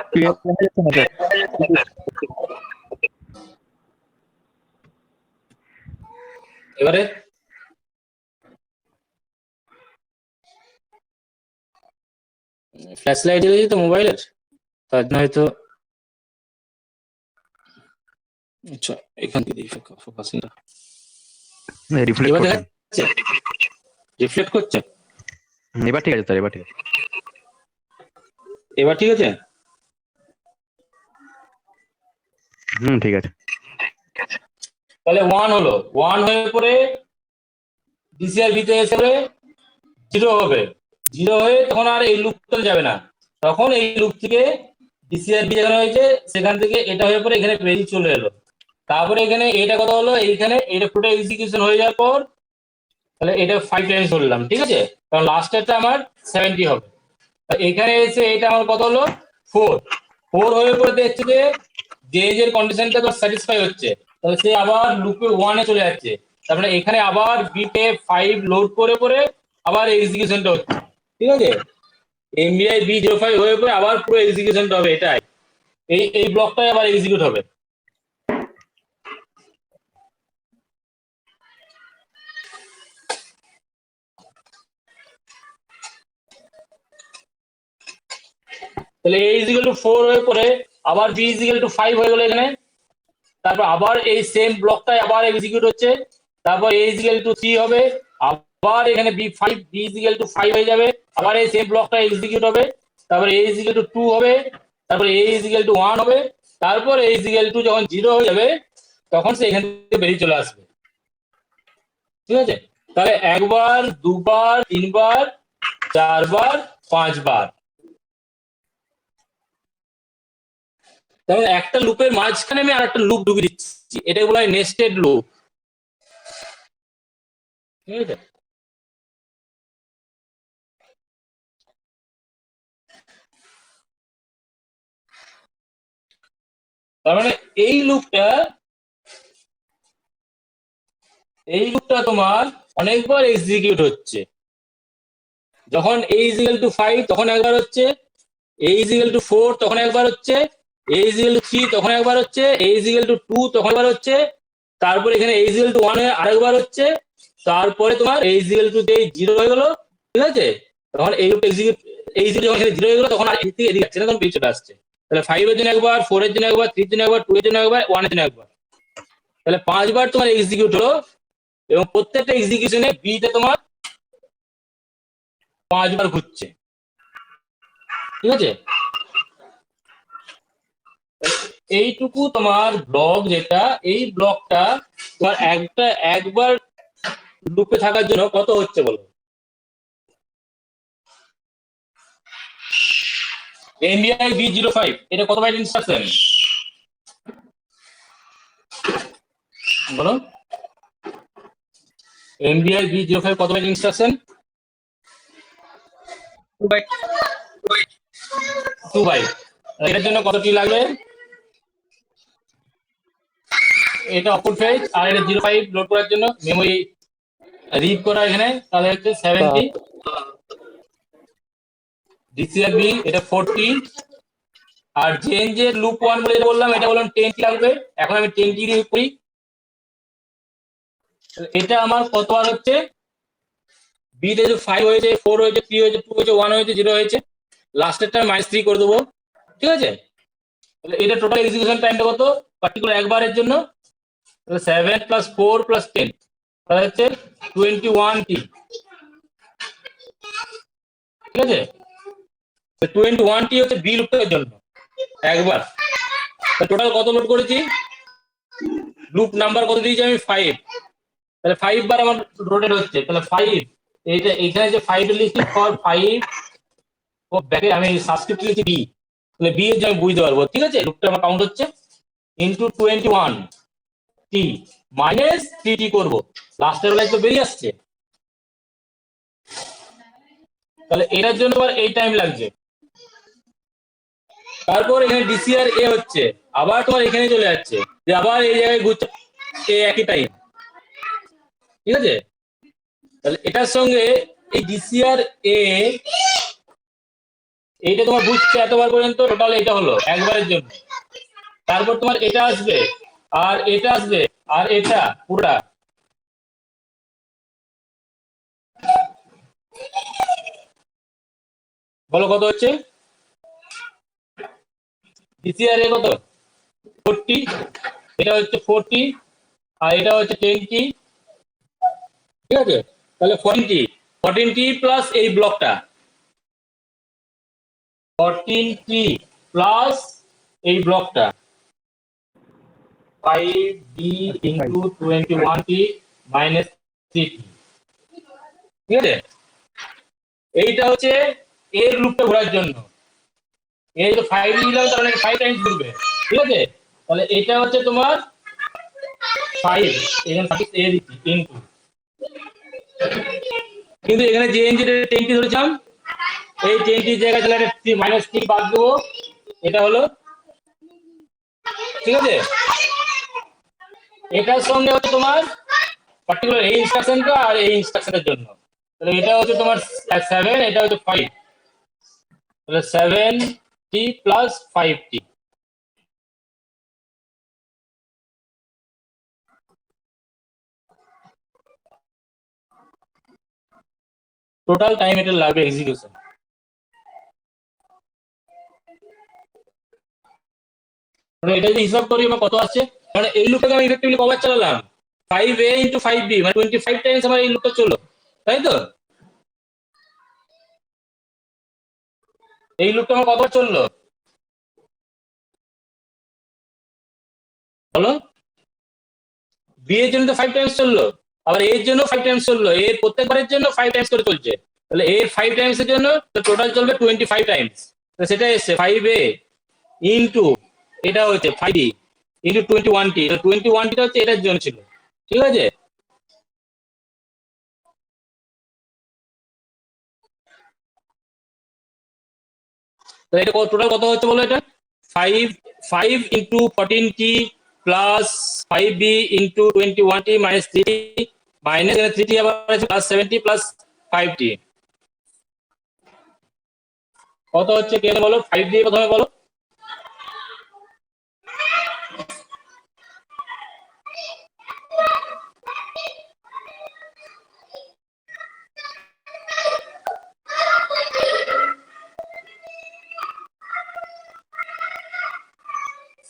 ক্লিয়ার দেখা যাচ্ছে না স্যার। এবারে ফ্ল্যাশ লাইট জ্বলেছে তো মোবাইলের, তার জন্য হয়তো, আচ্ছা এখান থেকে দেখি ফোকাসিংটা, রিফ্লেক্ট এবার করছে। দেখা যাচ্ছে, রিফ্লেক্ট করছে, এবার ঠিক আছে স্যার, এবার ঠিক আছে। এবার ঠিক আছে, ঠিক আছে। তাহলে 1 হলো, 1 হয়ে পরে ডিসিআর ভিতরে এসে পরে 0 হবে, 0 হয়ে তখন আর এই লুপটা যাবে না, তখন এই লুপ থেকে ডিসিআর বি যেখানে হয়েছে সেখান থেকে এটা হয়ে পরে এখানে বেরিয়ে চলে এলো, তারপরে এখানে এটা কত হলো, এইখানে এটা পুরো এক্সিকিউশন হয়ে যাওয়ার পর তাহলে এটা 5 টাইমস ধরলাম, ঠিক আছে, কারণ লাস্টেরটা আমার 70 হবে, এখানে এসে এটা আমার কত হলো 4, 4 হয়ে পরে দেখছে যে যে কন্ডিশনটা তো স্যাটিসফাই হচ্ছে, তাহলে সে আবার লুপে 1 এ চলে যাচ্ছে, তার মানে এখানে আবার বি তে 5 লোড করে পরে আবার এক্সিকিউশনটা হচ্ছে, ঠিক আছে, এমবিআই বি 05 হয়ে পরে আবার পুরো এক্সিকিউশনটা হবে, এটাই এই ব্লকটাই আবার এক্সিকিউট হবে, তাহলে a ইজিক্যাল টু 4 হয়ে পরে আবার b ইজিক্যাল টু 5 হয়ে গেল এখানে, তারপর আবার এই সেম ব্লকটাই আবার এক্সিকিউট হচ্ছে, তারপর a ইজিক্যাল টু 3 হবে, আবার এখানে b ইজিক্যাল টু 5 হয়ে যাবে, আবার এই সেম ব্লকটা এক্সিকিউট হবে, তারপর a ইজিক্যাল টু 2 হবে, তারপর a ইজিক্যাল টু 1 হবে, তারপর a ইজিক্যাল টু যখন 0 হয়ে যাবে তখন সে এখান থেকে বেরিয়ে চলে আসবে, ঠিক আছে, তাহলে একবার, দুবার, তিনবার, চারবার, পাঁচবার, তাহলে একটা লুপের মাঝখানে আমি আরেকটা লুপ ঢুকিয়ে দিচ্ছি, এটাকে বলা হয় নেস্টেড লুপ, ঠিক আছে, তার মানে এই লুপটা তোমার অনেকবার এক্সিকিউট হচ্ছে, যখন a ইজিক্যাল টু 5 তখন একবার হচ্ছে, a ইজিক্যাল টু 4 তখন একবার হচ্ছে, a ইজিক্যাল টু 3 তখন একবার হচ্ছে, a ইজিক্যাল টু 2 তখন একবার হচ্ছে, তারপর এখানে a ইজিক্যাল টু 1 আরেকবার হচ্ছে, তারপরে তোমার a ইজিক্যাল টু 0 হয়ে গেল, ঠিক আছে, তখন এই লুপ এক্সিকিউট, এই যখন 0 হয়ে গেল তখন আর এদিকে এদিকে যাচ্ছে না, তখন বেরিয়ে চলে আসছে, তাহলে 5 এর জন্য একবার, 4 এর জন্য একবার, 3 এর জন্য একবার, 2 এর জন্য একবার, 1 এর জন্য একবার, তাহলে 5 বার তোমার এক্সিকিউট হলো, এবং প্রত্যেকটা এক্সিকিউশনে বি তে তোমার 5 বার ঘুরছে, ঠিক আছে, এইটুকু তোমার ব্লক, যেটা এই ব্লকটা তোমার একবার লুপে থাকার জন্য কত হচ্ছে বলো? MBI B05 এটা কত বাইট ইনস্ট্রাকশন বলো? MBI B05 কত বাইট ইনস্ট্রাকশন? 2 বাইট। 2 বাইট। এটার জন্য কত টি লাগবে? এটা অপর ফেজ আর এটা 05 লোড করার জন্য মেমরি রিড করা এখানে তাহলে হচ্ছে 70 DCRB এটা 40 আর চেঞ্জ এর লুপ 1 বলে যেটা বললাম এটা বললাম 10 লাগবে। এখন আমি 10 দিয়ে করি, এটা আমার কতবার হচ্ছে? বি তে যে 5 হয়েছে, 4 হয়েছে, 3 হয়েছে, 2 হয়েছে, 1 হয়েছে, 0 হয়েছে, লাস্টেরটা -3 করে দেবো। ঠিক আছে, তাহলে এটা টোটাল এক্সিকিউশন টাইমটা কত পার্টিকুলার একবারের জন্য? তাহলে 7 + 4 + 10 তাহলে হচ্ছে 21 টি। ঠিক আছে, 21 টি হচ্ছে বি লুপের জন্য একবার। টোটাল কত লোড করেছি? লুপ নাম্বার কত দিয়েছি আমি? 5। তাহলে 5 বার আমার রোটেট হচ্ছে, তাহলে 5 এইটা এখানে যে 5 লিখছি ফর 5 ও ব্যাকে আমি সাবস্ক্রিপ্ট লিখছি বি, তাহলে বি এর যে আমি বুঝতে পারবো। ঠিক আছে, লুপটা আমার কাউন্ট হচ্ছে ইনটু 21 টি মাইনাস 3 টি করবো, লাস্টের লাইন তো বেরিয়ে আসছে। তাহলে এটার জন্য আবার এই টাইম লাগছে। তারপর এখানে ডিসিআর এ হচ্ছে, আবার তোমার এখানে চলে যাচ্ছে যে আবার এই জায়গায় ঘুরছে এই একই টাইম। ঠিক আছে, তাহলে এটার সঙ্গে এই ডিসিআর এ এইটা তোমার বুঝছে এতবার পর্যন্ত, টোটাল এটা হলো একবারের জন্য। তারপর তোমার এটা আসবে আর এটা আসবে আর এটা পুরোটা বলো কত হচ্ছে? ডিসিআর এ কত? 40, এটা হচ্ছে 40 আর এটা হচ্ছে 10 টি। ঠিক আছে, তাহলে 14 টি প্লাস এই ব্লকটা 14 টি প্লাস এই ব্লকটা 5d ইনটু 21 টি মাইনাস 3 টি। ঠিক আছে, এইটা হচ্ছে এর লুপটা ঘোরার জন্য। এই যে 5 নিলাম তার মানে 5 টাইমস ঘুরবে। ঠিক আছে, তাহলে এটা হচ্ছে তোমার 5 এখানে সাফিক্স এ দিচ্ছি ইনটু, কিন্তু এখানে যে এনজিটা 10 টি ধরেছিলাম এই 10 টির জায়গায় তাহলে -3 বাদ দেবো, এটা হলো। ঠিক আছে, এটার সঙ্গে হচ্ছে তোমার পার্টিকুলার এই ইনস্ট্রাকশনটা আর এই ইনস্ট্রাকশনের জন্য, তাহলে এটা হচ্ছে তোমার 7, এটা হচ্ছে 5, তাহলে 7t plus 5t। Total time এটা লাগবে এক্সিকিউশন। মানে এটা যদি হিসাব করি আমার কত আসছে, মানে এই লুপটাকে আমি ইফেক্টিভলি কবার চালালাম? 5a ইনটু 5b মানে 25 টাইমস আমার এই লুপটা চললো, তাই তো? এই লুপটা আমার কতবার চললো বলো? বি এর জন্য তো 5 টাইমস চললো, আবার এর জন্য 5 টাইমস চললো, এর প্রত্যেকবারের জন্য 5 টাইমস করে চলছে, তাহলে এর 5 টাইমস এর জন্য টোটাল চলবে 25 টাইমস। সেটা এসছে 5a ইনটু এটা হচ্ছে 5d ইনটু 21t, 21t হচ্ছে এটার জন্য ছিল। ঠিক আছে, তো এটা টোটাল কত হচ্ছে বলো? এটা 5 into 14t plus 5b into 21t minus 3 minus 3t আবার আছে প্লাস 70 প্লাস 5t কত হচ্ছে কে বলো? 5 দিয়ে প্রথমে বলো।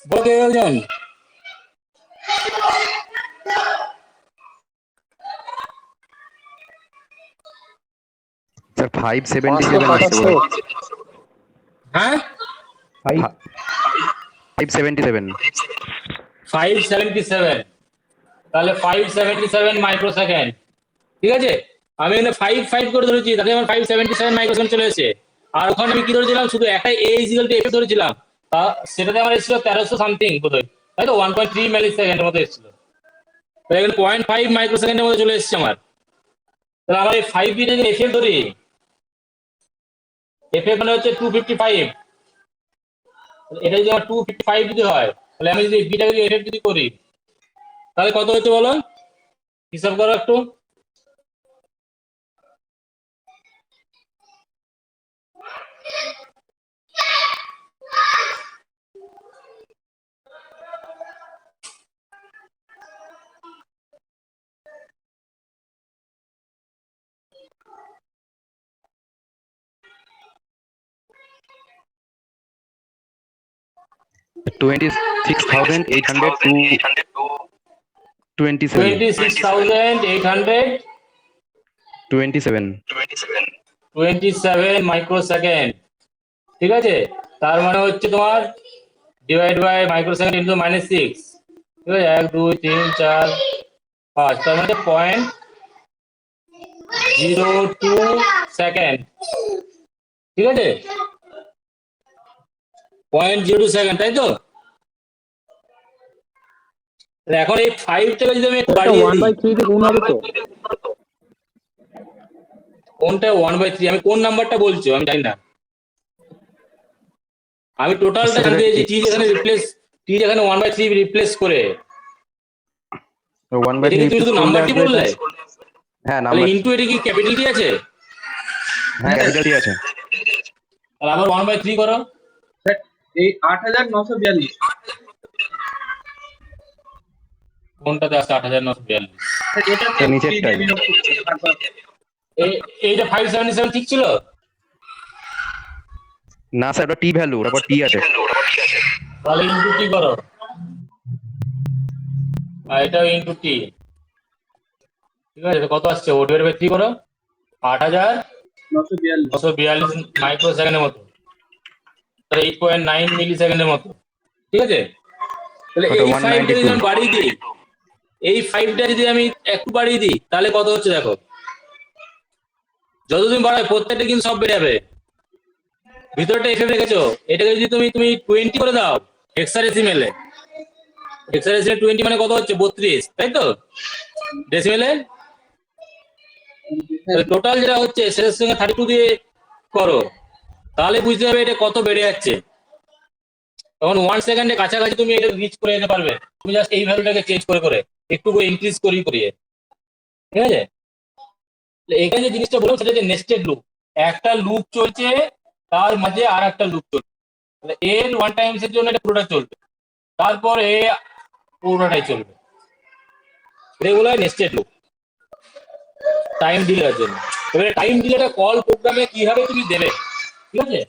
বলো কে বলছেন? স্যার 577 আসছে বলে। হ্যাঁ 577 577, তাহলে 577 মাইক্রোসেকেন্ড ঠিক আছে, আমি এখানে 5 করে ধরেছি, তাতে আমার 577 মাইক্রোসেকেন্ড চলে এসেছে। আর ওখানে আমি কি ধরেছিলাম, শুধু একটাই a ইকুয়াল টু f ধরেছিলাম, তা সেটাতে আমার এসেছিল 1300 সামথিং বোধহয়, তাই তো 1.3 মিলি সেকেন্ডের মতো এসেছিল। তাহলে এখানে 0.5 মাইক্রোসেকেন্ডের মধ্যে চলে এসেছে আমার। তাহলে আমার এই 5 বিটা যদি এফএফ ধরি, এফএফ মানে হচ্ছে 255, এটা যদি আমার 255 যদি হয়, তাহলে আমি যদি বিটা যদি এফএফ যদি করি, তাহলে কত হচ্ছে বলো, হিসাব করো একটু। $26,800 to 26,827 মাইক্রোসেকেন্ড, ঠিক আছে। তার মানে হচ্ছে তোমার ডিভাইড বাই মাইক্রোসেকেন্ড ইন্টু -6, ঠিক আছে, 1 2 3 4 5, তার মানে 0.02 সেকেন্ড, ঠিক আছে, 0.02 সেকেন্ড, তাই তো। তাহলে এখন এই 5টাকে যদি আমি একটু বাড়িয়ে দিই, 1/3 তে গুণ হবে তো? কোনটা 1/3, আমি কোন নাম্বারটা বলছো আমি জানি না, আমি টোটালটা জানতে চাইছি। টি যেখানে 1/3 রিপ্লেস করে, এটা কি তুমি শুধু নাম্বারটি বললে? হ্যাঁ তাহলে নাম্বার, ইনটু এটা কি ক্যাপিটাল টি আছে? হ্যাঁ ক্যাপিটাল আছে। আর আবার 1/3 করো, স্যার এই 8942। কোনটাতে আছে 8942? স্যার এটাতে তো নিচেরটাই। বিয়োগ করতে হবে, তারপর এইটা 577 ঠিক ছিল? না স্যার ওটা টি ভ্যালু, ওটা টি আছে। তাহলে ইনটু টি করো, আর এটা ইনটু টি, ঠিক আছে। তো কত আসছে, ও ডিভাইড বাই 3 করো, 942। 8942 মাইক্রোসেকেন্ডের মতো, তাহলে 8.9 মিলি সেকেন্ডের মতো, ঠিক আছে। তাহলে ওটা এই 5টা যদি 192। আমি বাড়িয়ে দিই, এই 5টা যদি আমি একটু বাড়িয়ে দিই, তাহলে কত হচ্ছে দেখো। যত তুমি বাড়াবে প্রত্যেকটা কিন্তু সব বেড়ে যাবে। ভিতরটা এফএফ রেখেছো, এটাকে যদি তুমি 20 করে দাও হেক্সাডেসিমেলে, 20 মানে কত হচ্ছে 32, তাই তো, ডেসিমেলে। টোটাল যেটা হচ্ছে সেটার সঙ্গে 32 দিয়ে করো, তাহলে বুঝতে হবে এটা কত বেড়ে যাচ্ছে। তখন 1 সেকেন্ডে কাছাকাছি তুমি এটা রিচ করে যেতে পারবে, তুমি জাস্ট এই ভ্যালুটাকে চেঞ্জ করে একটু করে ইনক্রিজ করিয়ে, ঠিক আছে। এখানে যে জিনিসটা বললাম সেটা হচ্ছে নেস্টেড লুপ, একটা লুপ চলছে, তার মাঝে আর একটা লুপ চলছে, তাহলে এর 1 টাইমস এর জন্য এটা পুরোটা চলবে, তারপর এ পুরোটাই চলবে, রেগুলার নেস্টেড লুপ টাইম ডিলের জন্য। এবারে টাইম ডিলেটা কল প্রোগ্রামে কিভাবে তুমি দেবে, ঠিক আছে।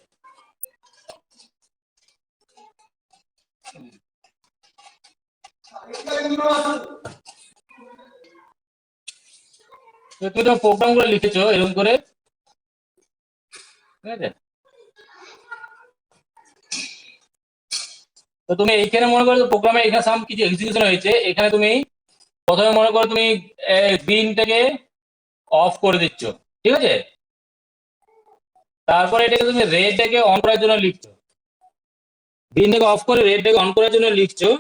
তো তুমি তো প্রোগ্রাম গুলো লিখেছো এরকম করে, ঠিক আছে। তো তুমি এইখানে মনে করো প্রোগ্রামে এখানে সাম কিছু এক্সিকিউশন হয়েছে, এখানে তুমি প্রথমে মনে করো তুমি গ্রিনটাকে অফ করে দিচ্ছ, ঠিক আছে। তারপরে এটাকে তুমি রেডটাকে অন করার জন্য লিখছো, গ্রিনটাকে অফ করে রেডটাকে অন করার জন্য লিখছো।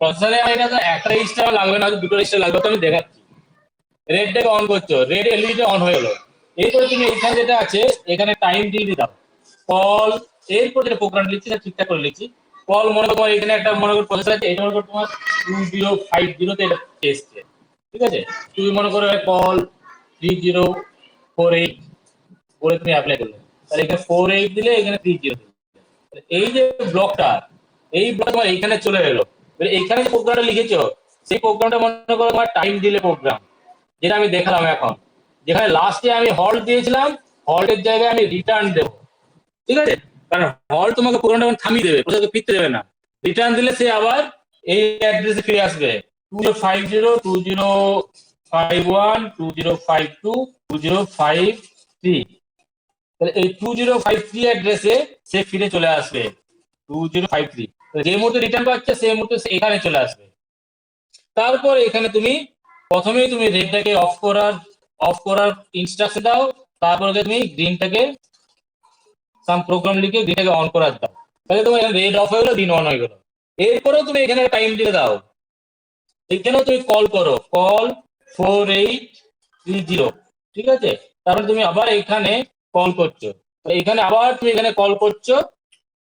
প্রসেসরে এটা তো একটা রেজিস্টার লাগবে না, দুটো রেজিস্টার লাগবে, তো আমি দেখাচ্ছি। রেডটাকে অন করছো, রেড এলইডিটা অন হয়ে গেল। এরপরে তুমি এখানে যেটা আছে এখানে টাইম ডিলে দাও, কল, এরপর যেটা প্রোগ্রাম লিখছি সেটা ঠিকঠাক করে লিখছি। কল মনে করো তোমার এখানে একটা মনে করো প্রসেসর আছে, এটা মনে করো তোমার 2050 তে এটা এসছে, ঠিক আছে। তুমি মনে করো কল 3048 বলে তুমি অ্যাপ্লাই করলে, তাহলে এখানে 48 দিলে এখানে 30 দিলে, এই যে ব্লকটা, এই ব্লক তোমার এইখানে চলে এলো। এইখানে যে প্রোগ্রামটা লিখেছো সেই প্রোগ্রামটা মনে করো তোমার টাইম ডিলে প্রোগ্রাম, যেটা আমি দেখালাম এখন, যেখানে লাস্টে আমি হল্ট দিয়েছিলাম, হল্টের জায়গায় আমি রিটার্ন দেবো, ঠিক আছে। কারণ হল্ট তোমাকে প্রোগ্রামটা থামিয়ে দেবে, প্রসেসরকে ফিরতে দেবে না। রিটার্ন দিলে সে আবার এই অ্যাড্রেসে ফিরে আসবে, 2050 2051 2052 2053, তাহলে এই 2053 অ্যাড্রেসে সে ফিরে চলে আসবে, 2053। যে মুহূর্তে রিটার্ন পাচ্ছে সেই মুহূর্তে সে এখানে চলে আসবে। তারপর এখানে তুমি প্রথমেই তুমি রেডটাকে অফ করার ইনস্ট্রাকশন দাও, তারপরে তুমি গ্রিনটাকে সাম প্রোগ্রাম লিখে গ্রিনটাকে অন করার দাও, তাহলে তোমার এখানে রেড অফ হয়ে গেলো, গ্রিন অন হয়ে গেলো। এরপরেও তুমি এখানে টাইম দিয়ে দাও, এখানেও তুমি কল করো, কল 4830, ঠিক আছে। তারপরে তুমি আবার এখানে কল করছো, এখানে আবার তুমি এখানে কল করছো,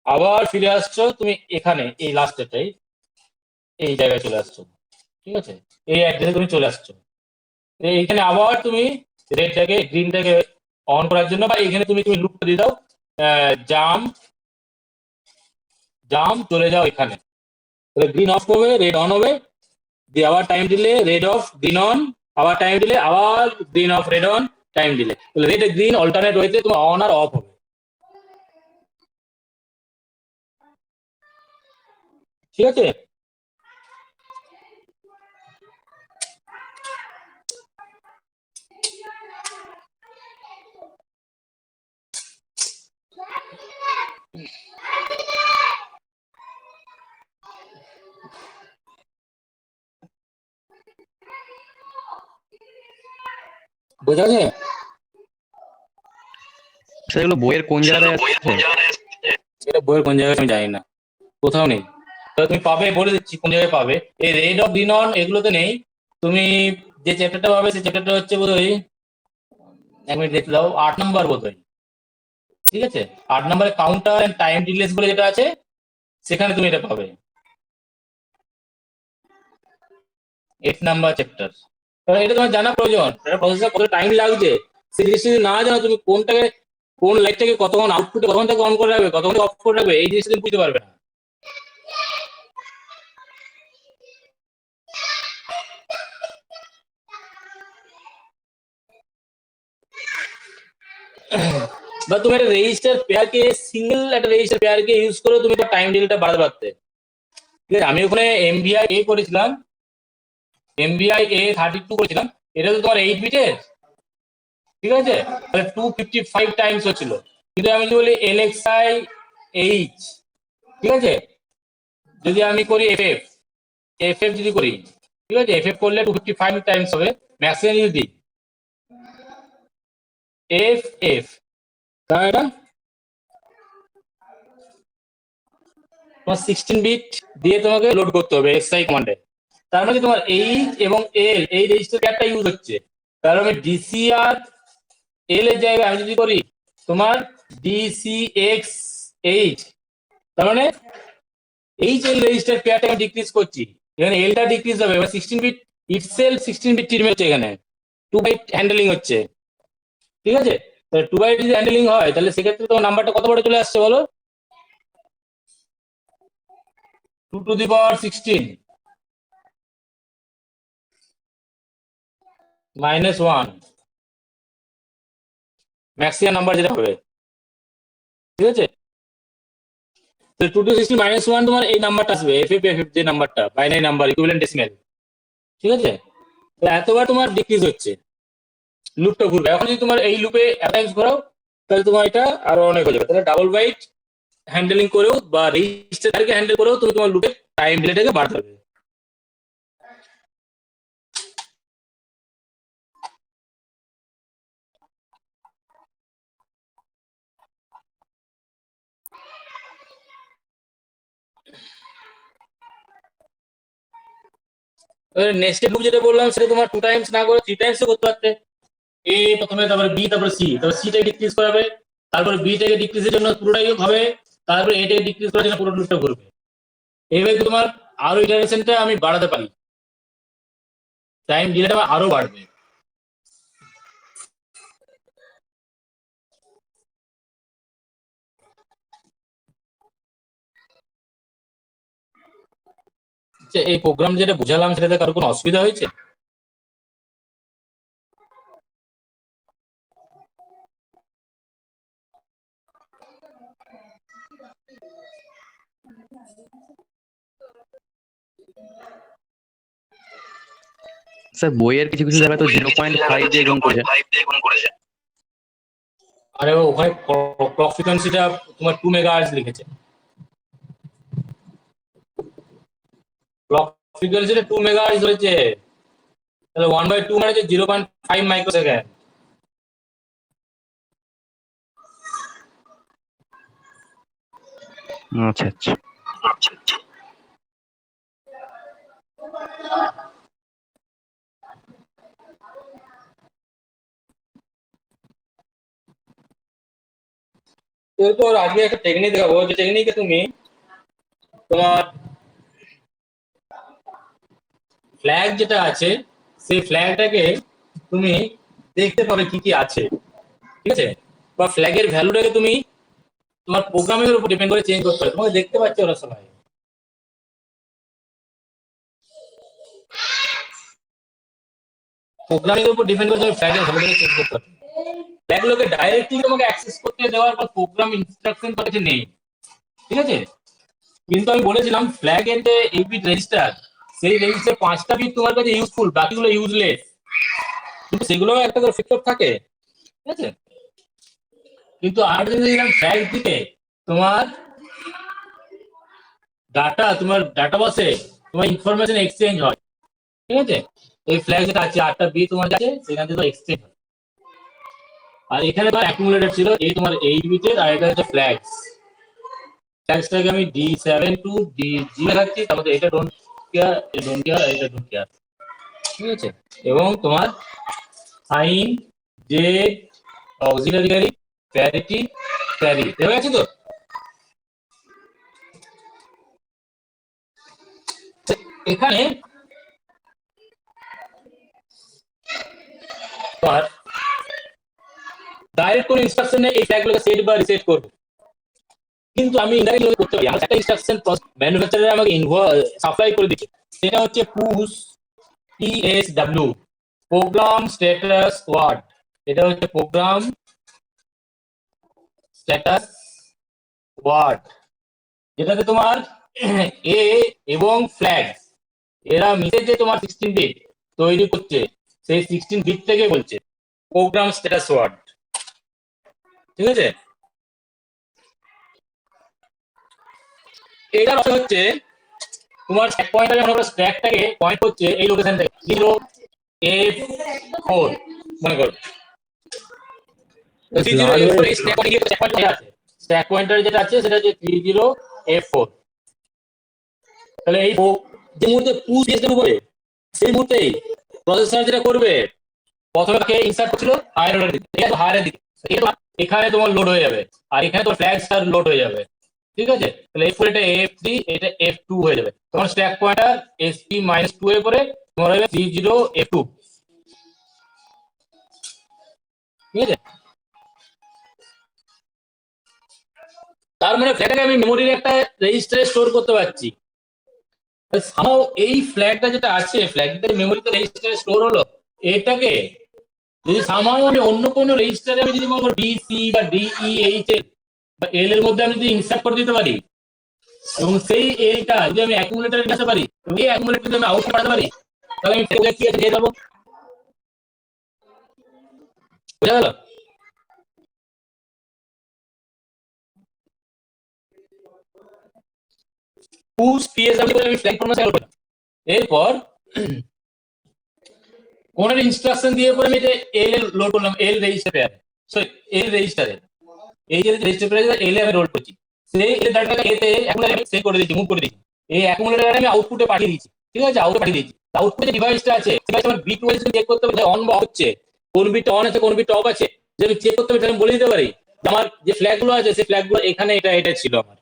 আবার ফিরে আসছো তুমি এখানে এই লাস্টেরটাই এই জায়গায় চলে আসছো, ঠিক আছে, এই অ্যাড্রেসে তুমি চলে আসছো। এইখানে আবার তুমি রেডটাকে গ্রিনটাকে অন করার জন্য বা এখানে তুমি তুমি লুপ দিয়ে দাও, জাম জাম চলে যাও এখানে, তাহলে গ্রিন অফ হবে, রেড অন হবে, দিয়ে আবার টাইম দিলে রেড অফ গ্রিন অন, আবার টাইম দিলে আবার green of red on, time দিলে তাহলে রেড গ্রিন অল্টারনেট ওয়েতে তোমার অন আর অফ হবে, ঠিক আছে। বোঝা গেছে? সেগুলো বইয়ের কোন জায়গায় আছে? এটা বইয়ের কোন জায়গায় আমি জানি না, কোথাও নেই। তো তুমি পাবে, বলে দিচ্ছি কোন জায়গায় পাবে। এই রেড অফ গ্রিন অন এগুলোতে নেই। তুমি যে চ্যাপ্টারটা পাবে সেই চ্যাপ্টারটা হচ্ছে বোধহয়, এক মিনিট দেখতে দাও, 8 নম্বর বোধহয়, ঠিক আছে। 8 নম্বরে কাউন্টার এন্ড টাইম ডিলেস বলে যেটা আছে, সেখানে তুমি এটা পাবে, 8 নম্বর চ্যাপ্টার। এটা তোমার জানা প্রয়োজন, প্রসেসর কত টাইম লাগছে সেই জিনিসটা যদি না জানো, তুমি কোনটাকে কোন লাইটটাকে কতক্ষণ আউটপুটে কতক্ষণ থেকে অন করে রাখবে, কতক্ষণ অফ করে রাখবে, এই জিনিসটা তুমি বুঝতে পারবে না। বা তুমি একটা রেজিস্টার পেয়ারকে, সিঙ্গেল একটা রেজিস্টার পেয়ারকে ইউজ করে তুমি তো টাইম ডিলেটা বাড়াতে পারতে, ঠিক আছে। আমি ওখানে এমবিআই এ করেছিলাম, এমবিআই A32 করেছিলাম, এটা তো তোমার 8 বিটের, ঠিক আছে, তাহলে 255 টাইমস হচ্ছিল। কিন্তু আমি যদি বলি এলএক্সআই এইচ, ঠিক আছে, যদি আমি করি এফএফ যদি করি, ঠিক আছে, এফএফ করলে 255 টাইমস হবে। ম্যাক্সিমাম যদি এফ এফ, তাহলে এটা তোমার 16 বিট দিয়ে তোমাকে লোড করতে হবে এক্সআই কমান্ডে। তার মানে তোমার এইচ এবং এল এই রেজিস্টার পেয়ারটা ইউজ হচ্ছে, তার মানে ডিসি আর এল এর জায়গায় আমি যদি করি তোমার ডিসিএক্স এইচ, তার মানে এইচ এল রেজিস্টার পেয়ারটা আমি ডিক্রিজ করছি, এখানে এলটা ডিক্রিজ হবে, এবার 16 বিট ইটসেলফ 16 বিট টিরমে হচ্ছে, এখানে 2 বাইট হ্যান্ডেলিং হচ্ছে, ঠিক আছে। তাহলে 2 বাইট যদি হ্যান্ডেলিং হয় তাহলে সেক্ষেত্রে তোমার নাম্বারটা কত বড় চলে আসছে বলো, 2 to the power 16 -1 maximum number যেটা হবে, ঠিক আছে। 2 to 16 -1 তোমার এই নাম্বারটা আসবে, এফএফ যে নাম্বারটা, বাইনারি নাম্বার ইকুইভ্যালেন্ট ডেসিমেল, ঠিক আছে। এতবার তোমার ডিক্রিজ হচ্ছে, লুপটা ঘুরবে। এখন যদি তোমার এই লুপে অ্যাটাইমস ঘোরাও তাহলে তোমার এটা আরো অনেক হয়ে যাবে, তাহলে ডাবল বাইট হ্যান্ডেলিং করেও বা রেজিস্টারকে হ্যান্ডেল করেও তুমি তোমার লুপের টাইম ডিলেটাকে বাড়াতে হবে। নেক্সট লুপ যেটা বললাম সেটা তোমার 2 টাইমস না করে 3 টাইমস করতে পারতে। এ প্রথমে, তারপরে বি, তারপরে সি, তারপরে সিটাকে ডিক্রিজ করাবে, তারপরে বিটাকে ডিক্রিজের জন্য পুরোটাই হবে, তারপরে এটাকে ডিক্রিজ করার জন্য পুরো লুপটা ঘুরবে। এইভাবে তোমার আরো ইটারেশনটা আমি বাড়াতে পারি, টাইম ডিলেটা আরো বাড়বে। আচ্ছা, এই প্রোগ্রাম যেটা বুঝালাম সেটাতে কারো কোনো অসুবিধা হয়েছে? স্যার বইয়ের কিছু কিছু জায়গায় তো 0.5 দিয়ে গুণ করেছে। আরে ওখানে ক্লক ফ্রিকোয়েন্সিটা তোমার 2 মেগাহার্টজ লিখেছে, ক্লক ফ্রিকোয়েন্সিটা 2 মেগাহার্টজ হয়েছে, তাহলে 1/2 মানে হচ্ছে 0.5 মাইক্রোসেকেন্ড। আচ্ছা আচ্ছা। এরপর আজকে একটা টেকনিক দেখাবো, যে টেকনিকে তুমি তোমার ফ্ল্যাগ যেটা আছে সেই ফ্ল্যাগটাকে তুমি দেখতে পাবে কি কি আছে, ঠিক আছে, বা ফ্ল্যাগের ভ্যালুটাকে তুমি তোমার প্রোগ্রামের উপর ডিপেন্ড করে চেঞ্জ করতে পারো। তোমাকে দেখতে পাচ্ছি ওরা সবাই প্রোগ্রামিং এর উপর ডিপেন্ড করে তুমি ফ্ল্যাগের ভ্যালুটাকে চেঞ্জ করতে পারো। ফ্ল্যাগগুলোকে ডাইরেক্টলি তোমাকে অ্যাক্সেস করতে দেওয়ার পর প্রোগ্রাম ইনস্ট্রাকশন তো কিছু নেই, ঠিক আছে, কিন্তু আমি বলেছিলাম ফ্ল্যাগের যে 8 বিট রেজিস্টার, সেই রেজিস্টার 5টা বিট তোমার কাছে ইউজফুল, বাকিগুলো ইউজলেস, কিন্তু সেগুলো একটা করে ফিক্সড থাকে, ঠিক আছে। কিন্তু আর যদি ফ্ল্যাগ দিকে তোমার তোমার ডাটা বাসে তোমার ইনফরমেশন এক্সচেঞ্জ হয়, ঠিক আছে, এই ফ্ল্যাগ যেটা আছে 8টা বিট তোমার কাছে সেখান থেকে এক্সচেঞ্জ হয়। আর এখানে তোমার অ্যাকুমুলেটর ছিল এই তোমার 8 বিটের, আর এটা হচ্ছে ফ্ল্যাগসটাকে আমি D7 টু DG দেখাচ্ছি, তারপরে এটা ডোন্ট কেয়ার, এটা ডোন্ট কেয়ার, এটা ডোন্ট কেয়ার, ঠিক আছে। এবং তোমার sign, Z, auxiliary, parity, carry, দেখা গেছে তো। এখানে তোমার ডাইরেক্ট কোন ইনস্ট্রাকশনে এই ফ্ল্যাগগুলোকে সেট বা রিসেট করব, কিন্তু আমি ইনডাইরেক্টলি করতে পারি। আমার একটা ইনস্ট্রাকশন ম্যানুফ্যাকচারার আমাকে সাপ্লাই করে দিচ্ছে, সেটা হচ্ছে push PSW, program status word. এটা হচ্ছে প্রোগ্রাম স্ট্যাটাস ওয়ার্ড, যেটাতে তোমার এ এবং ফ্ল্যাগ এরা মিলে যে তোমার 16 বিট তৈরি করছে, সেই 16 বিট থেকে বলছে প্রোগ্রাম স্ট্যাটাস ওয়ার্ড, ঠিক আছে। এটার অর্থ হচ্ছে তোমার স্ট্যাক পয়েন্টার যখন আমরা স্ট্যাকটাকে পয়েন্ট করছে এই লোকেশন থেকে 0F4 মনে করো, স্ট্যাক পয়েন্টার যেটা আছে সেটা হচ্ছে 30F4। তাহলে এই যে মুহূর্তে পুশ PSW করে সেই মুহূর্তেই প্রসেসর যেটা করবে প্রথমে তাকে ইনসার্ট করছিল হায়ার অর্ডার দিকে, ঠিক আছে, হায়ারের দিকে এখানে তোমার লোড হয়ে যাবে, আর এখানে তোমার ফ্ল্যাগ স্টার লোড হয়ে যাবে, ঠিক আছে। তাহলে F4 এটা F3, এটা F2 হয়ে যাবে। তোমার স্ট্যাক পয়েন্টার SP-2 এর পরে তোমার হবে 30F2, ঠিক আছে। তার মানে ফ্ল্যাগটাকে আমি মেমোরির একটা রেজিস্টারে স্টোর করতে পারছি। এই ফ্ল্যাগটা যেটা আছে, ফ্ল্যাগটা মেমোরিতে রেজিস্টারে স্টোর হলো, এটাকে যদি সামান্য আমি অন্য কোনো রেজিস্টারে আমি যদি মনে করো DC বা DEH বা L এর মধ্যে আমি যদি ইনসার্ট করে দিতে পারি, এবং সেই এলটা যদি আমি অ্যাকুমুলেটরে নিতে পারি, এবং এই অ্যাকুমুলেটর যদি আমি আউটপুট পাঠাতে পারি, তাহলে আমি ফ্ল্যাগ কি দিয়ে দেবো, বুঝা গেল। পুশ PSW বলে আমি ফ্ল্যাগ ফরম্যাট করব। এরপর কোন ইনস্ট্রাকশন দিয়ে পরে আমি এটা এল এর লোড করলাম, এল রেজিস্টারে, সরি এল রেজিস্টারে, এই যে রেজিস্টারে এল এ আমি লোড করছি, সেই এল ডাটাটা এতে এখন আমি সেভ করে দিয়েছি, মুভ করে দিয়েছি, এই অ্যাকুমুলেটরে আমি আউটপুটে পাঠিয়ে দিয়েছি, ঠিক আছে, আউটপুটে পাঠিয়ে দিয়েছি। আউটপুটে যে ডিভাইসটা আছে সেটা আমার বিট ওয়াইজ চেক করতে হবে অন বা অফ হচ্ছে, কোন বিটটা অন আছে কোন বিটটা অফ আছে, যে আমি চেক করতে হবে আমি বলে দিতে পারি। আমার যে ফ্ল্যাগগুলো আছে সেই ফ্ল্যাগগুলো এখানে এটা ছিল আমার,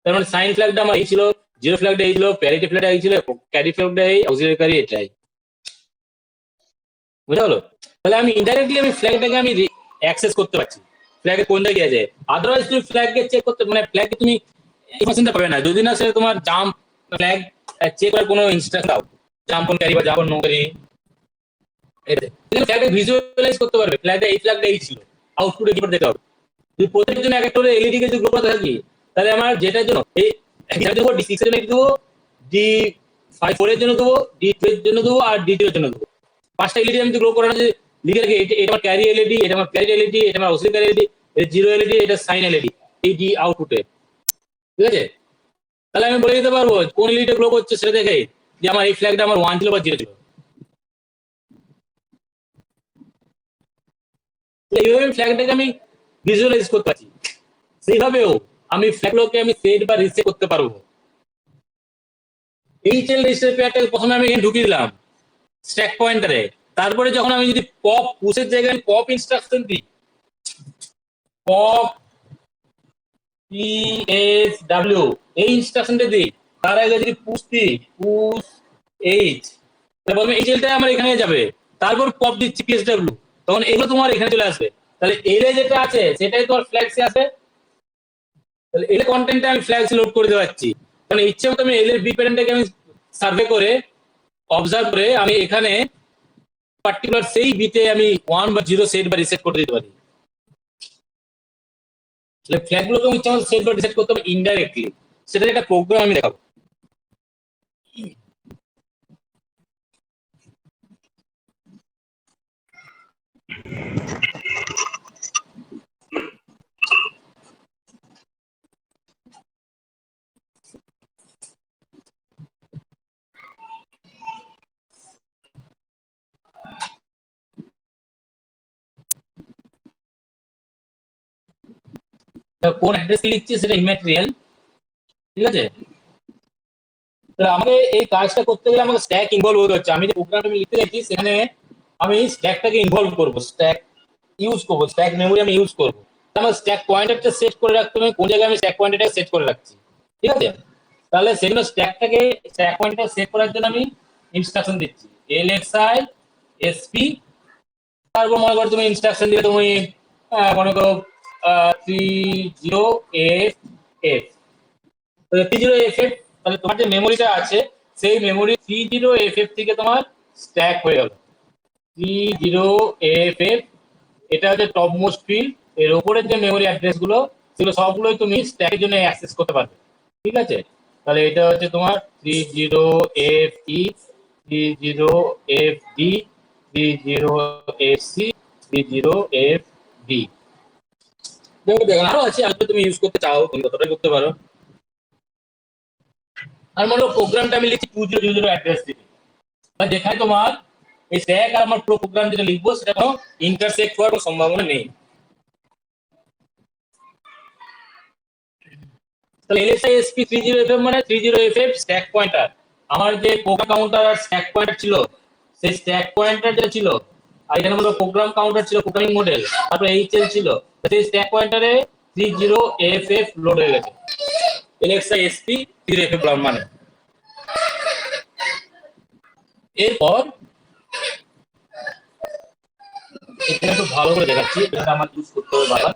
তার মানে সাইন ফ্ল্যাগটা আমার এই ছিল, জিরো ফ্ল্যাগটা এই ছিল, প্যারিটি ফ্ল্যাগটা এই ছিল, ক্যারি ফ্ল্যাগটা এই, অক্সিলারি এটাই, বুঝা গেল। তাহলে আমি ইনডাইরেক্টলি আমি ফ্ল্যাগটাকে আমি অ্যাক্সেস করতে পারছি, ফ্ল্যাগে কোন জায়গায় আছে। আদারওয়াইজ তুমি ফ্ল্যাগকে চেক করতে, মানে ফ্ল্যাগকে তুমি ইনফরমেশনটা পাবে না যদি না সেটা তোমার জাম্প ফ্ল্যাগ চেক করার কোনো ইনস্ট্রাকশন দাও, জাম্প অন ক্যারি বা জাম্প অন নো ক্যারি, ফ্ল্যাগটা ভিজুয়ালাইজ করতে পারবে, ফ্ল্যাগটা এই ছিল, আউটপুটে কি দেখতে হবে। যদি প্রত্যেকের জন্য এক একটা করে এলইডি কে যদি গ্রুপ করতে থাকি, তাহলে আমার যেটার জন্য এই দেবো D6 এর জন্য দেবো, D4 এর জন্য দেবো, D2 এর জন্য দেবো, আর D2 এর জন্য দেবো। 5টা এলইডি আমি গ্রুপ করানো যে লিখে রাখি, এটা আমার ক্যারি এলইডি, এটা আমার প্যারিটি এলইডি, এটা আমার অক্সিলারি এলইডি, এটা জিরো এলইডি, এটা সাইন এলইডি, এই ডি আউটপুটে, ঠিক আছে। তাহলে আমি বলে দিতে পারবো কোন এলইডি গ্লো করছে সেটা দেখে যে আমার এই ফ্ল্যাগটা আমার 1 ছিল বা 0 ছিল। এইভাবে ফ্ল্যাগটাকে আমি ভিজুয়ালাইজ করতে পারছি। সেইভাবেও আমি ফ্ল্যাগগুলোকে আমি সেট বা রিসেট করতে পারবো। এই চাইল্ড রেজিস্টার পেয়ারটাকে প্রথমে আমি এখানে ঢুকিয়ে দিলাম স্ট্যাক পয়েন্টারে। তারপরে যখন আমি যদি পপ পুশের জায়গায় পপ ইনস্ট্রাকশন দিই, পপ PSW এই ইনস্ট্রাকশনটা দিই, তার আগে যদি পুশ দিই পুশ এইচ, প্রথমে এই চাইল্ডটা আমার এখানে যাবে, তারপর পপ দিচ্ছি PSW, তখন এগুলো তোমার এখানে চলে আসবে। তাহলে এলে যেটা আছে সেটাই তোমার ফ্ল্যাগসে আছে। তাহলে এলে কন্টেন্টটা আমি ফ্ল্যাগসে লোড করে দিতে পারছি। কারণ ইচ্ছে মতো আমি এলের বি প্যারেন্টটাকে আমি সার্ভে করে অবজার্ভ করে আমি এখানে পার্টিকুলার সেই বিতে আমি 1 বা 0 সেট বা রিসেট করে দিতে পারি। তাহলে ফ্ল্যাগগুলোকে আমি ইচ্ছা মতো সেট বা রিসেট করতে পারি ইনডাইরেক্টলি, সেটা একটা প্রোগ্রাম আমি দেখাবো। কোন অ্যাড্রেস লিখছি সেটা ইম্যাটেরিয়াল, ঠিক আছে। তাহলে আমাকে এই কাজটা করতে গেলে আমাকে স্ট্যাক ইনভলভ হতে হচ্ছে। আমি যে প্রোগ্রামটা আমি লিখতে যাচ্ছি সেখানে আমি স্ট্যাকটাকে ইনভলভ করবো, স্ট্যাক ইউজ করবো, স্ট্যাক মেমোরি আমি ইউজ করবো। আমার স্ট্যাক পয়েন্টারটা সেট করে রাখতে হবে কোন জায়গায় আমি স্ট্যাক পয়েন্টারটা সেট করে রাখছি, ঠিক আছে। তাহলে সেগুলো স্ট্যাক পয়েন্টার সেট করার জন্য আমি ইনস্ট্রাকশন দিচ্ছি LXI SP। তারপর মনে করো তুমি ইনস্ট্রাকশন দিলে তুমি মনে করো 30FF, 30FF, তাহলে তোমার যে মেমোরিটা আছে সেই মেমোরি 30FF থেকে তোমার স্ট্যাক হয়ে গেল 30FF। এটা হচ্ছে টপ মোস্ট ফিল্ড, এর উপরের যে মেমোরি অ্যাড্রেস গুলো সেগুলো সবগুলোই তুমি স্ট্যাকের জন্য অ্যাক্সেস করতে পারবে, ঠিক আছে। তাহলে এটা হচ্ছে তোমার 30FE, 30FD, 30FC, 30FD। দেখুন আরো আছে, আগে তুমি ইউজ করতে চাও তুমি ততটাই করতে পারো। আর মনে করো প্রোগ্রামটা আমি লিখছি 2000 অ্যাড্রেস দিতে, যেখানে তোমার এই স্ট্যাক আর আমার পুরো প্রোগ্রাম যেটা লিখবো সেটা কোনো ইন্টারসেক্ট হওয়ার কোনো সম্ভাবনা নেই। তাহলে LSI SP 30FF মানে 30FF স্ট্যাক পয়েন্টার। আমার যে প্রোগ্রাম কাউন্টার আর স্ট্যাক পয়েন্টার ছিল সেই স্ট্যাক পয়েন্টার যেটা ছিল, আর এখানে মনে প্রোগ্রাম কাউন্টার ছিল, প্রোগ্রামিং মডেল, তারপর HL ছিল, সেই স্ট্যাক পয়েন্টারে 30FF লোড হয়ে গেছে। LSI SP 30FF মানে এরপর এখানে একটু ভালো করে দেখাচ্ছি, এটা আমার ইউজ করতে হবে বারবার।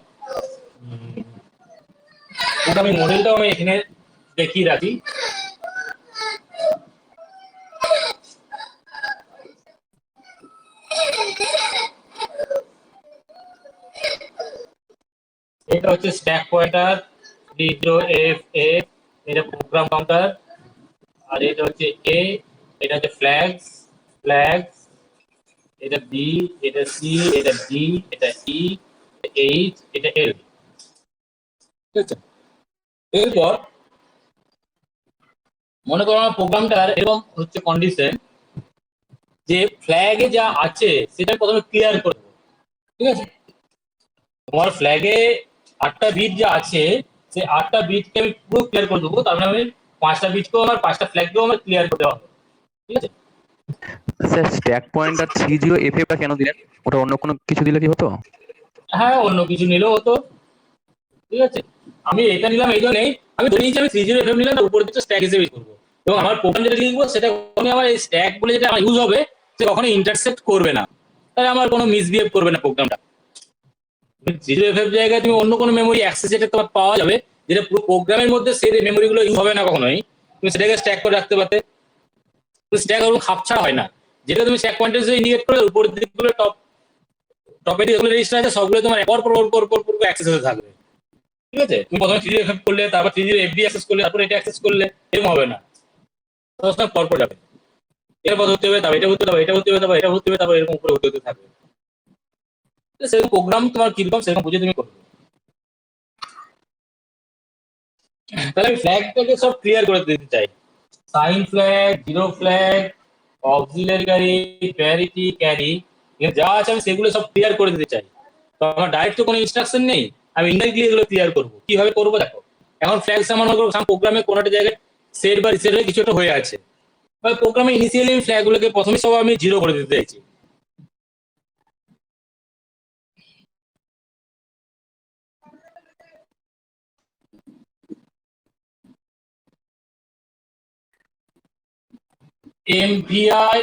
প্রোগ্রামিং মডেলটাও আমি এখানে দেখিয়ে রাখি। এটা হচ্ছে স্ট্যাক পয়েন্টার 30FF, এটা প্রোগ্রাম কাউন্টার, আর এটা হচ্ছে A, এটা হচ্ছে ফ্ল্যাগস, এটা B, এটা C, এটা D, এটা E, H, এটা L, ঠিক আছে। এরপর মনে করো আমার প্রোগ্রামটার এরকম হচ্ছে কন্ডিশন যে ফ্ল্যাগে যা আছে সেটা প্রথমে ক্লিয়ার করব, ঠিক আছে। তোমার ফ্ল্যাগে 8টা বিট যা আছে সেই 8টা বিটকে আমি পুরো ক্লিয়ার করে দেবো। তার মানে আমি 5টা বিটকেও আমার 5টা ফ্ল্যাগকেও আমার ক্লিয়ার করতে হবে, ঠিক আছে। স্যার স্ট্যাক পয়েন্টার 30FF কেন দিলেন? ওটা অন্য কোনো কিছু দিলে কি হতো? হ্যাঁ, অন্য কিছু নিলেও হতো, ঠিক আছে। আমি এটা নিলাম এই জন্যই, আমি ধরে নিচ্ছি আমি 30FF নিলাম, তার উপরে দিকে স্ট্যাক হিসেবে করবো, এবং আমার প্রোগ্রাম যেটা লিখবো সেটা কখনোই আমার এই স্ট্যাক বলে যেটা আমার ইউজ হবে সে কখনোই ইন্টারসেক্ট করবে না, তাহলে আমার কোনো মিসবিহেভ করবে না প্রোগ্রামটা। 30FF জায়গায় তুমি অন্য কোনো মেমোরি অ্যাক্সেস যেটা তোমার পাওয়া যাবে, যেটা পুরো প্রোগ্রামের মধ্যে সেই মেমোরিগুলো ইউজ হবে না কখনোই, তুমি সেটাকে স্ট্যাক করে রাখতে পারতে। স্ট্যাক ওরকম খাপছাড়া হয় না, যেটা তুমি স্ট্যাক পয়েন্টার ইন্ডিকেট করে উপরের দিকগুলো টপের যেগুলো রেজিস্টার আছে সবগুলো তোমার পর অ্যাক্সেস হতে থাকবে, ঠিক আছে। তুমি প্রথমে 30FF করলে, তারপর 30FD অ্যাক্সেস করলে, তারপর এটা অ্যাক্সেস করলে, এরকম হবে না, সবসময় পরপর যাবে। এরপর হতে হবে, তারপর এটা হতে হবে, এটা হতে হবে, তারপর এটা হতে হবে, তারপর এরকম উপরে হতে থাকবে। সেরকম প্রোগ্রাম তোমার কিরকম সেরকম বুঝে তুমি করবে। তাহলে আমি ফ্ল্যাগটাকে সব ক্লিয়ার করে দিতে চাই। Sign flag, zero flag, auxiliary carry, parity carry, যা আছে আমি সেগুলো সব ক্লিয়ার করে দিতে চাই। তো আমার ডাইরেক্ট তো কোনো ইনস্ট্রাকশন নেই, আমি ইনডাইরেক্টলি এগুলো ক্লিয়ার করবো। কিভাবে করবো দেখো, এখন ফ্ল্যাগ সামান প্রোগ্রামে কোনো একটা জায়গায় সেট বা রিসেট হয়ে কিছু একটা হয়ে আছে, প্রোগ্রামে ইনিশিয়ালি আমি ফ্ল্যাগ গুলোকে প্রথমে সব আমি জিরো করে দিতে চাইছি। MVI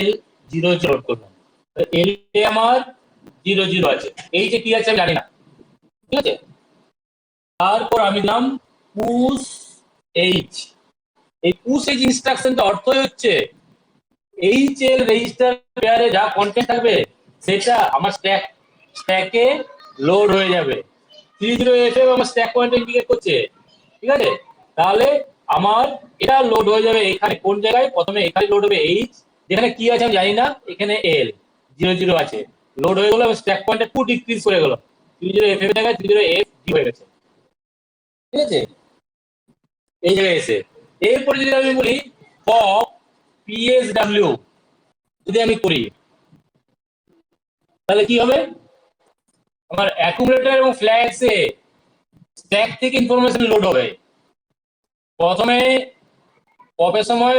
L 0 লোড করলাম, এল এ আমার 0 0 আছে, এই যে কি আছে আমি জানি না, ঠিক আছে। তারপর আমি দিলাম পুশ এইচ। এই পুশ এইচ ইনস্ট্রাকশনটা অর্থ হচ্ছে এইচ এর রেজিস্টার পেয়ারে যা কন্টেন্ট থাকবে সেটা আমার স্ট্যাকে লোড হয়ে যাবে। 30FF আমার স্ট্যাক পয়েন্টার ইন্ডিকেট করছে, ঠিক আছে। তাহলে আমার এটা লোড হয়ে যাবে এখানে, কোন জায়গায়, প্রথমে এখানে লোড হবে এইচ, যেখানে কি আছে আমি জানি না, এখানে এল 0 0 আছে, লোড হয়ে গেল, স্ট্যাক পয়েন্টার 2 ডিক্রিজ করে গেল, 30FF এর জায়গায় 30FD হয়ে গেছে, ঠিক আছে। এই জায়গায় এসে এরপরে যদি আমি বলি পপ PSW যদি আমি করি, তাহলে কি হবে, আমার অ্যাকুমুলেটর এবং ফ্ল্যাগসে স্ট্যাক থেকে ইনফরমেশন লোড হবে। প্রথমে পপের সময়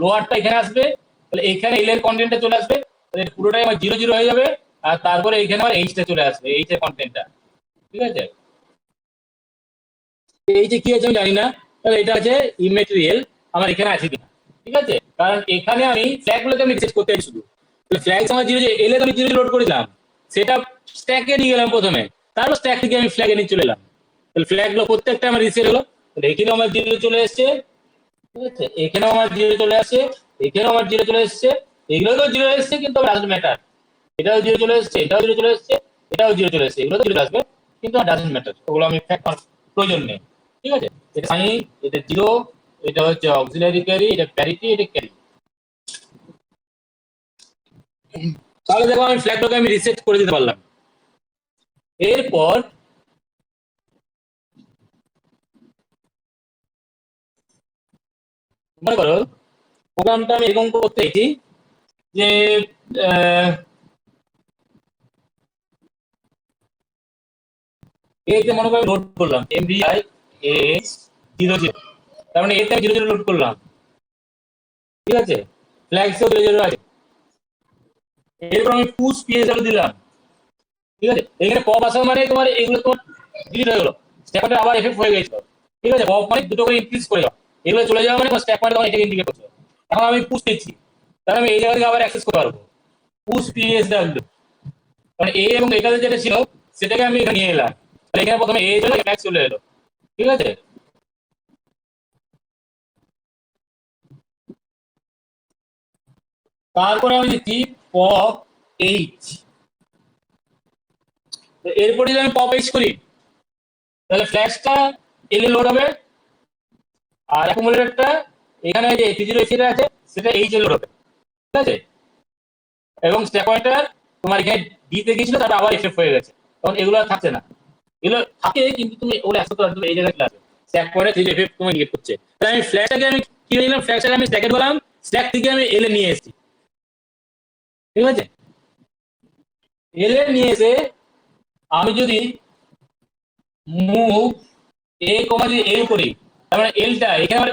লোয়ারটা এখানে আসবে, তাহলে এখানে এল এর কন্টেন্টটা চলে আসবে, তাহলে পুরোটাই আমার 0 0 হয়ে যাবে, আর তারপরে এখানে আমার এইচটা চলে আসবে, এইচ এর কন্টেন্টটা, ঠিক আছে। এই যে কি আছে আমি জানি না, তাহলে এটা আছে ইমেটেরিয়াল, আমার এখানে আছে কিনা, ঠিক আছে। কারণ এখানে আমি ফ্ল্যাগ গুলোকে আমি রিসেট করতে চাই শুধু, ফ্ল্যাগ আমার 0 0 এল এ আমি 0 0 লোড করেছিলাম, সেটা স্ট্যাকে নিয়ে গেলাম প্রথমে, তারপর স্ট্যাক থেকে আমি ফ্ল্যাগে নিয়ে চলে এলাম, তাহলে ফ্ল্যাগ গুলো প্রত্যেকটা আমার রিসেট হলো। এখানেও আমার 0 চলে এসছে, ঠিক আছে, এখানেও আমার 0 চলে আসছে, এখানেও আমার 0 চলে এসছে, এগুলো তো 0 এসছে, কিন্তু ডাজন্ট ম্যাটার, এটাও 0 চলে এসছে, এটাও 0 চলে এসছে, এটাও 0 চলে এসছে, এগুলো তো 0 আসবে, কিন্তু ডাজন্ট ম্যাটার, ওগুলো আমি ফ্যাক্ট প্রয়োজন নেই, ঠিক আছে। এটা সাইন, এটা 0, এটা হচ্ছে অক্সিলারি ক্যারি, এটা প্যারিটি, এটা ক্যারি। তাহলে দেখো আমি ফ্ল্যাগটাকে আমি রিসেট করে দিতে পারলাম। এরপর মনে করো প্রোগ্রামটা আমি এরকম করতে চাইছি যে এতে মনে করো লোড করলাম MVI A 0 0, তার মানে এতে আমি 0 0 লোড করলাম, ঠিক আছে, ফ্ল্যাগসও 0 0 আছে। এরপর আমি পুশ PSW দিলাম, ঠিক আছে। এখানে পপ আসা মানে তোমার এগুলো তোমার ডিলিট হয়ে গেল, স্ট্যাক পয়েন্টার আবার এফেক্ট হয়ে গেছিল, ঠিক আছে। পপ মানে দুটো করে ইনক্রিজ করে যাও, এগুলো চলে যাওয়া মানে স্ট্যাক পয়েন্টার তখন এটাকে ইন্ডিকেট করছে। এখন আমি পুশ দিচ্ছি, তাহলে আমি এই জায়গা থেকে আবার অ্যাক্সেস করতে পারবো, পুশ PSW, কারণ এ এবং এখানে যেটা ছিল সেটাকে আমি এখানে নিয়ে এলাম, তাহলে এখানে প্রথমে এ চলে ফ্ল্যাগ চলে এলো, ঠিক আছে। তারপরে আমি দিচ্ছি পপ এইচ, এরপরে যদি আমি পপ এইচ করি তাহলে ফ্ল্যাশটা এলে লোড হবে, আর অ্যাকুমুলেটরটা এখানে যে 30 আছে সেটা এইচ এ লোড হবে, ঠিক আছে। এবং স্ট্যাক পয়েন্টার তোমার এখানে ডি তে গিয়েছিল, তারপর আবার এফএফ হয়ে গেছে, তখন এগুলো আর থাকছে না, এগুলো থাকে কিন্তু তুমি ওগুলো অ্যাক্সেস করতে পারবে, এই জায়গায় আসবে স্ট্যাক পয়েন্টার 30FF তোমার ইন্ডিকেট করছে। তাহলে আমি ফ্ল্যাশটাকে আমি কি নিলাম, ফ্ল্যাশটাকে আমি স্ট্যাকে ঢোকালাম, স্ট্যাক থেকে আমি এলে নিয়ে এসেছি, ঠিক আছে। এলে নিয়ে এসে আমি যদি মুভ এ কমা যদি এল করি, তার মানে এলটা এখানে আমার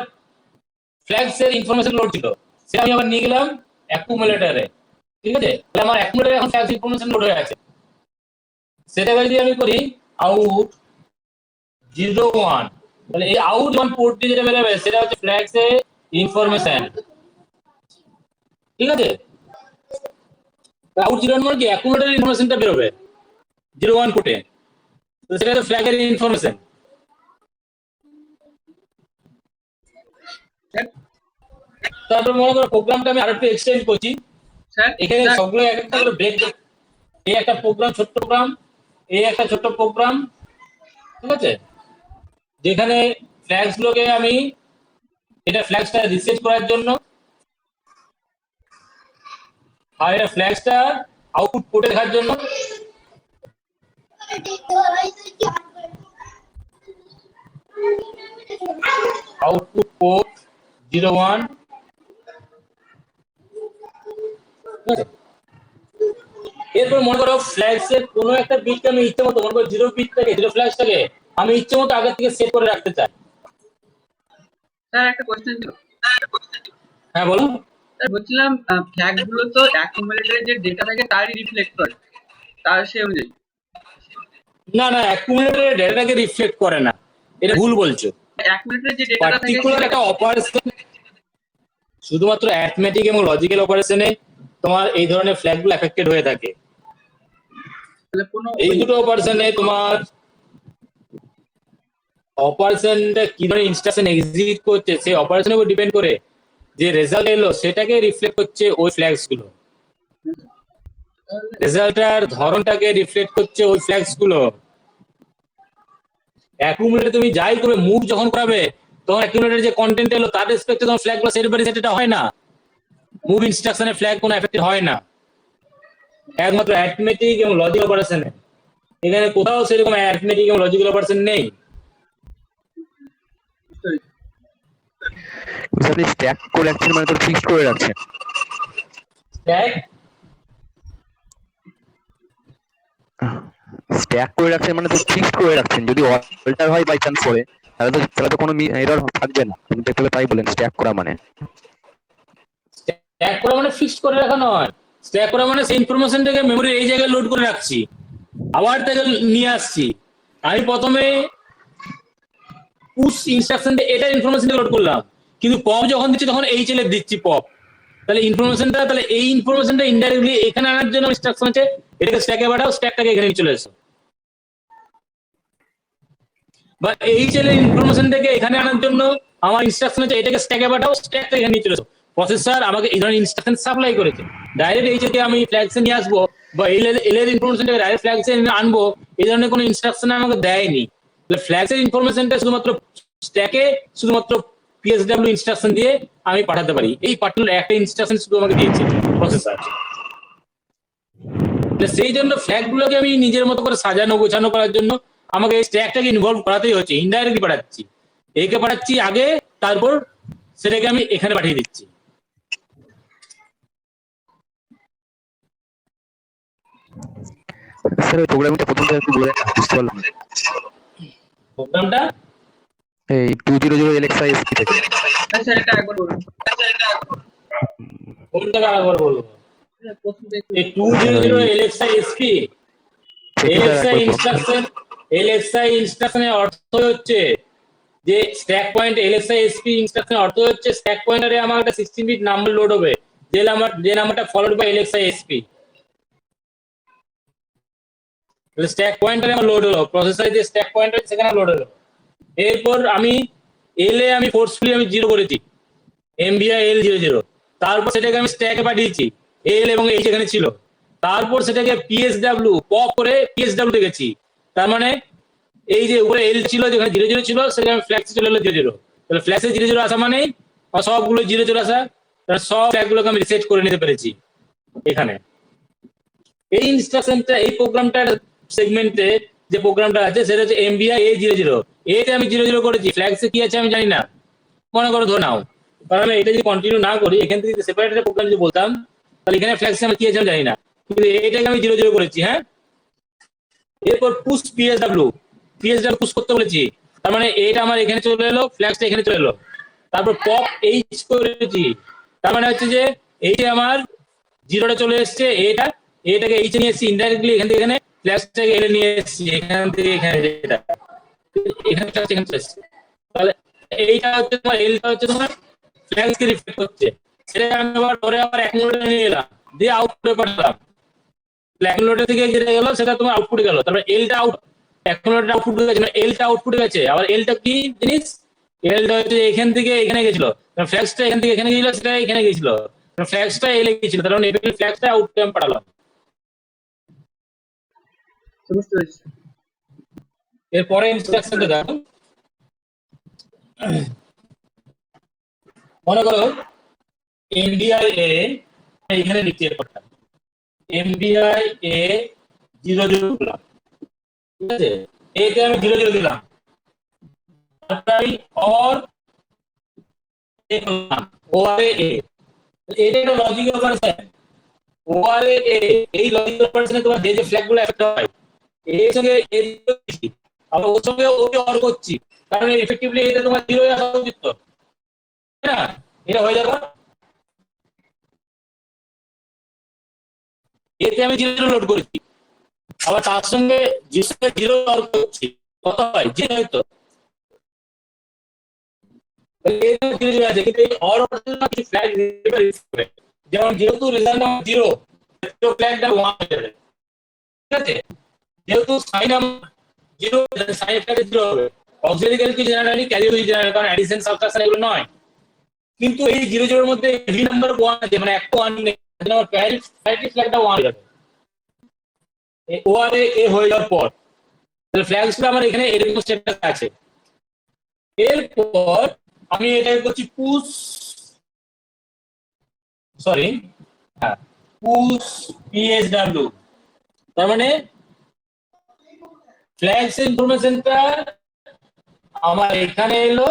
ফ্ল্যাগস এর ইনফরমেশন লোড ছিল, সেটা আমি আবার নিয়ে গেলাম অ্যাকুমুলেটরে, ঠিক আছে। তাহলে আমার অ্যাকুমুলেটরে এখন ফ্ল্যাগস ইনফরমেশন লোড হয়ে আছে, সেটাকে যদি আমি করি আউট 0 1, তাহলে এই আউট 1 পোর্ট দিয়ে যেটা বেরোবে সেটা হচ্ছে ফ্ল্যাগস এর ইনফরমেশন, ঠিক আছে। আউট 0 1 মানে কি অ্যাকুমুলেটরের ইনফরমেশনটা বেরোবে 0 1 পোর্টে, তো সেটা হচ্ছে ফ্ল্যাগের ইনফরমেশন। তারপর মনে করো প্রোগ্রামটা আমি আরেকটু এক্সটেন্ড করছি, স্যার এখানে সবগুলো এক একটা করে ব্রেক, এই একটা প্রোগ্রাম, ছোট্ট প্রোগ্রাম, এই একটা ছোট্ট প্রোগ্রাম, ঠিক আছে, যেখানে ফ্ল্যাগস গুলোকে আমি এটা ফ্ল্যাগসটা রিসেট করার জন্য, আর এটা ফ্ল্যাগসটা আউটপুট পোর্টে দেখার জন্য, আউটপুট পোর্ট 01 এরপর মনে করো ফ্ল্যাগস এর কোনো একটা বিটকে আমি ইচ্ছে মতো মনে করো জিরো ফ্ল্যাগসটাকে আমি ইচ্ছে মতো আগে থেকে সেট করে রাখতে চাই। স্যার একটা কোশ্চেন ছিল। হ্যাঁ বলো। স্যার বলছিলাম ফ্ল্যাগ গুলো তো অ্যাকুমুলেটরের যে ডেটা থাকে তারই রিফ্লেক্ট করে, তার সে অনুযায়ী। না না, অ্যাকুমুলেটরের ডেটাটাকে রিফ্লেক্ট করে না, এটা ভুল বলছো। অ্যাকুমুলেটরের যে ডেটাটা থাকে পার্টিকুলার একটা অপারেশন, শুধুমাত্র অ্যারিথমেটিক এবং লজিক্যাল অপারেশনে তোমার এই ধরনের ফ্ল্যাগগুলো এফেক্টেড হয়ে থাকে। তাহলে কোনো এই দুটো অপারেশনে তোমার অপারেশনটা কি ধরনের ইনস্ট্রাকশন এক্সিকিউট করছে সেই অপারেশনের উপর ডিপেন্ড করে যে রেজাল্ট এলো সেটাকে রিফ্লেক্ট করছে ওই ফ্ল্যাগস গুলো, রেজাল্টটার ধরনটাকে রিফ্লেক্ট করছে ওই ফ্ল্যাগস গুলো। অ্যাকুমুলেটর তুমি যাই করবে, মুভ যখন করাবে তখন অ্যাকুমুলেটর যে কন্টেন্ট এলো তার রেসপেক্টে তোমার ফ্ল্যাগ গুলো সেট বাই সেট হয় না, মুভ ইনস্ট্রাকশনে ফ্ল্যাগ কোনো এফেক্টেড হয় না, একমাত্র অ্যারিথমেটিক এবং লজিক অপারেশনে। এখানে কোথাও সেরকম অ্যারিথমেটিক এবং লজিক্যাল অপারেশন নেই। আপনি স্ট্যাক করে রাখছেন মানে তো ফিক্সড করে রাখছেন। স্ট্যাক করে রাখছেন মানে তো ফিক্সড করে রাখছেন, যদি অল্টার হয় বাই চান্স করে তাহলে তো কোনো এরর থাকবে না। আপনি দেখলে তাই বলেন স্ট্যাক করা মানে। স্ট্যাক করা মানে ফিক্সড করে রাখা নয়, স্ট্যাক করা মানে সেই ইনফরমেশনটাকে মেমোরির এই জায়গায় লোড করে রাখছি, আবার তাকে নিয়ে আসছি। আমি প্রথমে পুশ ইনস্ট্রাকশন দিয়ে এটা ইনফরমেশনটা লোড করলাম, কিন্তু পপ যখন দিচ্ছি তখন এই ছেলে দিচ্ছি পপ, তাহলে ইনফরমেশনটা তাহলে এই ইনফরমেশনটা ইনডাইরেক্টলি এখানে আনার জন্য ইনস্ট্রাকশন আছে এটাকে স্ট্যাকে পাঠাও, স্ট্যাকটাকে এখানে নিয়ে চলে এসো, বা এই ছেলে ইনফরমেশনটাকে এখানে আনার জন্য আমার ইনস্ট্রাকশন আছে এটাকে স্ট্যাকে পাঠাও, স্ট্যাকটা এখানে নিয়ে চলে এসো। প্রসেসর আমাকে এই ধরনের ইনস্ট্রাকশন সাপ্লাই করেছে, ডাইরেক্ট এই থেকে আমি ফ্ল্যাগসে নিয়ে আসবো বা এল এর ইনফরমেশনটাকে ডাইরেক্ট ফ্ল্যাগসে আনবো এই ধরনের কোনো ইনস্ট্রাকশন আমাকে দেয়নি। ফ্ল্যাগসের ইনফরমেশনটা শুধুমাত্র স্ট্যাকে শুধুমাত্র পিএসডব্লিউ ইনস্ট্রাকশন দিয়ে আমি পাঠাতে পারি, এই পার্টিকুলার একটা ইনস্ট্রাকশন শুধু আমাকে দিয়েছে প্রসেসর। সেই জন্য ফ্ল্যাগ গুলোকে আমি নিজের মতো করে সাজানো গোছানো করার জন্য আমাকে এই স্ট্যাকটাকে ইনভলভ করাতেই হচ্ছে, ইনডাইরেক্টলি পাঠাচ্ছি, একে পাঠাচ্ছি আগে, তারপর সেটাকে আমি এখানে পাঠিয়ে দিচ্ছি। স্যার ওই প্রোগ্রামিংটা প্রথমটা একটু বলে না, বুঝতে পারলাম না। প্রোগ্রামটা এই 200 LXISP থেকে। স্যার এটা একবার বলুন। কোনটা আবার বলবো? প্রথম থেকে এই 200 LXISP LXI ইনস্ট্রাকশনের অর্থ হচ্ছে যে স্ট্যাক পয়েন্ট LXISP ইনস্ট্রাকশনের অর্থ হচ্ছে স্ট্যাক পয়েন্টারে আমার একটা 16 বিট নাম্বার লোড হবে, যে নাম্বারটা ফলোড বাই LXISP, তাহলে স্ট্যাক পয়েন্টারে আমার লোড হলো, প্রসেসরে যে স্ট্যাক পয়েন্টার সেখানে লোড হলো। এরপর আমি এলে আমি ফোর্সফুলি আমি 0 করেছি, MVI L00, তারপর সেটাকে আমি স্ট্যাকে পাঠিয়েছি, এল এবং এইচ এখানে ছিল, তারপর সেটাকে PSW পপ করে PSW তে গেছি, তার মানে এই যে উপরে এল ছিল যেখানে 00 ছিল সেখানে ফ্ল্যাক্সে চলে এলো 00, তাহলে ফ্ল্যাক্সে 00 আসা মানে সবগুলো 0 চলে আসা, তাহলে সব ফ্ল্যাগগুলোকে আমি রিসেট করে নিতে পেরেছি এখানে। এই ইনস্ট্রাকশনটা এই প্রোগ্রামটার সেগমেন্টে যে প্রোগ্রামটা আছে সেটা হচ্ছে MVI A00, এতে আমি 00 করেছি, ফ্ল্যাগসে কি আছে আমি জানি না, মনে করো ধরে নাও, কারণ আমি এটা যদি কন্টিনিউ না করি এখান থেকে সেপারেট একটা প্রোগ্রাম যদি বলতাম তাহলে এখানে ফ্ল্যাগসে আমি কি আছে আমি জানি না, কিন্তু এটাকে আমি 00 করেছি। হ্যাঁ, এরপর পুশ PSW পুশ করতে বলেছি, তার মানে এটা আমার এখানে চলে এলো, ফ্ল্যাগসটা এখানে চলে এলো, তারপর পপ এইচ করেছি, তার মানে হচ্ছে যে এই যে আমার 0টা চলে এসছে, এটাকে এইচে নিয়ে এসেছি ইনডাইরেক্টলি এখান থেকে এখানে, ফ্ল্যাগসটাকে এলে নিয়ে এসেছি এখান থেকে এখানে, যেটা এখানে এখানে চলে এসছে, তাহলে এইটা হচ্ছে তোমার এলটা হচ্ছে তোমার ফ্ল্যাগসকে রিফ্লেক্ট করছে, সেটা আমি আবার ধরে আবার অ্যাকুমুলেটরে নিয়ে এলাম, দিয়ে আউটপুটে পাঠালাম, অ্যাকুমুলেটর থেকে যেটা গেল সেটা তোমার আউটপুটে গেল, তারপরে এলটা আউট, অ্যাকুমুলেটর আউটপুট গেছে মানে এলটা আউটপুটে গেছে, আবার এলটা কি জিনিস, এলটা হচ্ছে এখান থেকে এখানে গেছিল, ফ্ল্যাগসটা এখান থেকে এখানে গেছিল, সেটা এখানে গেছিল, ফ্ল্যাগসটা এলে গেছিল, তার মানে এটা ফ্ল্যাগসটা আউটপুটে আমি পাঠালাম। বুঝতে পেরেছি। এরপরে ইনস্ট্রাকশনটা দেখো, মনে করো MVI A এখানে লিখতে পারতাম, MVI A00 দিলাম, ঠিক আছে, এতে আমি 00 দিলাম, তারপরে অর ওআরএ এ, এটা একটা লজিক অপারেশন। ওআরএ এ, এই লজিক অপারেশনে তোমার যে যে ফ্ল্যাগ গুলো একটা হয়, এর সঙ্গে এর বেশি, আবার ওর সঙ্গে ওকে অর করছি, কারণ এফেক্টিভলি এটা তোমার জিরো আসা উচিত তো, তাই না? এটা হয়ে যাবে, এতে আমি জিরো জিরো লোড করেছি, আবার তার সঙ্গে জিরো অর করছি, কত হয় জিরো হয়তো, যেমন যেহেতু result number zero, flag one হয়ে যাবে, ঠিক আছে? যেহেতু sign zero, sign flag zero হবে, অক্সিলারি ক্যারি কি জেনারেলি ক্যারি উইথ জেনারেল, কারণ অ্যাডিশন সাবট্রাকশন এগুলো নয়। কিন্তু এই জিরো জিরোর মধ্যে ভি নাম্বার ওয়ান আছে, মানে একটা ওয়ান নেই, আমার প্যারিটি ফ্ল্যাগটা ওয়ান হয়ে যাবে। ওআরএ এ হয়ে যাওয়ার পর তাহলে ফ্ল্যাগসটা আমার এখানে এরকম স্ট্যাটাস আছে। এরপর আমি এটা করছি পুশ, সরি, হ্যাঁ, পুশ পিএসডব্লিউ, তার মানে ফ্ল্যাগস ইনফরমেশনটা আমার এখানে এলো,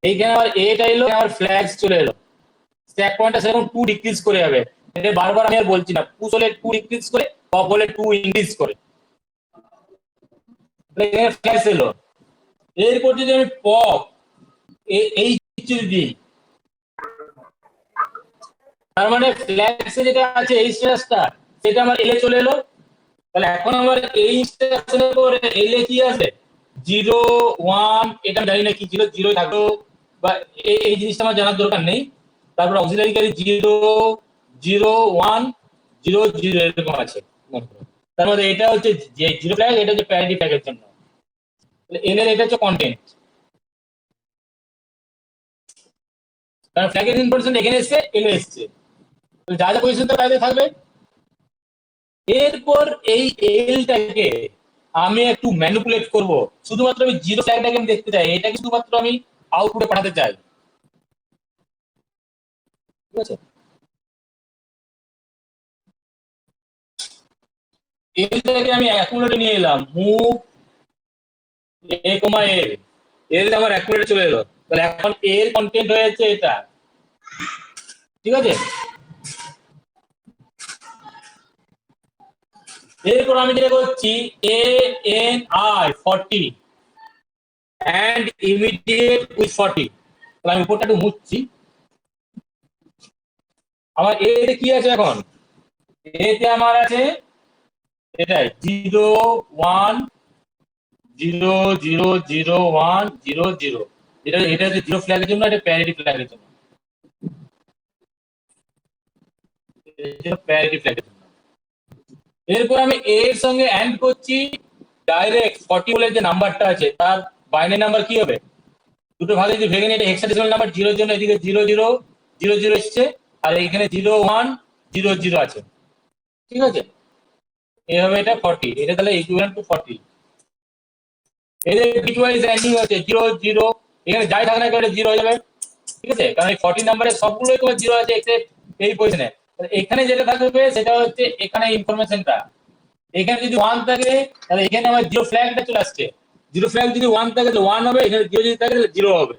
এইখানে আমার এটা এলো, আমার ফ্ল্যাগস চলে এলো, স্ট্যাক পয়েন্টটা সেরকম 2 ডিক্রিজ করে যাবে। এটা বারবার আমি আর বলছি না, পুশ হলে 2 ডিক্রিজ করে, পপ হলে 2 ইনক্রিজ করে, এখানে ফ্ল্যাগস এলো। এরপর যদি আমি পপ এই যদি দিই, তার মানে ফ্ল্যাগসে যেটা আছে এই স্ট্যাটাসটা, সেটা আমার এলে চলে এলো। তাহলে এখন আমার এই স্ট্যাটাসের পরে এলে কি আছে, 0 1, এটা আমি জানি না কি 0 0 থাকো, বা এই জিনিসটা আমার জানার দরকার নেই। তারপর অক্সিলারি ক্যারি 0 0 1 0 0 এরকম আছে। তার মধ্যে এটা হচ্ছে যে জিরো ফ্ল্যাগ, এটা হচ্ছে প্যারিটি ফ্ল্যাগের জন্য। এল এর এটা হচ্ছে কন্টেন্ট, কারণ ফ্ল্যাগের ইনফরমেশন এখানে এসছে, এলে এসছে, যা যা পজিশন তাই থাকবে। এরপর এই এলটাকে আমি একটু ম্যানিপুলেট করব, শুধুমাত্র আমি জিরো ফ্ল্যাগটাকে আমি দেখতে চাই, এটাকে শুধুমাত্র আমি আউটপুটে পাঠাতে চাই, ঠিক আছে? এলটাকে আমি অ্যাকুমুলেটরে নিয়ে এলাম, মুভ এ কমা এল, এল আমার অ্যাকুমুলেটরে চলে এলো। তাহলে এখন এর কন্টেন্ট হয়েছে এটা, ঠিক আছে? এরপর আমি যেটা করছি A N I 40 and immediate with 40, তাহলে আমি উপরটা একটু মুছছি। আমার এতে কি আছে এখন, এতে আমার আছে এটাই 0 1 0 0 0 1 0 0, এটা এটা হচ্ছে জিরো ফ্ল্যাগের জন্য, এটা প্যারিটি ফ্ল্যাগের জন্য, প্যারিটি ফ্ল্যাগের জন্য। এরপর আমি এর সঙ্গে অ্যান্ড করছি ডাইরেক্ট 40 বলে যে নাম্বারটা আছে, তার বাইনারি নাম্বার কি হবে, দুটো ভাগে যদি ভেঙে নিই, এটা হেক্সাডেসিমাল নাম্বার, 0 এর জন্য এদিকে 0 0 0 0 এসছে, আর এখানে 0 1 0 0 আছে, ঠিক আছে? এইভাবে এটা 40, এটা তাহলে ইকুইভ্যালেন্ট টু 40। এদের বিটওয়াইজ অ্যান্ডিং হচ্ছে 0 0, এখানে যাই থাকে না এটা 0 হয়ে যাবে, ঠিক আছে? কারণ এই 40 নাম্বারে সবগুলোই তোমার 0 আছে এক্সেপ্ট এই পজিশনে। এখানে যেটা থাকবে সেটা হচ্ছে এখানে ইনফরমেশনটা, এখানে যদি 1 থাকে তাহলে এখানে আমার জিরো ফ্ল্যাগটা চলে আসছে, জিরো ফ্ল্যাগ যদি 1 থাকে তাহলে 1 হবে, এখানে 0 যদি থাকে তাহলে 0 হবে।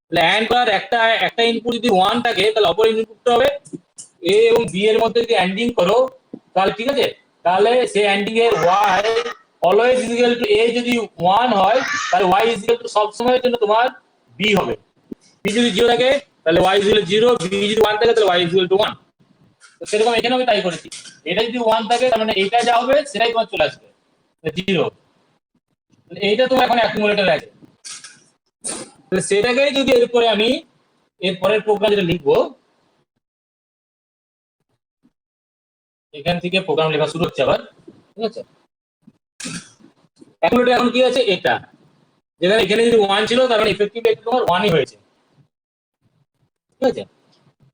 তাহলে অ্যান্ড করার একটা ইনপুট যদি 1 থাকে তাহলে অপর ইনপুটটা হবে এ এবং বি এর মধ্যে যদি অ্যান্ডিং করো তাহলে, ঠিক আছে, তাহলে সেই অ্যান্ডিং এর Y always is equal to A যদি 1 হয় তাহলে ওয়াই ইজ ইকুয়াল টু সব সময়ের জন্য তোমার বি হবে, বি যদি 0 থাকে তাহলে Y is equal to 0, B যদি 1 থাকে তাহলে ওয়াই ইজ ইকুয়াল টু 1। তো সেরকম এখানে আমি তাই করেছি, এটা যদি 1 থাকে তার মানে এটা যা হবে সেটাই তোমার চলে আসবে 0, এইটা তোমার এখন অ্যাকুমুলেটর আছে। তাহলে সেটাকেই যদি এরপরে আমি এর পরের প্রোগ্রাম যেটা লিখবো, এখান থেকে প্রোগ্রাম লেখা শুরু হচ্ছে আবার, ঠিক আছে? অ্যাকুমুলেটর এখন কি আছে, এটা যেখানে এখানে যদি 1 ছিল তার মানে ইফেক্টিভলি তোমার 1ই হয়েছে, ঠিক আছে?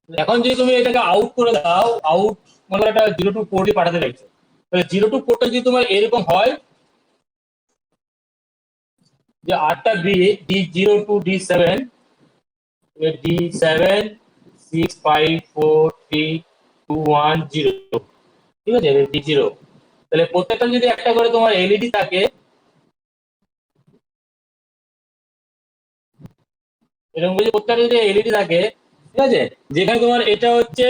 এখন যদি তুমি এটাকে আউট করে দাও, আউট মানে এটা 0 টু 40 পাঠাতে চাইছো, তাহলে 0 টু 4টা যদি তোমার এরকম হয় যে 8টা D0 টু D7, D7 6 5 4 3 2 1 0, ঠিক আছে? D0, তাহলে প্রত্যেকটা যদি একটা করে তোমার এলইডি থাকে, এরকম করে প্রত্যেকটা যে এলইডি থাকে, ঠিক আছে, যেখানে তোমার এটা হচ্ছে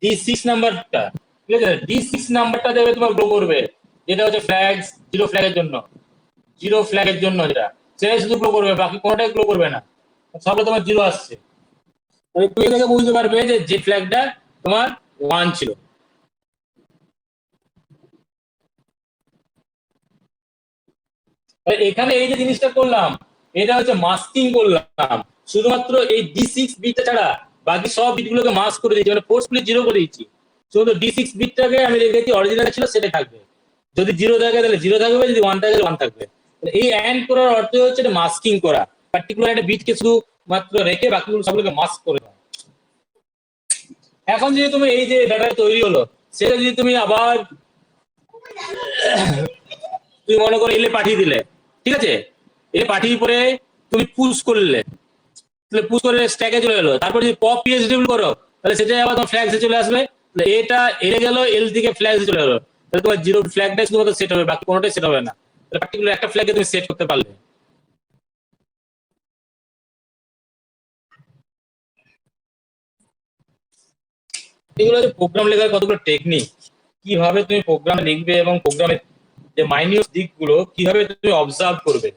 D6 নাম্বারটা, ঠিক আছে, D6 নাম্বারটা দেবে তোমার গ্লো করবে, যেটা হচ্ছে ফ্ল্যাগ, জিরো ফ্ল্যাগের জন্য, জিরো ফ্ল্যাগের জন্য যেটা, সেটাই শুধু গ্লো করবে, বাকি কোনোটাই গ্লো করবে না, সবটা তোমার জিরো আসছে। তুমি দেখে বুঝতে পারবে যে ফ্ল্যাগটা তোমার 1 ছিল। এখানে এই যে জিনিসটা করলাম, এটা হচ্ছে মাস্কিং করলাম, শুধুমাত্র এই D6 বিটটা ছাড়া বাকি সব বিটগুলোকে মাস্ক করে দিয়েছি, মানে ফোর্সফুলি জিরো করে দিয়েছি। শুধু D6 বিটটাকে আমি রেখেছি অরিজিনাল ছিল সেটাই থাকবে, যদি জিরো থাকে তাহলে জিরো থাকবে, যদি 1 থাকে 1 থাকবে। এই অ্যান্ড করার অর্থ হচ্ছে এটা মাস্কিং করা, পার্টিকুলার একটা বিটকে শুধু মাত্র রেখে বাকিগুলো সবগুলোকে মাস্ক করে দাও। এখন যদি তুমি এই যে ডাটা তৈরি হলো, সেটা যদি তুমি আবার তুমি মনে করো এলে পাঠিয়ে দিলে, ঠিক আছে, এলে পাঠিয়ে পরে তুমি পুশ করলে, তাহলে পুশ করে স্ট্যাকে চলে গেলো, তারপর যদি পপ পিএইচডব্লিউ করো তাহলে সেটাই আবার তোমার ফ্ল্যাগসে চলে আসবে, তাহলে এটা এলে গেল, এল থেকে ফ্ল্যাগসে চলে গেলো, তাহলে তোমার জিরো ফ্ল্যাগটাই শুধুমাত্র সেট হবে, বাকি কোনোটাই সেট হবে না। তাহলে পার্টিকুলার একটা ফ্ল্যাগে তুমি সেট করতে পারলে। এগুলো হচ্ছে প্রোগ্রাম লেখার কতগুলো টেকনিক, কিভাবে তুমি প্রোগ্রাম লিখবে এবং প্রোগ্রামের যে মাইনিউট দিকগুলো কিভাবে তুমি অবজার্ভ করবে।